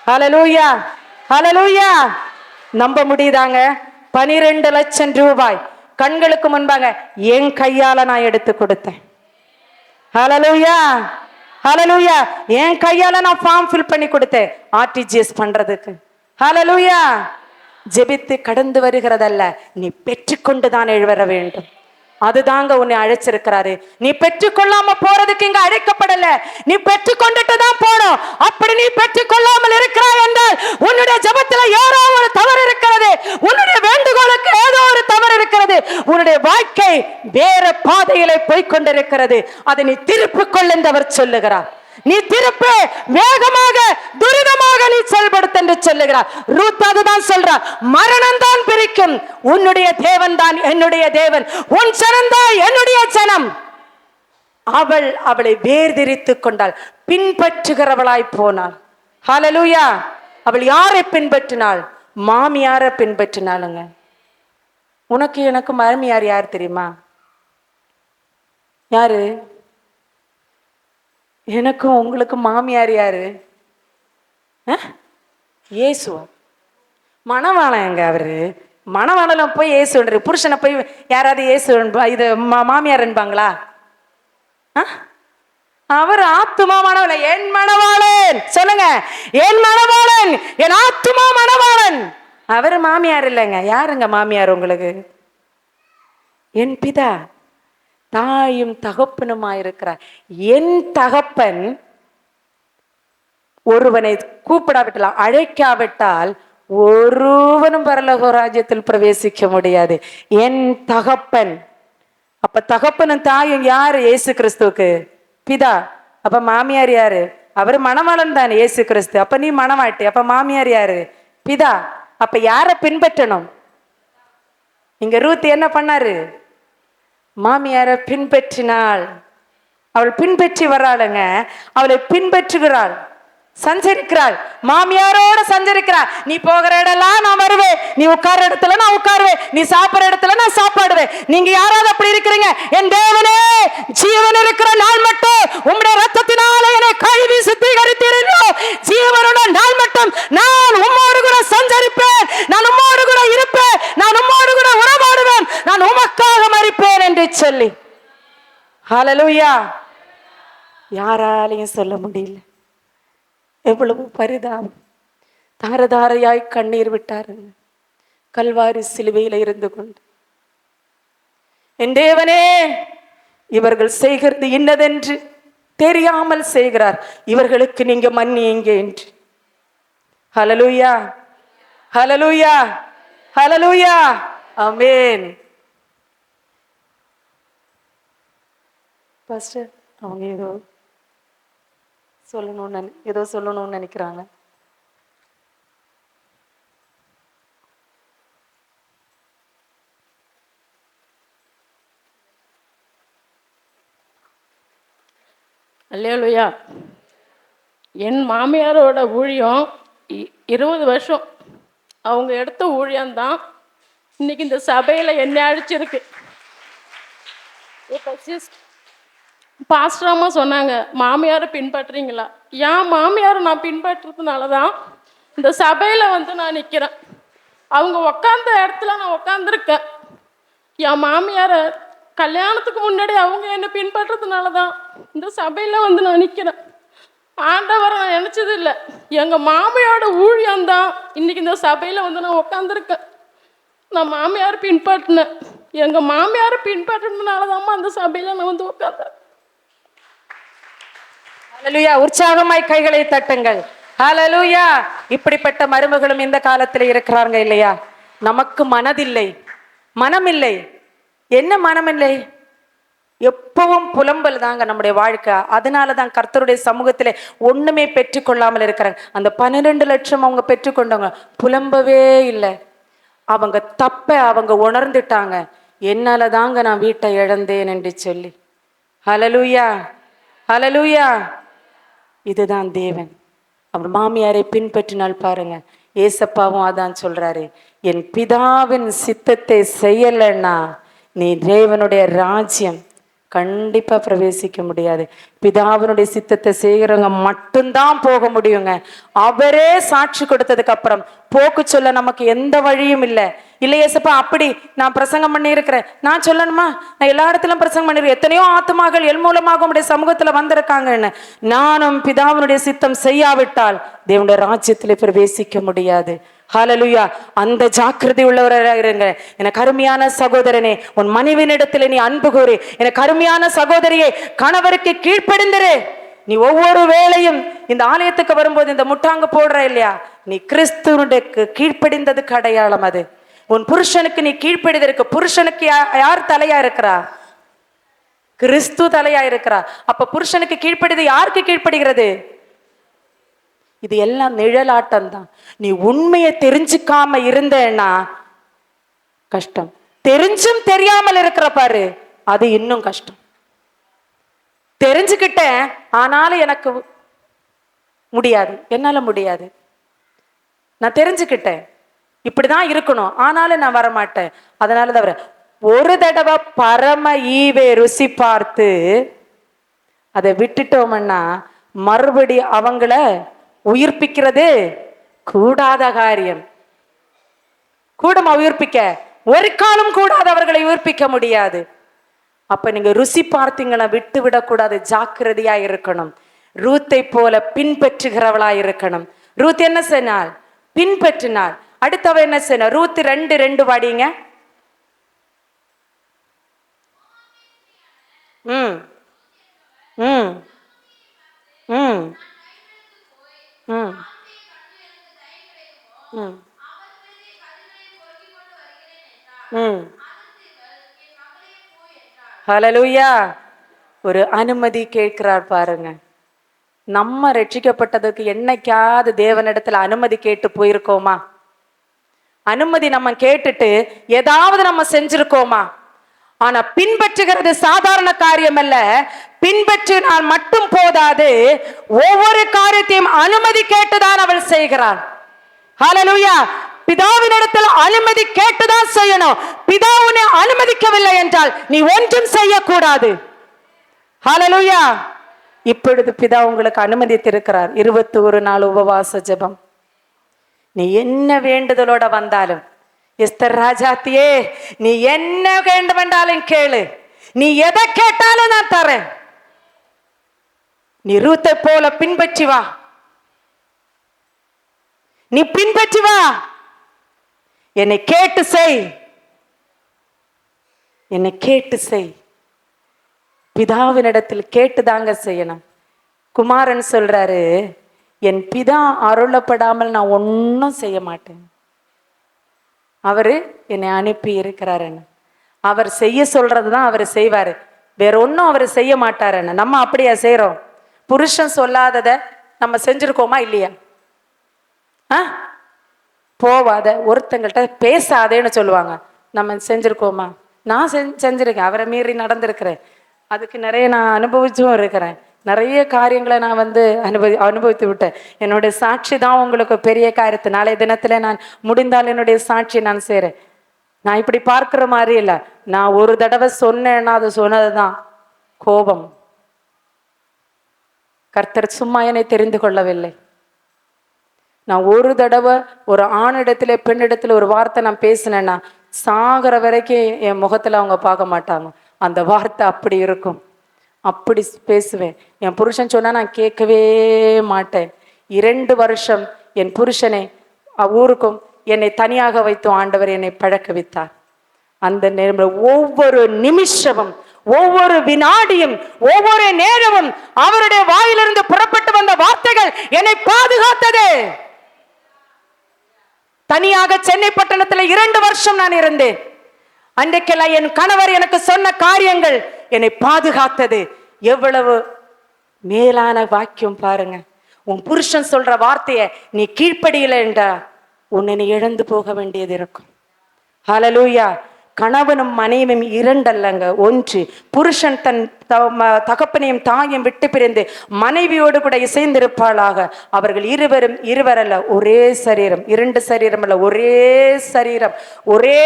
ஹல்லேலூயா, ஹல்லேலூயா. நம்ப முடியுதாங்க? 12 லட்சம் ரூபாய் கண்களுக்கு முன்பாக என் கையால நான் எடுத்து கொடுத்தேன். ஹல்லேலூயா, ஹல்லேலூயா. என் கையால நான் ஃபார்ம் ஃபில் பண்ணி கொடுத்தேன் ஆர்டிஜிஎஸ் பண்றதுக்கு. ஹல்லேலூயா. ஜெபித்து கடந்து வருகிறதல்ல, நீ பெற்றுக்கொண்டுதான் எழுவர வேண்டும். அதுதாங்க உன்னை அழைச்சிருக்கிறாரு. நீ பெற்றுக்கொள்ளாம போறதுக்கு இங்க அழைக்கப்படல, நீ பெற்றுக்கொண்டுட்டு தான் போனோம். அப்படி நீ பெற்றுக்கொள்ளாமல் இருக்கிறாய் என்றால் உன்னுடைய ஜெபத்துல ஏதோ ஒரு தவறு இருக்கிறது, உன்னுடைய வேண்டுகோளுக்கு ஏதோ ஒரு தவறு இருக்கிறது, உன்னுடைய வாழ்க்கை வேற பாதையில போய்கொண்டிருக்கிறது. அதை நீ திருப்பிக் கொள் என்று அவர் சொல்லுகிறார். நீ திருப்பி வேகமாக துரிதமாக நீ செயல்படுத்த என்று சொல்லுகிறார். ரூத் அதுதான் சொல்றார், மரணம் தான் பிரிக்கும், உன்னுடைய தேவன் தான் என்னுடைய தேவன், உன் ஜனம் தான் என்னுடைய ஜனம். அவளை வேர்திரித்துக் கொண்டாள், பின்பற்றுகிறவளாய் போனாள். ஹல்லேலூயா. அவள் யாரை பின்பற்றினாள்? மாமியாரை பின்பற்றினாளுங்க. உனக்கு எனக்கு மாமியார் யார் தெரியுமா? யாரு? எனக்கும் உங்களுக்கு மாமியார் யாரு? இயேசுவா? மணவாளங்க அவரு. மணவாளன போய் இயேசுன்ற, புருஷனை போய் யாராவது இயேசு இது மாமியார் என்பாங்களா? அவர் ஆத்துமா மணவாளன், என் மணவாளன். சொல்லுங்க, என் மணவாளன், என் ஆத்துமா மணவாளன். அவரு மாமியார் இல்லைங்க. யாருங்க மாமியார் உங்களுக்கு? என் பிதா, தாயும் தகப்பனுமாயிருக்கிறார். என் தகப்பன் ஒருவனை கூப்பிடாவிட்டால், அழைக்காவிட்டால் ஒருவனும் பரலோக ராஜ்யத்தில் பிரவேசிக்க முடியாது. என் தகப்பன். அப்ப தகப்பனும் தாயும் யாரு? இயேசு கிறிஸ்துவுக்கு பிதா. அப்ப மாமியார் யாரு? அவரு மணவாளன் தானே இயேசு கிறிஸ்து. அப்ப நீ மணவாட்டி. அப்ப மாமியார் யாரு? பிதா. அப்ப யாரை பின்பற்றணும்? இங்க ரூத் என்ன பண்ணாரு? மாமியாரை பின்பற்றினாள். அவள் பின்பற்றி வராளுங்க. அவளை பின்பற்றுகிறாள், சஞ்சரிக்கிறாள், மாமியாரோட சஞ்சரிக்கிறாள். நீ போகிற இடம்லாம் நான் வருவேன், நீ உட்கார இடத்துல நான் உட்காருவேன், நீ சாப்பிட்ற இடத்துல நான் சாப்பாடுவேன். நீங்க யாராவது அப்படி இருக்கிறீங்க? என் தேவனே, ஜீவன் இருக்கிற நாள் மட்டும் உம்முடைய ரத்தத்தினால என்னை கழுவி சுத்திகரித்தீரோ, ஜீவனோட நாள் மட்டும் நான் உம்மோடு கூட சஞ்சரிப்பேன், நான் உம்மோடு கூட சொல்லி. ஹல்லேலூயா. யாராலையும் சொல்ல முடியல. எவ்வளவு பரிதாபம். தாரதாரையாய் கண்ணீர் விட்டாருங்க கல்வாரி சிலுவையில இருந்து கொண்டு. என் தேவனே, இவர்கள் செய்கிறது இன்னதென்று தெரியாமல் செய்கிறார், இவர்களுக்கு நீங்க மன்னியுங்க என்று. ஹல்லேலூயா, ஹல்லேலூயா, ஹல்லேலூயா, ஆமென். பாஸ்டர், அவங்க ஏதோ சொல்லணும்னு நினைக்கிறாங்க. அல்லேலூயா. என் மாமியாரோட ஊழியம் 20 வருஷம் அவங்க எடுத்த ஊழியம்தான் இன்னைக்கு இந்த சபையில் என்னை அழிச்சிருக்கு. இப்போ பாஸ்டர் அம்மா சொன்னாங்க, மாமியாரை பின்பற்றுறீங்களா? என் மாமியாரை நான் பின்பற்றுறதுனால தான் இந்த சபையில் நான் நிற்கிறேன். அவங்க உக்காந்த இடத்துல நான் உக்காந்துருக்கேன். என் மாமியாரை கல்யாணத்துக்கு முன்னாடி அவங்க என்னை பின்பற்றுறதுனால தான் இந்த சபையில் நான் நிற்கிறேன். ஆண்டவரை நான் நினச்சது இல்லை, எங்கள் மாமியாரோட ஊழியம்தான் இன்னைக்கு இந்த சபையில் நான் உக்காந்துருக்கேன். நான் மாமியார் பின்பற்றினேன். எங்கள் மாமியாரை பின்பற்றினால தான்மா அந்த சபையில் நான் உட்காந்தேன். ஹல்லேலூயா. உற்சாகமாய் கைகளை தட்டுங்கள். ஹல்லேலூயா. இப்படிப்பட்ட மருமகளும் இந்த காலத்தில் இருக்கிறாங்க இல்லையா? நமக்கு மனதில்லை, மனமில்லை. என்ன மனமில்லை? எப்பவும் புலம்பல் தாங்க நம்முடைய வாழ்க்கை. அதனாலதான் கர்த்தருடைய சமூகத்திலே ஒண்ணுமே பெற்றுக்கொள்ளாமல் இருக்கிறாங்க. அந்த 12 லட்சம் அவங்க பெற்றுக்கொண்டவங்க புலம்பவே இல்லை. அவங்க தப்ப அவங்க உணர்ந்துட்டாங்க. என்னால தாங்க நான் வீட்டை இழந்தேன் என்று சொல்லி. ஹல்லேலூயா, ஹல்லேலூயா. இதுதான் தேவன். அவர் மாமியாரை பின்பற்றினால் பாருங்க, ஏசப்பாவும் அதான் சொல்றாரு, என் பிதாவின் சித்தத்தை செய்யலைன்னா நீ தேவனுடைய ராஜ்யம் கண்டிப்பா பிரவேசிக்க முடியாது. பிதாவினுடைய சித்தத்தை செய்கிறவங்க மட்டும்தான் போக முடியுங்க. அவரே சாட்சி கொடுத்ததுக்கு அப்புறம் போக்கு சொல்ல நமக்கு எந்த வழியும் இல்லை. இல்லையேசப்பா, அப்படி நான் பிரசங்கம் பண்ணி இருக்கிறேன், நான் சொல்லணுமா? நான் எல்லா இடத்திலும் பிரசங்கம் பண்ணிருக்கேன். எத்தனையோ ஆத்துமாக்கள் என் மூலமாக உடைய சமூகத்துல வந்திருக்காங்கன்னு. நானும் பிதாவினுடைய சித்தம் செய்யாவிட்டால் தேவனுடைய ராஜ்யத்திலே பிரவேசிக்க முடியாது. ஹல்லேலூயா. அந்த ஜாக்கிரதை உள்ளவராக இருங்க. எனக்கு அருமையான சகோதரனே, உன் மனைவியினிடத்தில் நீ அன்பு கூறு. எனக்கு அருமையான சகோதரியே, கணவருக்கு கீழ்ப்படிந்திரு. நீ ஒவ்வொரு வேளையும் இந்த ஆலயத்துக்கு வரும்போது இந்த முட்டாங்க போடுற இல்லையா, நீ கிறிஸ்துவனுக்கு கீழ்ப்படிந்ததுக்கு அடையாளம் அது. உன் புருஷனுக்கு நீ கீழ்ப்படிதற்கு. புருஷனுக்கு யார் தலையா இருக்கிறா? கிறிஸ்து தலையா இருக்கிறா. அப்ப புருஷனுக்கு கீழ்ப்படிது யாருக்கு கீழ்ப்படுகிறது? இது எல்லாம் நிழலாட்டம் தான். நீ உண்மையை தெரிஞ்சுக்காம இருந்தேன்னா கஷ்டம். தெரிஞ்சும் தெரியாமல் இருக்கிற பாரு, அது இன்னும் கஷ்டம். தெரிஞ்சுக்கிட்டேன், ஆனாலும் எனக்கு முடியாது, என்னால முடியாது. நான் தெரிஞ்சுக்கிட்டேன் இப்படிதான் இருக்கணும், ஆனாலும் நான் வரமாட்டேன். அதனால தவிர ஒரு தடவை பரம ஈவே ருசி பார்த்து அதை விட்டுட்டோம்னா மறுபடி அவங்கள உயிர்ப்பிக்கிறது கூடாத காரியம். கூடமா உயிர்ப்பிக்க? ஒரு காலம் கூடாது, அவர்களை உயிர்ப்பிக்க முடியாது. அப்ப நீங்க ருசி பார்த்தீங்கன்னா விட்டு விடக்கூடாது, ஜாக்கிரதையா இருக்கணும். ரூத்தை போல பின்பற்றுகிறவளா இருக்கணும். ரூத் என்ன செய்தாள்? பின்பற்றினாள். அடுத்தவ என்ன செய்ய? ரூத் 2:2 வாடிங்க. ம் ம் ம் ம் ம் ம். ஹல்லேலூயா. ஒரு அனுமதி கேட்கிறார் பாருங்க. நம்ம ரட்சிக்கப்பட்டதுக்கு என்னைக்காவது தேவனிடத்துல அனுமதி கேட்டு போயிருக்கோமா? அனுமதி நம்ம கேட்டுட்டு ஏதாவது நம்ம செஞ்சிருக்கோமா? ஆனா பின்பற்றுகிறது சாதாரண காரியம் அல்ல. பின்பற்றினால் மட்டும் போதாது, ஒவ்வொரு காரியத்தையும் அனுமதி கேட்டுதான் அவள் செய்கிறாள். ஹல்லேலூயா. பிதாவினிடத்தில் அனுமதி கேட்டுதான் செய்யணும். பிதா உன்னை அனுமதிக்கவில்லை என்றால் நீ ஒன்றும் செய்யக்கூடாது. ஹல்லேலூயா. இப்பொழுது பிதா உங்களுக்கு அனுமதித்திருக்கிறார். 21 நாள் உபவாச ஜெபம். நீ என்ன வேண்டுதலோட வந்தாலும், எஸ்தர் ராஜாத்தியே, நீ என்ன வேண்டுமென்றாலும் கேளு. நீ எதை கேட்டாலும் நான் தரேன். நீ ரூத்தை போல பின்பற்றி வா, நீ பின்பற்றி வா, என்னை கேட்டு செய், என்னை கேட்டு செய். பிதாவினிடத்தில் கேட்டுதாங்க செய்யணும். குமாரன் சொல்றாரு, என் பிதா அருளப்படாமல் நான் ஒன்னும் செய்ய மாட்டேன். அவரு என்னை அனுப்பி இருக்கிறாருன்னு, அவர் செய்ய சொல்றதுதான் அவர் செய்வாரு, வேற ஒன்னும் அவர் செய்ய மாட்டாருன்னு. நம்ம அப்படியா செய்யறோம்? புருஷன் சொல்லாதத நம்ம செஞ்சிருக்கோமா இல்லையா? போவாத, ஒருத்தங்கள்ட்ட பேசாதேன்னு சொல்லுவாங்க, நம்ம செஞ்சிருக்கோமா? நான் செஞ்சிருக்கேன், அவரை மீறி நடந்திருக்கிறேன். அதுக்கு நிறைய நான் அனுபவிச்சும் இருக்கிறேன். நிறைய காரியங்களை நான் அனுபவித்து விட்டேன். என்னுடைய சாட்சி தான் உங்களுக்கு பெரிய காரியத்து. நாளைய தினத்துல நான் முடிந்தால் என்னுடைய சாட்சி நான் செய்றேன். நான் இப்படி பார்க்கிற மாதிரி இல்லை. நான் ஒரு தடவை சொன்னேன்னா அது சொன்னதுதான் கோபம். கர்த்தர் சும்மா என்னை தெரிந்து கொள்ளவில்லை. நான் ஒரு தடவை ஒரு ஆணிடத்துல பெண்ணிடத்துல ஒரு வார்த்தை நான் பேசினேன்னா சாகிற வரைக்கும் என் முகத்துல அவங்க பார்க்க மாட்டாங்க. அந்த வார்த்தை அப்படி இருக்கும், அப்படி பேசுவேன். என் புருஷன் சொன்னா நான் கேட்கவே மாட்டேன். 2 வருஷம் என் புருஷனை ஊருக்கும் என்னை தனியாக வைத்து ஆண்டவர் என்னை பழக்க வைத்தார். அந்த நேரம் ஒவ்வொரு நிமிஷமும், ஒவ்வொரு வினாடியும், ஒவ்வொரு நேரமும் அவருடைய வாயிலிருந்து புறப்பட்டு வந்த வார்த்தைகள் என்னை பாதுகாத்தது. தனியாக சென்னை பட்டணத்துல 2 வருஷம் நான் இருந்தேன். அன்றைக்கெல்லாம் என் கணவர் எனக்கு சொன்ன காரியங்கள் என்னை பாதுகாத்தது. எவ்வளவு மேலான வாக்கியம் பாருங்க. உன் புருஷன் சொல்ற வார்த்தைய நீ கீழ்ப்படியல என்றா உன்னை நீ இழந்து போக வேண்டியது இருக்கும். ஹல்லேலூயா. கணவனும் மனைவியும் 2 அல்லங்க, 1. புருஷன் தன் தகப்பனையும் தாயும் விட்டு பிரிந்து மனைவியோடு கூட இசைந்திருப்பாளாக. அவர்கள் இருவரல்ல ஒரே சரீரம். 2 சரீரம் அல்ல, ஒரே சரீரம், ஒரே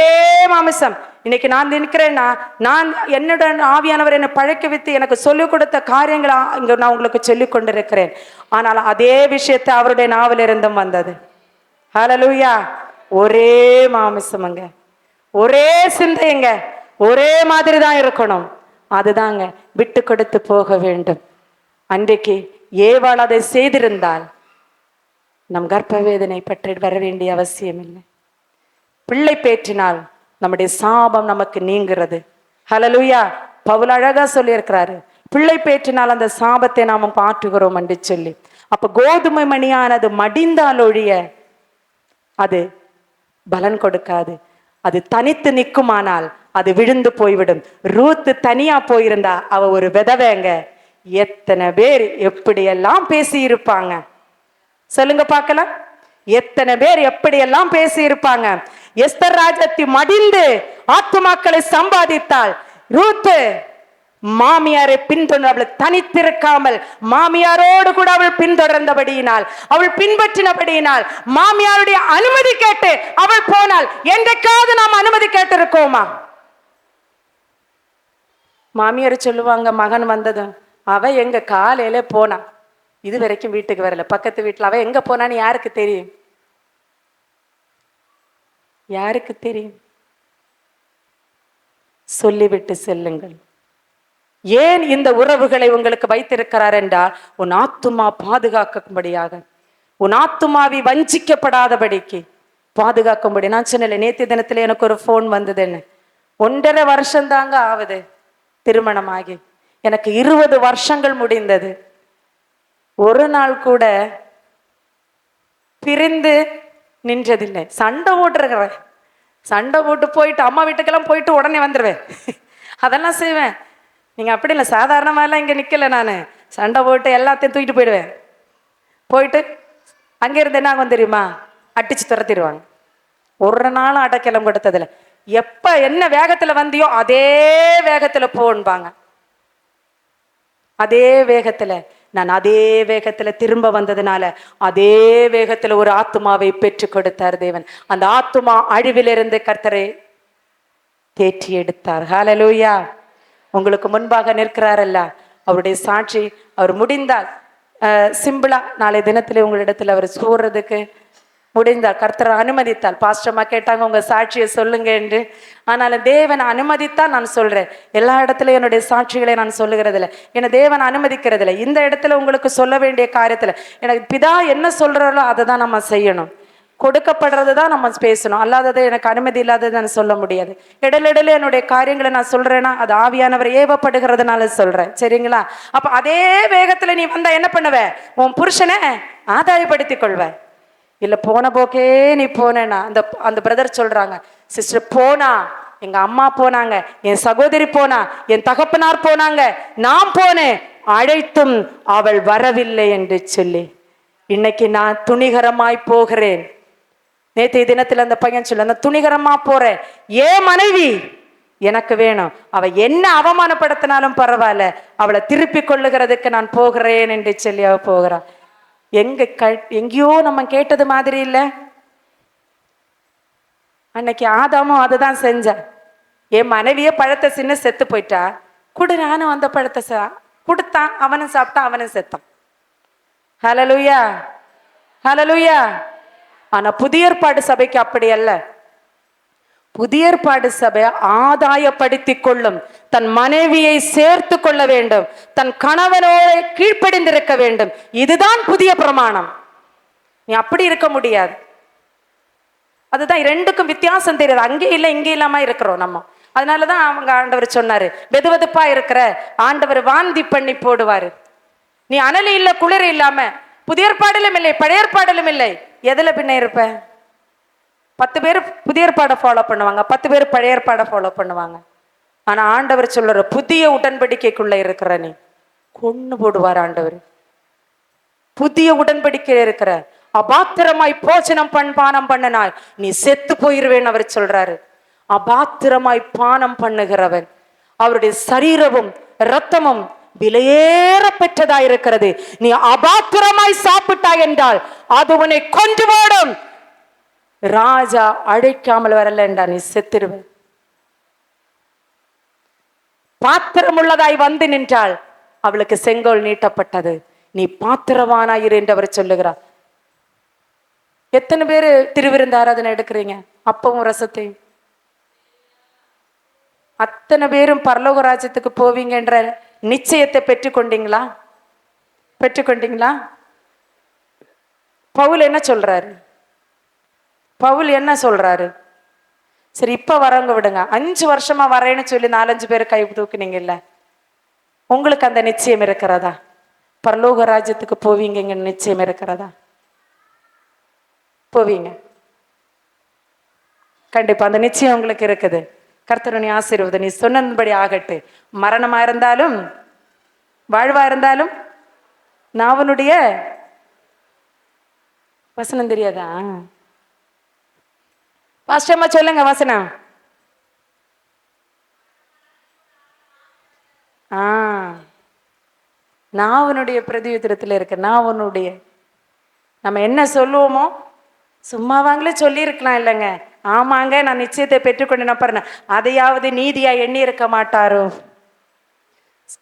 மாமிசம். இன்னைக்கு நான் நிற்கிறேன்னா நான் என்னோட ஆவியானவர் என்னை பழக்க வைத்து எனக்கு சொல்லிக் கொடுத்த காரியங்களை இங்க நான் உங்களுக்கு சொல்லிக் கொண்டிருக்கிறேன். ஆனால் அதே விஷயத்தை அவருடைய நாவிலிருந்தும் வந்தது. ஹல்லேலூயா. ஒரே மாமிசம்ங்க, ஒரே சிந்தைங்க, ஒரே மாதிரி தான் இருக்கணும். அதுதாங்க விட்டு கொடுத்து போக வேண்டும். அன்றைக்கு ஏவாள் அதை செய்திருந்தால் நம் கர்ப்ப வேதனை பற்றி வர வேண்டிய அவசியம் இல்லை. பிள்ளை பேற்றினால் நம்முடைய சாபம் நமக்கு நீங்கிறது. ஹல்லேலூயா. பவுல் அழகா சொல்லி இருக்கிறாரு, பிள்ளை பேற்றினால் அந்த சாபத்தை நாம பாற்றுகிறோம் என்று சொல்லி. அப்ப கோதுமை மணியானது மடிந்தால் ஒழிய அது பலன் கொடுக்காது. அது தனித்து நிற்குமானால் அது விழுந்து போய்விடும். ரூத்து தனியா போயிருந்தா அவ ஒரு விதவைங்க. எத்தனை பேர் எப்படியெல்லாம் பேசி இருப்பாங்க சொல்லுங்க பார்க்கலாம். எத்தனை பேர் எப்படியெல்லாம் பேசி இருப்பாங்க. எஸ்தர் ராஜாத்தி மடிந்து ஆத்துமாக்களை சம்பாதித்தாள். ரூத்து மாமியாரை பின்தொடர், அவள் தனித்திருக்காமல் மாமியாரோடு கூட அவள் பின்தொடர்ந்தபடியினால், அவள் பின்பற்றினபடியினால், மாமியாருடைய அனுமதி கேட்டு அவள் போனாள். என்றைக்காவது நாம் அனுமதி கேட்டு இருக்கோமா? மாமியார் சொல்லுவாங்க, மகன் வந்ததும் அவ எங்க காலையில போனா, இது வரைக்கும் வீட்டுக்கு வரல, பக்கத்து வீட்டுல. அவ எங்க போனான்னு யாருக்கு தெரியும்? யாருக்கு தெரியும்? சொல்லிவிட்டு செல்லுங்கள். ஏன் இந்த உறவுகளை உங்களுக்கு வைத்திருக்கிறார் என்றால் உன் ஆத்துமா பாதுகாக்கும்படியாக, உன் ஆத்துமாவை வஞ்சிக்கப்படாதபடிக்கு பாதுகாக்கும்படி. நான் சொன்னேன், நேற்று தினத்துல எனக்கு ஒரு போன் வந்ததுன்னு. 1.5 வருஷம் தாங்க ஆகுது திருமணமாகி. எனக்கு 20 வருஷங்கள் முடிந்தது. ஒரு நாள் கூட பிரிந்து நின்றதில்லை. சண்டை போட்டுருக்கிறேன், சண்டை போட்டு போயிட்டு அம்மா வீட்டுக்கெல்லாம் போயிட்டு உடனே வந்துடுவேன். அதெல்லாம் செய்வேன். நீங்க அப்படி இல்லை, சாதாரணமாலாம் இங்க நிக்கல. நான் சண்டை போட்டு எல்லாத்தையும் தூக்கிட்டு போயிடுவேன். போயிட்டு அங்க இருந்து என்ன ஆகும் தெரியுமா? அடிச்சு துரத்திடுவாங்க. ஒரு நாளும் அடைக்கலம் கொடுத்ததில்ல. எப்ப என்ன வேகத்துல வந்தியோ அதே வேகத்துல போன்பாங்க. அதே வேகத்துல நான் அதே வேகத்துல திரும்ப வந்ததுனால அதே வேகத்துல ஒரு ஆத்துமாவை பெற்று கொடுத்தார் தேவன். அந்த ஆத்துமா அழிவிலிருந்து கர்த்தரை தேற்றி எடுத்தார். ஹல்லேலூயா. உங்களுக்கு முன்பாக நிற்கிறாரல்ல, அவருடைய சாட்சி. அவர் முடிந்தால் சிம்பிளா நாளை தினத்துல உங்களிடத்துல அவர் கூறுறதுக்கு முடிந்தால் கர்த்தர் அனுமதித்தால், பாஸ்டர்மா கேட்டாங்க உங்க சாட்சியை சொல்லுங்க என்று. ஆனால் தேவன் அனுமதித்தா நான் சொல்றேன். எல்லா இடத்துலயும் என்னுடைய சாட்சிகளை நான் சொல்லுகிறது இல்லை. என்னை தேவன் அனுமதிக்கிறது இல்லை. இந்த இடத்துல உங்களுக்கு சொல்ல வேண்டிய காரியத்துல எனக்கு பிதா என்ன சொல்றாரோ அதை தான் நம்ம செய்யணும். கொடுக்கப்படுறது தான் நம்ம பேசணும். அல்லாததை எனக்கு அனுமதி இல்லாததை நான் சொல்ல முடியாது. இடையில என்னுடைய காரியங்களை நான் சொல்றேன்னா அது ஆவியானவர் ஏவப்படுகிறதுனால சொல்றேன். சரிங்களா? அப்ப அதே வேகத்துல நீ வந்தா என்ன பண்ணுவ? உன் புருஷனை ஆதாயப்படுத்திக் கொள்வ. இல்ல போன போக்கே நீ போனேன்னா, அந்த பிரதர் சொல்றாங்க, சிஸ்டர் போனா, எங்க அம்மா போனாங்க, என் சகோதரி போனா, என் தகப்பனார் போனாங்க, நான் போனேன், அழைத்தும் அவள் வரவில்லை என்று சொல்லி. இன்னைக்கு நான் துணிகரமாய் போகிறேன். நேற்றைய தினத்தில் அந்த பையன் சொல்ல, நான் துணிகரமா போறேன், ஏன் மனைவி எனக்கு வேணும், அவ என்ன அவமானப்படுத்தினாலும் பரவாயில்ல, அவளை திருப்பி கொள்ளுகிறதுக்கு நான் போகிறேன் என்று சொல்லி அவ போகிறான். எங்கேயோ நம்ம கேட்டது மாதிரி இல்ல. அன்னைக்கு ஆதாமும் அதுதான் செஞ்சான். என் மனைவிய பழத்தை சின்ன செத்து போயிட்டா, குடு, நானும் அந்த பழத்தை கொடுத்தான், அவனும் சாப்பிட்டான், அவனும் செத்தான். ஹல்லேலூயா, ஹல்லேலூயா. ஆனா புதிய ஏற்பாடு சபைக்கு அப்படி அல்ல. புதிய ஏற்பாடு சபை ஆதாயப்படுத்திக் கொள்ளும், தன் மனைவியை சேர்த்து கொள்ள வேண்டும், தன் கணவனோட கீழ்ப்படிந்திருக்க வேண்டும். இதுதான் புதிய பிரமாணம். நீ அப்படி இருக்க முடியாது. அதுதான் ரெண்டுக்கும் வித்தியாசம் தெரியாது. அங்கே இல்லை இங்கே இல்லாம இருக்கிறோம் நம்ம. அதனாலதான் அவங்க ஆண்டவர் சொன்னாரு, வெதுவெதுப்பா இருக்கிற ஆண்டவர் வாந்தி பண்ணி போடுவாரு. நீ அனலி இல்ல குளிர் இல்லாம, புதிய ஏற்பாடிலும் இல்லை பழைய ஏற்பாடிலும் இல்லை, எதுல பின்ன இருப்ப? 10 பேர் புதிய ஏற்பாடை ஃபாலோ பண்ணுவாங்க, 10 பேர் பழைய ஏற்பாடை ஃபாலோ பண்ணுவாங்க. ஆனா ஆண்டவர் சொல்ற புதிய உடன்படிக்கைக்குள்ள இருக்கிற நீ கொன்னு போடுவார் ஆண்டவர். புதிய உடன்படிக்கை இருக்கிற அபாத்திரமாய் போஜனம் பானம் பண்ணினாய் நீ செத்து போயிருவேன் அவர் சொல்றாரு. அபாத்திரமாய் பானம் பண்ணுகிறவன் அவருடைய சரீரமும் இரத்தமும் விலையேற பெற்றதாயிருக்கிறது. நீ அபாத்திரமாய் சாப்பிட்டாய் என்றால் அது உன்னை கொன்று போடும். ராஜா அழைக்காமல் வரல என்றால் நீ செத்துருவ. பாத்திரம் உள்ளதாய் வந்து நின்றால் அவளுக்கு செங்கோல் நீட்டப்பட்டது. நீ பாத்திரவானாயிரு என்று அவர் சொல்லுகிறார். எத்தனை பேரு திருவிருந்து ஆராதனை எடுக்கிறீங்க? அப்பவும் ரசத்தையும். அத்தனை பேரும் பரலோக ராஜ்யத்துக்கு போவீங்க என்ற நிச்சயத்தை பெற்றுக்கொண்டீங்களா? பெற்றுக்கொண்டீங்களா? பவுல் என்ன சொல்றாரு? பவுல் என்ன சொல்றாரு? சரி, இப்ப வரவங்க விடுங்க. 5 வருஷமா வரேன்னு சொல்லி 4-5 பேர் கை தூக்குனீங்க இல்ல, உங்களுக்கு அந்த நிச்சயம் இருக்கிறதா? பரலோக ராஜ்யத்துக்கு போவீங்க நிச்சயம் இருக்கிறதா? போவீங்க கண்டிப்பா, அந்த நிச்சயம் உங்களுக்கு இருக்குது. கர்த்தருடைய ஆசீர்வாதம் நீ சொன்னபடி ஆகட்டு. மரணமா இருந்தாலும் வாழ்வா இருந்தாலும் நான் அவனுடைய வசனம் தெரியாதா? பாஸ்டர்மா சொல்லுங்க வசனம். நான் அவனுடைய பிரதியுத்தரத்தில் இருக்க. நான் அவனுடைய நம்ம என்ன சொல்லுவோமோ சும்மாவாங்களே சொல்லியிருக்கலாம் இல்லைங்க. ஆமாங்க நான் நிச்சயத்தை பெற்றுக்கொண்டு பாருங்க, அதையாவது நீதியா எண்ணி இருக்க மாட்டாரோ?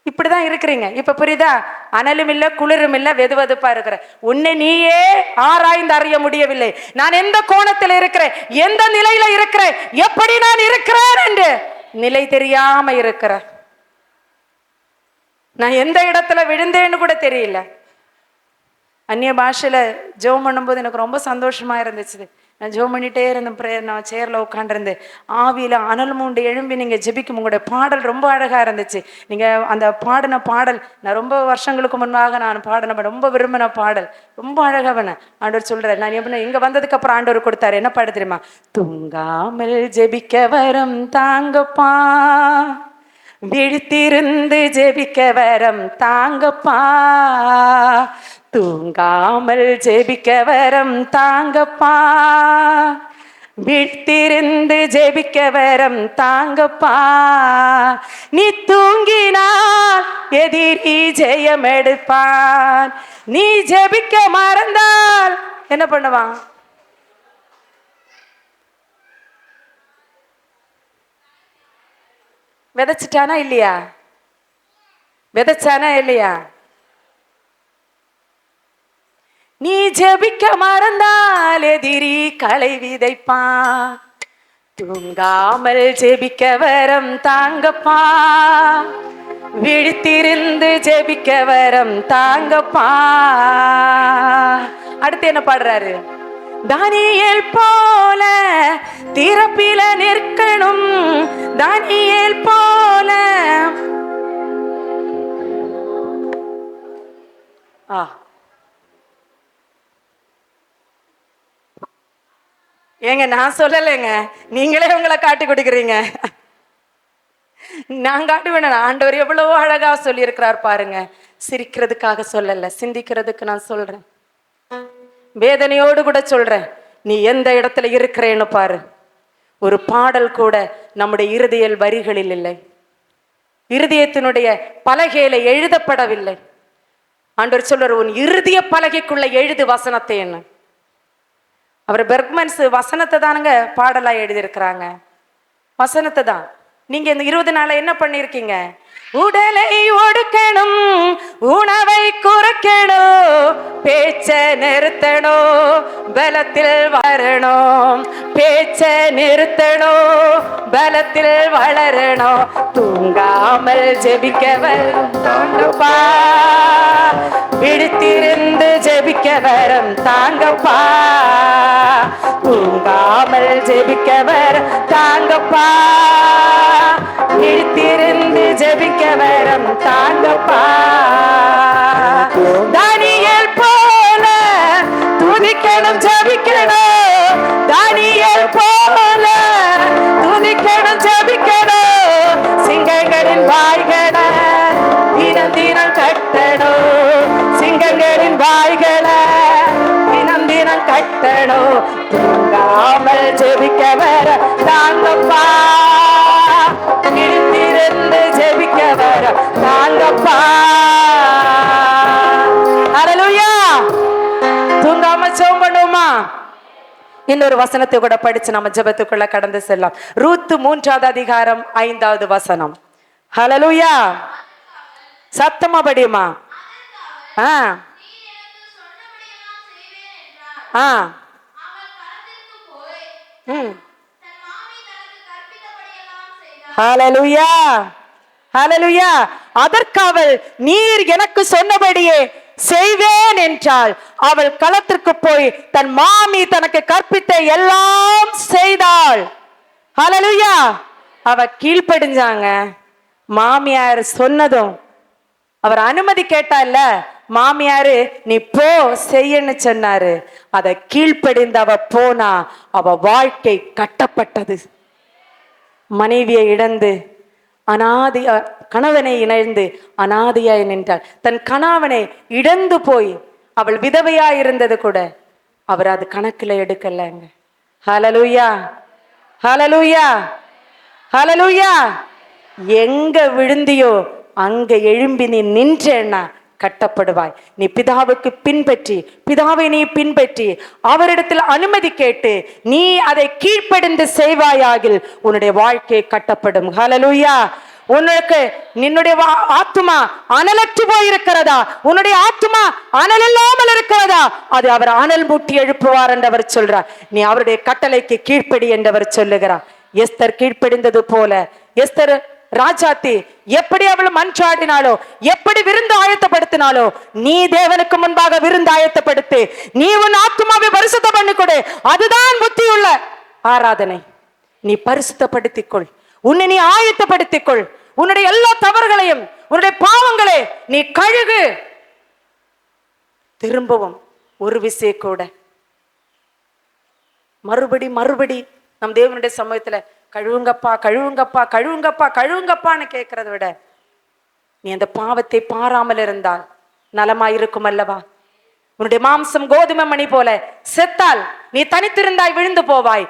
இப்படிதான் இருக்கிறீங்க. இப்ப புரியுதா? அனலும் இல்ல குளிரும் இல்ல, வெதுவெதுப்பா இருக்கிற உன்னை நீயே ஆராய்ந்து அறிய முடியவில்லை. நான் எந்த கோணத்தில் இருக்கிறேன், எந்த நிலையில இருக்கிறேன், எப்படி நான் இருக்கிறேன் என்று நிலை தெரியாம இருக்கிற. நான் எந்த இடத்துல விழுந்தேன்னு கூட தெரியல. அந்நிய பாஷையில ஜெபம் பண்ணும்போது எனக்கு ரொம்ப சந்தோஷமா இருந்துச்சு. நான் ஜெபம் பண்ணிட்டே இருந்தேன். நான் சேர்ல உட்காண்டிருந்தேன். ஆவியில அனல் மூண்டு எழும்பி நீங்க ஜெபிக்கும் உங்களுடைய பாடல் ரொம்ப அழகா இருந்துச்சு. நீங்க அந்த பாடின பாடல் நான் ரொம்ப வருஷங்களுக்கு முன்பாக நான் பாடின ரொம்ப விரும்பின பாடல். ரொம்ப அழகா வேண ஆண்டவர் சொல்றாரு. நான் எப்படி இங்க வந்ததுக்கு அப்புறம் ஆண்டவர் கொடுத்தாரு. என்ன பாடு தெரியுமா? தூங்காமல் ஜெபிக்க வரம் தாங்கப்பா, விழித்திருந்து ஜெபிக்க வரம் தாங்கப்பா, தூங்காமல் ஜெபிக்க வரம் தாங்கப்பா, விழித்திருந்து ஜெபிக்க வரம் தாங்கப்பா. நீ தூங்கினால் எதிரி ஜெயம் எடுப்பான், நீ ஜெபிக்க மறந்தால் என்ன பண்ணுவான்? விதைச்சிட்டானா இல்லையா? விதைச்சானா இல்லையா? நீ ஜெபிக்க மறந்தால் எதிரி களை விதைப்பான். தூங்காமல் ஜெபிக்க வரம் தாங்கப்பா, விழித்திருந்து ஜெபிக்க வரம் தாங்கப்பா. அடுத்து என்ன பாடுறாரு? தானியேல் போல திறப்பில நிற்கணும், தானியேல் போல. ஏங்க நான் சொல்லலைங்க, நீங்களே உங்களை காட்டி கொடுக்குறீங்க. நான் காட்டி வேணா, ஆண்டவர் எவ்வளவு அழகா சொல்லி இருக்கிறார் பாருங்க. சிரிக்கிறதுக்காக சொல்லல, சிந்திக்கிறதுக்கு நான் சொல்றேன். வேதனையோடு கூட சொல்றேன். நீ எந்த இடத்துல இருக்கிறேன்னு பாரு. ஒரு பாடல் கூட நம்முடைய இருதய வரிகளில் இல்லை, இருதயத்தினுடைய பலகையில எழுதப்படவில்லை. ஆண்டவர் சொல்றார், உன் இருதய பலகைக்குள்ள எழுது வசனத்தை. என்ன அவர் பெர்க்மன்ஸ் வசனத்தை தானுங்க பாடலா எழுதியிருக்கிறாங்க, வசனத்தை தான். நீங்க இந்த 20 நாள என்ன பண்ணிருக்கீங்க? உடலை ஒடுக்கணும், உணவை குறைக்கணும், பேச்ச நிறுத்தணும், பலத்தில் வரணும், பேச்ச நிறுத்தணும், பலத்தில் வளரணும். தூங்காமல் ஜெபிக்க வரும் தாங்கப்பா, விழித்திருந்து ஜெபிக்க வரும் தாங்கப்பா, தூங்காமல் ஜெபிக்க வரும் தாங்கப்பா, விழித்திருந்து ஜெபிக்க வரம் தாங்கப்பா. தானியேல் போல துதிக்கணும் ஜெபிக்கணும், தானியேல் போல துதிக்கணும் ஜெபிக்கணும். சிங்கங்களின் வாய்களை தினம் தினம் கட்டணும், சிங்கங்களின் வாய்களை தினம் தினம் கட்டணும். தூங்காமல் ஜெபிக்க வர தாங்கப்பா, இருந்து ஜெபிக்க வர தாங்கப்பா. ஹல்லேலூயா. தூங்காம ஜெபம் பண்ணுவோமா? இன்னொரு வசனத்தை கூட படிச்சு நம்ம ஜெபத்துக்குள்ள கடந்து செல்லலாம். ரூத் 3வது அதிகாரம் 5வது வசனம். ஹல்லேலூயா. சத்தமா படியுமா? ஹல்லேலூயா, ஹல்லேலூயா. அதற்கு அவள், நீர் எனக்கு சொன்னபடியே செய்வேன் என்றாள். அவள் களத்திற்கு போய் தன் மாமி தனக்கு கற்பித்த எல்லாம் செய்தாள். ஹல்லேலூயா. அவ கீழ்ப்படிஞ்சாங்க. மாமியார் சொன்னதும் அவர் அனுமதி கேட்டால, மாமியாரு நீ போ செய்யன்னு சொன்னாரு. அதை கீழ்ப்படிந்து அவ போனா, அவ வாழ்க்கை கட்டப்பட்டது. மனைவியை இழந்து அனாதையா, கணவனை இணைந்து அனாதையாய் நின்றாள். தன் கணவனை இழந்து போய் அவள் விதவையா இருந்தது கூட அவர் அது கணக்குல எடுக்கலங்க. ஹல்லேலூயா, ஹல்லேலூயா, ஹல்லேலூயா. எங்க விழுந்தியோ அங்க எழும்பி நீ நின்றேன்னா கட்டப்படுவாய். நீ பிதாவுக்கு பின்பற்றி, பிதாவை நீ பின்பற்றி அவரிடத்தில் அனுமதி கேட்டு நீ அதை கீழ்ப்படிந்து செய்வாயாகில் உன்னுடைய வாழ்க்கை கட்டப்படும். ஹல்லேலூயா. உனக்கு நின்னுடைய ஆத்துமா அனலற்று போயிருக்கிறதா? உன்னுடைய ஆத்துமா அனல் இல்லாமல் இருக்கிறதா? அது அவர் அனல் மூட்டி எழுப்புவார் என்றவர் சொல்றார். நீ அவருடைய கட்டளைக்கு கீழ்ப்படி என்றவர் சொல்லுகிறார். எஸ்தர் கீழ்ப்படிந்தது போல, எஸ்தர் ராஜாத்தி எப்படி அவள் மன்றாடினாலோ, எப்படி விருந்து ஆயத்தப்படுத்தினாலோ, நீ தேவனுக்கு முன்பாக விருந்து ஆயத்தப்படுத்து. நீ உன் ஆத்துமாவை பரிசுத்த பண்ணிக்கொடு. அதுதான் புத்தியுள்ள ஆராதனை. நீ பரிசுத்தப்படுத்திக்கொள், உன்னை நீ ஆயத்தப்படுத்திக்கொள். உன்னுடைய எல்லா தவறுகளையும், உன்னுடைய பாவங்களை நீ கழுகு. திரும்பவும் ஒரு விசை கூட மறுபடி நம் தேவனுடைய சமூகத்துல கழுவுங்கப்பா, கழுவுங்கப்பா, கழுவுங்கப்பா, கழுவுங்கப்பான்னு கேட்கறத விட நீ அந்த பாவத்தை பாராமல் இருந்தால் நலமாயிருக்கும் அல்லவா? உன்னுடைய மாம்சம் கோதுமை மணி போல செத்தால் நீ தனித்திருந்தாய், விழுந்து போவாய்.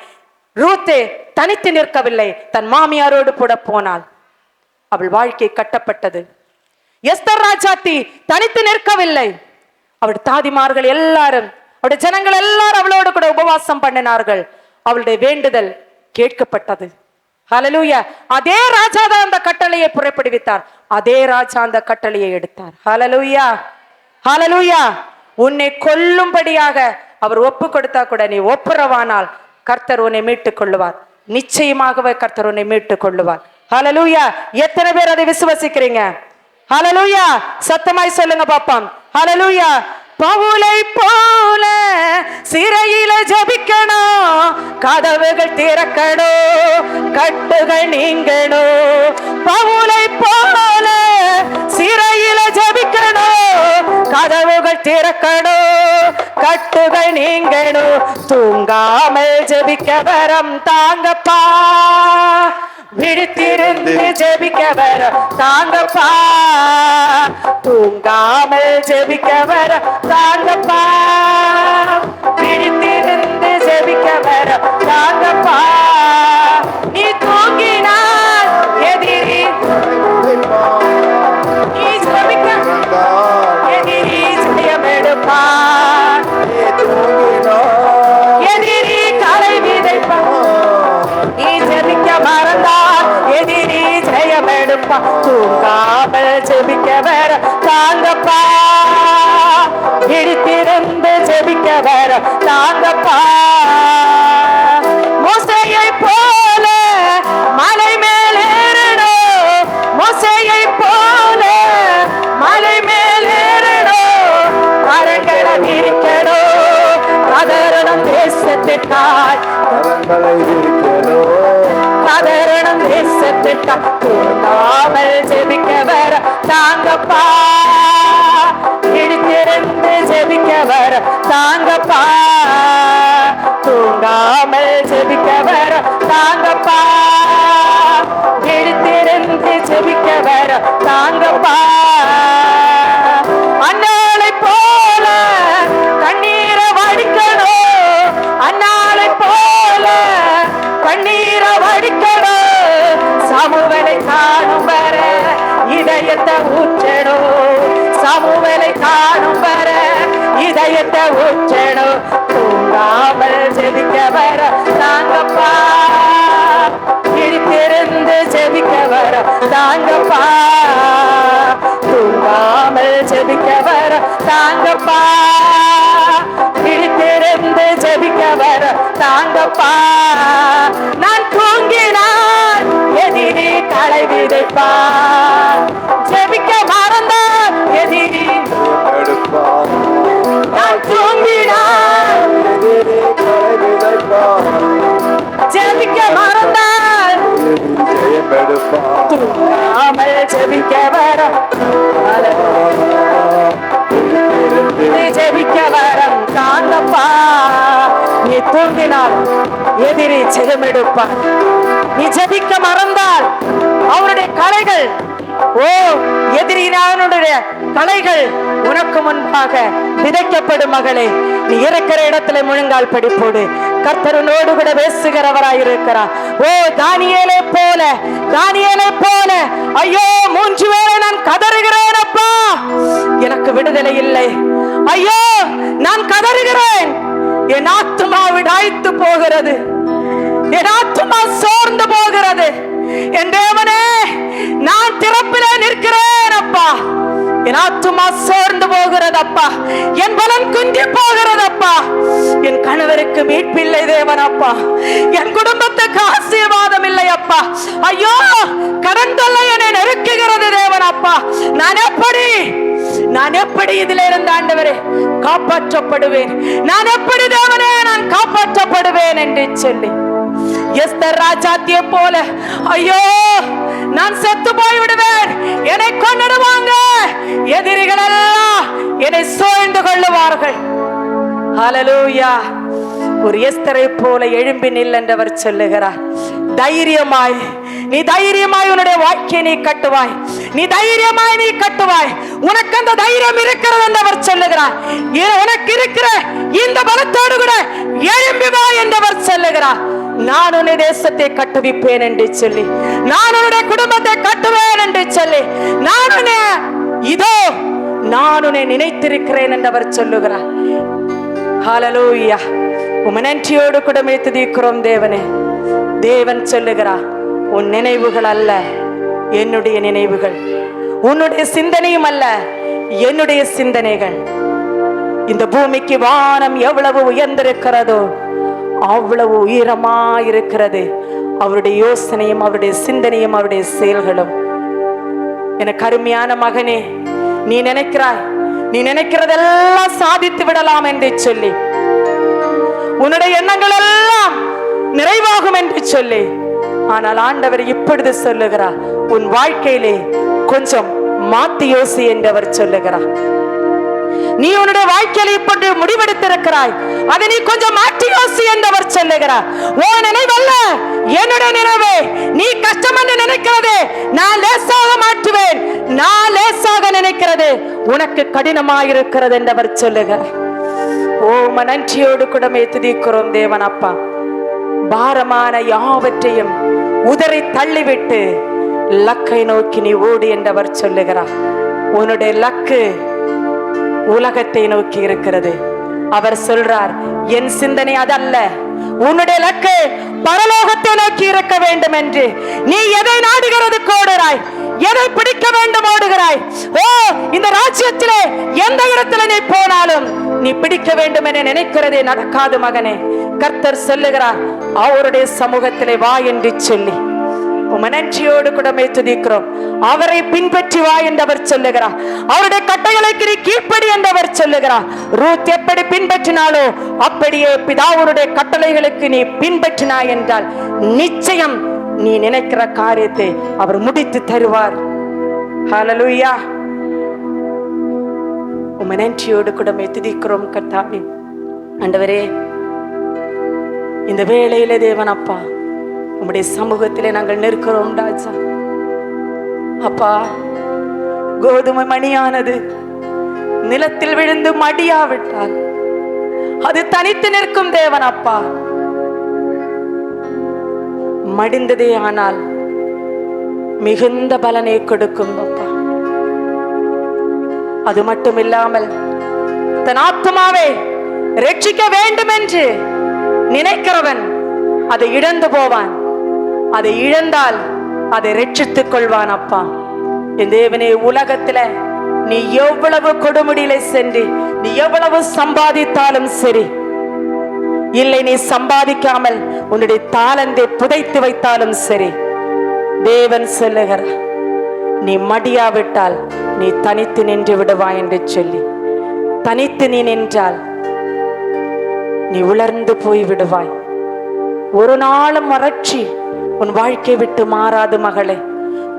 ரூத்து தனித்து நிற்கவில்லை, தன் மாமியாரோடு கூட போனாள். அவள் வாழ்க்கை கட்டப்பட்டது. எஸ்தர் ராஜாத்தி தனித்து நிற்கவில்லை. அவள் தாதிமார்கள் எல்லாரும், அவருடைய ஜனங்கள் எல்லாரும் அவளோடு கூட உபவாசம் பண்ணினார்கள். அவளுடைய வேண்டுதல் கேட்கப்பட்டது. ஹல்லேலூயா. அதே ராஜா தான் அந்த கட்டளையை புறப்படுவித்தார். அதே ராஜா அந்த கட்டளையை எடுத்தார். ஹல்லேலூயா, ஹல்லேலூயா. உன்னை கொல்லும்படியாக அவர் ஒப்பு கொடுத்தா கூட நீ ஒப்புரவானால் கர்த்தர் உன்னை மீட்டுக் கொள்ளுவார். நிச்சயமாகவே கர்த்தர் உன்னை மீட்டுக் கொள்ளுவார். ஹல்லேலூயா. எத்தனை பேர் அதை விசுவாசிக்கிறீங்க? ஹல்லேலூயா. சத்தமாய் சொல்லுங்க பாப்போம். ஹல்லேலூயா. பவுலை போல சிறையில ஜெபிக்கணும், கதவுகள் திறக்கணும், கட்டுகள் நீங்கணும். பவுலை போல சிறையில ஜெபிக்கணும், கதவுகள் திறக்கணும், கட்டுகள் நீங்கணும். தூங்காமல் ஜெபிக்க வரம் தாங்கப்பா, விழித்திருந்து ஜெபிக்க வர தாங்கப்பா, தூங்காமல் ஜெபிக்க வர தாங்கப்பா, விழித்திருந்து ஜெபிக்க வர தாங்கப்பா. நீ தூங்கினால் எதிரி, நீ ஜெபிக்க எதிரி ஜெயம் எடுப்பான், எதிரி களை விதைப்பான். நீ ஜெபிக்க மறந்தால் எதிரி ஜெயம் எடுப்பான். தூங்காமல் ஜெபிக்க வர தாங்கப்பா, இடித்திருந்து ஜெபிக்க வர தாங்கப்பா. மோசேயை போல மலை மேலேறணும், மோசேயை போல மலை மேலேறணும், கரங்களை விரிக்கணும், கதறணும் தேசத்திற்காய், கதறணும் தேசத்திற்காய். தூங்காமல் ஜெபிக்க வர தாங்கப்பா, இடித்திருந்து ஜெபிக்க வர தாங்கப்பா, தூங்காமல் ஜெபிக்க வர தாங்கப்பா, இடித்திருந்து ஜெபிக்க வர தாங்கப்பா. அன்னாளை போல கண்ணீரை வடிக்கணும், அன்னாளை போல கண்ணீரை வடிக்கணும், சமூகலை காணும் வர இதயத்தை ஊற்றணும், சமூகலை காணும் வர இதயத்தை ஊற்றணும். தூங்காமல் ஜெபிக்க வர தாங்கப்பா, இடித்திருந்து ஜெபிக்க வர தாங்கப்பா, தூங்காமல் ஜெபிக்க வர தாங்கப்பா, இடித்திருந்து ஜெபிக்க வர தாங்கப்பா. நான் தூங்கினால் எதிரி களை விதைப்பான், ஜெபிக்க மறந்தால் எதிரி எடுப்பான். நான் தூங்கினால் எதிரி களை விதைப்பான், ஜெபிக்க மறந்தால் ஜெயம் எடுப்பான். தூங்காமல் ஜெபிக்க வர ஜெபிக்க வரம் தாங்கப்பா. நீ தூங்கினால் எதிரி ஜெயம் எடுப்பான், நீ ஜெபிக்க மறந்தால் அவனுடைய கலைகள், ஓ எதிரினுடைய கலைகள் உனக்கு முன்பாக விதைக்கப்படும். மகளே, நீ இருக்கிற இடத்துல முழங்கால் படிப்போடு, கர்த்தரனோடு கூட பேசுகிறவராயிருக்கிறார். ஓ தானியேலை போல, தானியேலை போல, ஐயோ 3 வேளை நான் கதறுகிறேன் அப்பா, எனக்கு விடுதலை இல்லை, ஐயோ நான் கதறுகிறேன், என் ஆத்துமா விடாய்த்து போகிறது, என் ஆத்துமா சோர்ந்து போகிறது. என் தேவனே, நான் திறப்பிலே நிற்கிறேன் அப்பா, என் ஆத்துமா சோர்ந்து போகிறது அப்பா, என் பலம் குன்றி போகிறது அப்பா, என் கணவருக்கு மீட்பில்லை தேவன் அப்பா, என் குடும்பத்துக்கு ஆசீர்வாதம் இல்லை அப்பா, ஐயோ கடன் தொல்லை என்னை நெருக்குகிறது தேவன் அப்பா, நான் எப்படி இதில் இருந்து ஆண்டவரே காப்பாற்றப்படுவேன், நான் எப்படி தேவனே நான் காப்பாற்றப்படுவேன் என்று சொல்லி எஸ்தர் ராஜாத்தியை போல, ஐயோ நான் செத்து போய் விடுவேன், என்னை கொன்னிடுவாங்க, எதிரிகள் எல்லாம் என்னை சூழ்ந்து கொள்ளுவார்கள். ஹல்லேலூயா. ஒரு எஸ்தரை போல எழும்பி நில் என்றவர் சொல்லுகிறார். தைரியமாய் நீ தைரியமாய் உன்னுடைய வாழ்க்கையை நீ கட்டுவாய், நீ தைரியமாய் நீ கட்டுவாய், உனக்கு அந்த தைரியம் இருக்கிறது என்றவர் சொல்லுகிறார். உனக்கு இருக்கிற இந்த பலத்தோடு கூட எழும்பி வா என்றவர் சொல்லுகிறார். நான் உன்னை தேசத்தை கட்டுவிப்பேன் என்று சொல்லி, நான் உன்னுடைய குடும்பத்தை கட்டுவேன் என்று சொல்லி, நான் உன்னை நினைத்திருக்கிறேன் என்றவர் சொல்லுகிறார். ஹல்லேலூயா. உம்மை நன்றியோடு கூட துதிக்கிறோம் தேவனே. தேவன் சொல்லுகிறார், உன் நினைவுகள் அல்ல என்னுடைய நினைவுகள், உன்னுடைய சிந்தனையும் அல்ல என்னுடைய சிந்தனைகள். இந்த பூமிக்கு வானம் எவ்வளவு உயர்ந்திருக்கிறதோ அவ்வளவு உயரமாயிருக்கிறது அவருடைய யோசனையும் அவருடைய சிந்தனையும் அவருடைய செயல்களும். எனக்கு அருமையான மகனே, நீ நினைக்கிறதெல்லாம் சாதித்து விடலாம் என்று சொல்லி, உன்னுடைய எண்ணங்கள் எல்லாம் நிறைவாகும் என்று சொல்லி, ஆனால் ஆண்டவர் இப்பொழுது சொல்லுகிறார், உன் வாழ்க்கையிலே கொஞ்சம் மாத்தி யோசி என்று அவர் சொல்லுகிறார். நீ உன்னுடைய வாழ்க்கையில் இப்பொழுது முடிவெடுத்திருக்கிறாய், அதை நீ கொஞ்சம் மாற்றி யோசி என்று அவர் சொல்லுகிறார். ஓ நினைவல்ல என்னுடைய நினைவே, நீ கஷ்டம் என்று நினைக்கிறது நான் லேசாக மாற்றுவேன், நான் லேசாக நினைக்கிறது உனக்கு கடினமாயிருக்கிறது என்று அவர் சொல்லுகிறார். ஓ நன்றியோடு கூடமே துதிக்கிறோம் தேவன் அப்பா. பாரமான யாவற்றையும் உதறி தள்ளிவிட்டு லக்கை நோக்கி நீ ஓடு என்று அவர் சொல்லுகிறார். உன்னுடைய லக்கு உலகத்தை நோக்கி இருக்கிறது. அவர் சொல்றார், என் சிந்தனை அதல்ல, உன்னுடைய லக்கு பரலோகத்தை நோக்கி இருக்க வேண்டும் என்று. நீ எதை நாடுகிறது ஓடுகிறாய், எதை பிடிக்க வேண்டும் ஓடுகிறாய். ஓ இந்த ராஜ்யத்திலே எந்த இடத்துல நீ போனாலும் நீ பிடிக்க வேண்டும் என நினைக்கிறதே நடக்காது மகனே. கர்த்தர் சொல்லுகிறார், அவருடைய சமூகத்திலே வா என்று சொல்லி நன்றியோடு கூடமே துதிக்கிறோம். அவரை பின்பற்றி வா என்று அவர் சொல்லுகிறார். அவருடைய கட்டளைக்கு நீ கீழ்ப்படி என்று அவர் சொல்லுகிறார். ரூத் எப்படி பின்பற்றினாலோ அப்படியே பிதாவுடைய கட்டளைகளுக்கு நீ பின்பற்றினாய் என்றால் நிச்சயம் நீ நினைக்கிற காரியத்தை அவர் முடித்து தருவார். ஹல்லேலூயா. நன்றியோடு கூடமே துதிக்கிறோம் கர்த்தாவே. ஆண்டவரே, இந்த வேளையிலே தேவன் அப்பா உம்முடைய சமூகத்திலே நாங்கள் நிற்கிறோம் ராஜா. அப்பா, கோதுமை மணியானது நிலத்தில் விழுந்து மடியாவிட்டால் அது தனித்து நிற்கும் தேவன் அப்பா. மடிந்ததே ஆனால் மிகுந்த பலனை கொடுக்கும் அப்பா. அது மட்டும் இல்லாமல் தன் ஆத்மாவை ரட்சிக்க வேண்டும் என்று நினைக்கிறவன் அதை இழந்து போவான். அதை இழந்தால் அதை ரட்சித்துக் கொள்வான் அப்பா. என் தேவனே, உலகத்துல நீ எவ்வளவு கொடுமுடியில சென்று நீ எவ்வளவு சம்பாதித்தாலும் சரி, இல்லை நீ சம்பாதிக்காமல் உன்னுடைய தாளந்தை புதைத்து வைத்தாலும் சரி, தேவன் சொல்லுகிறார், நீ மடியாவிட்டால் நீ தனித்து நின்று விடுவாய் என்று சொல்லி. தனித்து நீ நின்றால் நீ உலர்ந்து போய் விடுவாய். ஒரு நாளும் வறட்சி உன் வாழ்க்கை விட்டு மாறாது மகளே,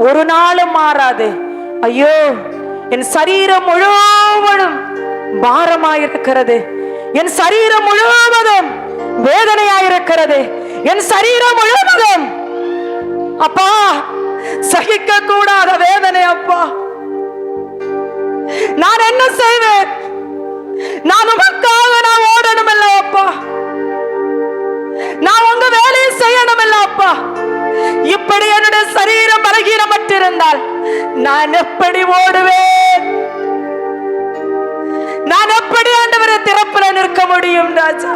ஒரு நாளும் மாறாது. ஐயோ, என் சரீரம் முழுவதும் பாரமாயிருக்கிறது, என் சரீரம் முழுவதும் வேதனையாயிருக்கிறது, என் சரீரம் முழுவதும் அப்பா சகிக்க கூடாத வேதனை அப்பா. நான் என்ன செய்வேன்? நான் உமக்காக நான் ஓடணும் இல்ல அப்பா, நான் உங்க வேலையை செய்யணும் இல்ல அப்பா. இப்படி என்னுடைய சரீரம் பலகீனமற்றிருந்தால் நான் எப்படி ஓடுவேன்? நான் எப்படி ஆண்டவரை திறப்புல நிற்க முடியும் ராஜா?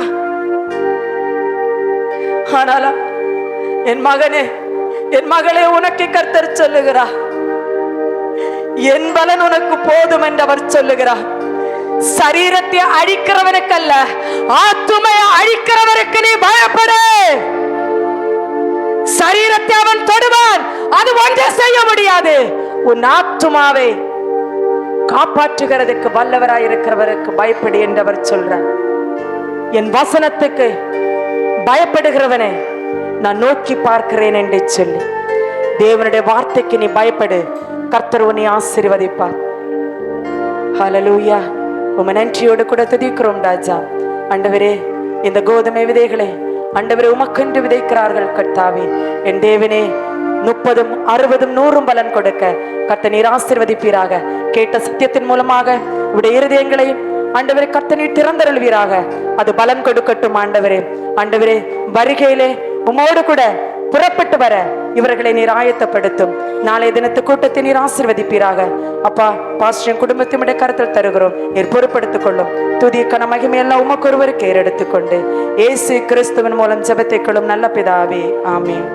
ஆனாலும் என் மகனே, என் மகளே, உனக்கு கர்த்தர் சொல்லுகிறார், என் பலன் உனக்கு போதும் என்று அவர் சொல்லுகிறார். சரீரத்தை அழிக்கிறவனுக்கு அல்ல, ஆத்துமையை அழிக்கிறவனுக்கு நீ பயப்படு. சரீரத்தை அவன் தொடுவான், அது ஒன்றே செய்ய முடியாது. உன் ஆத்துமாவை காப்பாற்றுகிறதுக்கு வல்லவராயிருக்கிறவருக்கு பயப்படு என்று அவர் சொல்றார். என் வசனத்துக்கு பயப்படுகிறவனை நான் நோக்கி பார்க்கிறேன் என்று சொல்லி தேவனுடைய வார்த்தைக்கு நீ பயப்படு. கர்த்தர் உன்னை ஆசீர்வதிப்பார். ஹல்லேலூயா. உம்மை நன்றியோடு கூட துதிக்கிறோம் ராஜா. ஆண்டவரே, இந்த கோதுமை விதைகளை ஆண்டவரே உமக்கென்று விதைக்கிறார்கள் கர்த்தாவே. என் தேவனே, 30, 60, 100 பலன் கொடுக்க கர்த்தர் நீர் ஆசீர்வதிப்பீராக. கேட்ட சத்தியத்தின் மூலமாக உடைய இருதயங்களை ஆண்டவரே கர்த்தர் நீர் திறந்தருள்வீராக. அது பலன் கொடுக்கட்டும் ஆண்டவரே. ஆண்டவரே, வருகையிலே உம்மோடு கூட புறப்பட்டு வர இவர்களை நீர் ஆயத்தப்படுத்தும். நாளைய தினத்து கூட்டத்தை நீர் ஆசீர்வதிப்பீராக. அப்பா, பாஸ்டரின் குடும்பத்தினுடைய கருத்தில் தருகிறோம், நீர் பொறுப்படுத்திக் கொள்ளும். துதி கன மகிமையெல்லாம் உமக்கு ஒருவருக்கு ஏறெடுத்துக்கொண்டு இயேசு கிறிஸ்துவின் மூலம் ஜெபத்தை கொள்ளும் நல்ல பிதாவே, ஆமென்.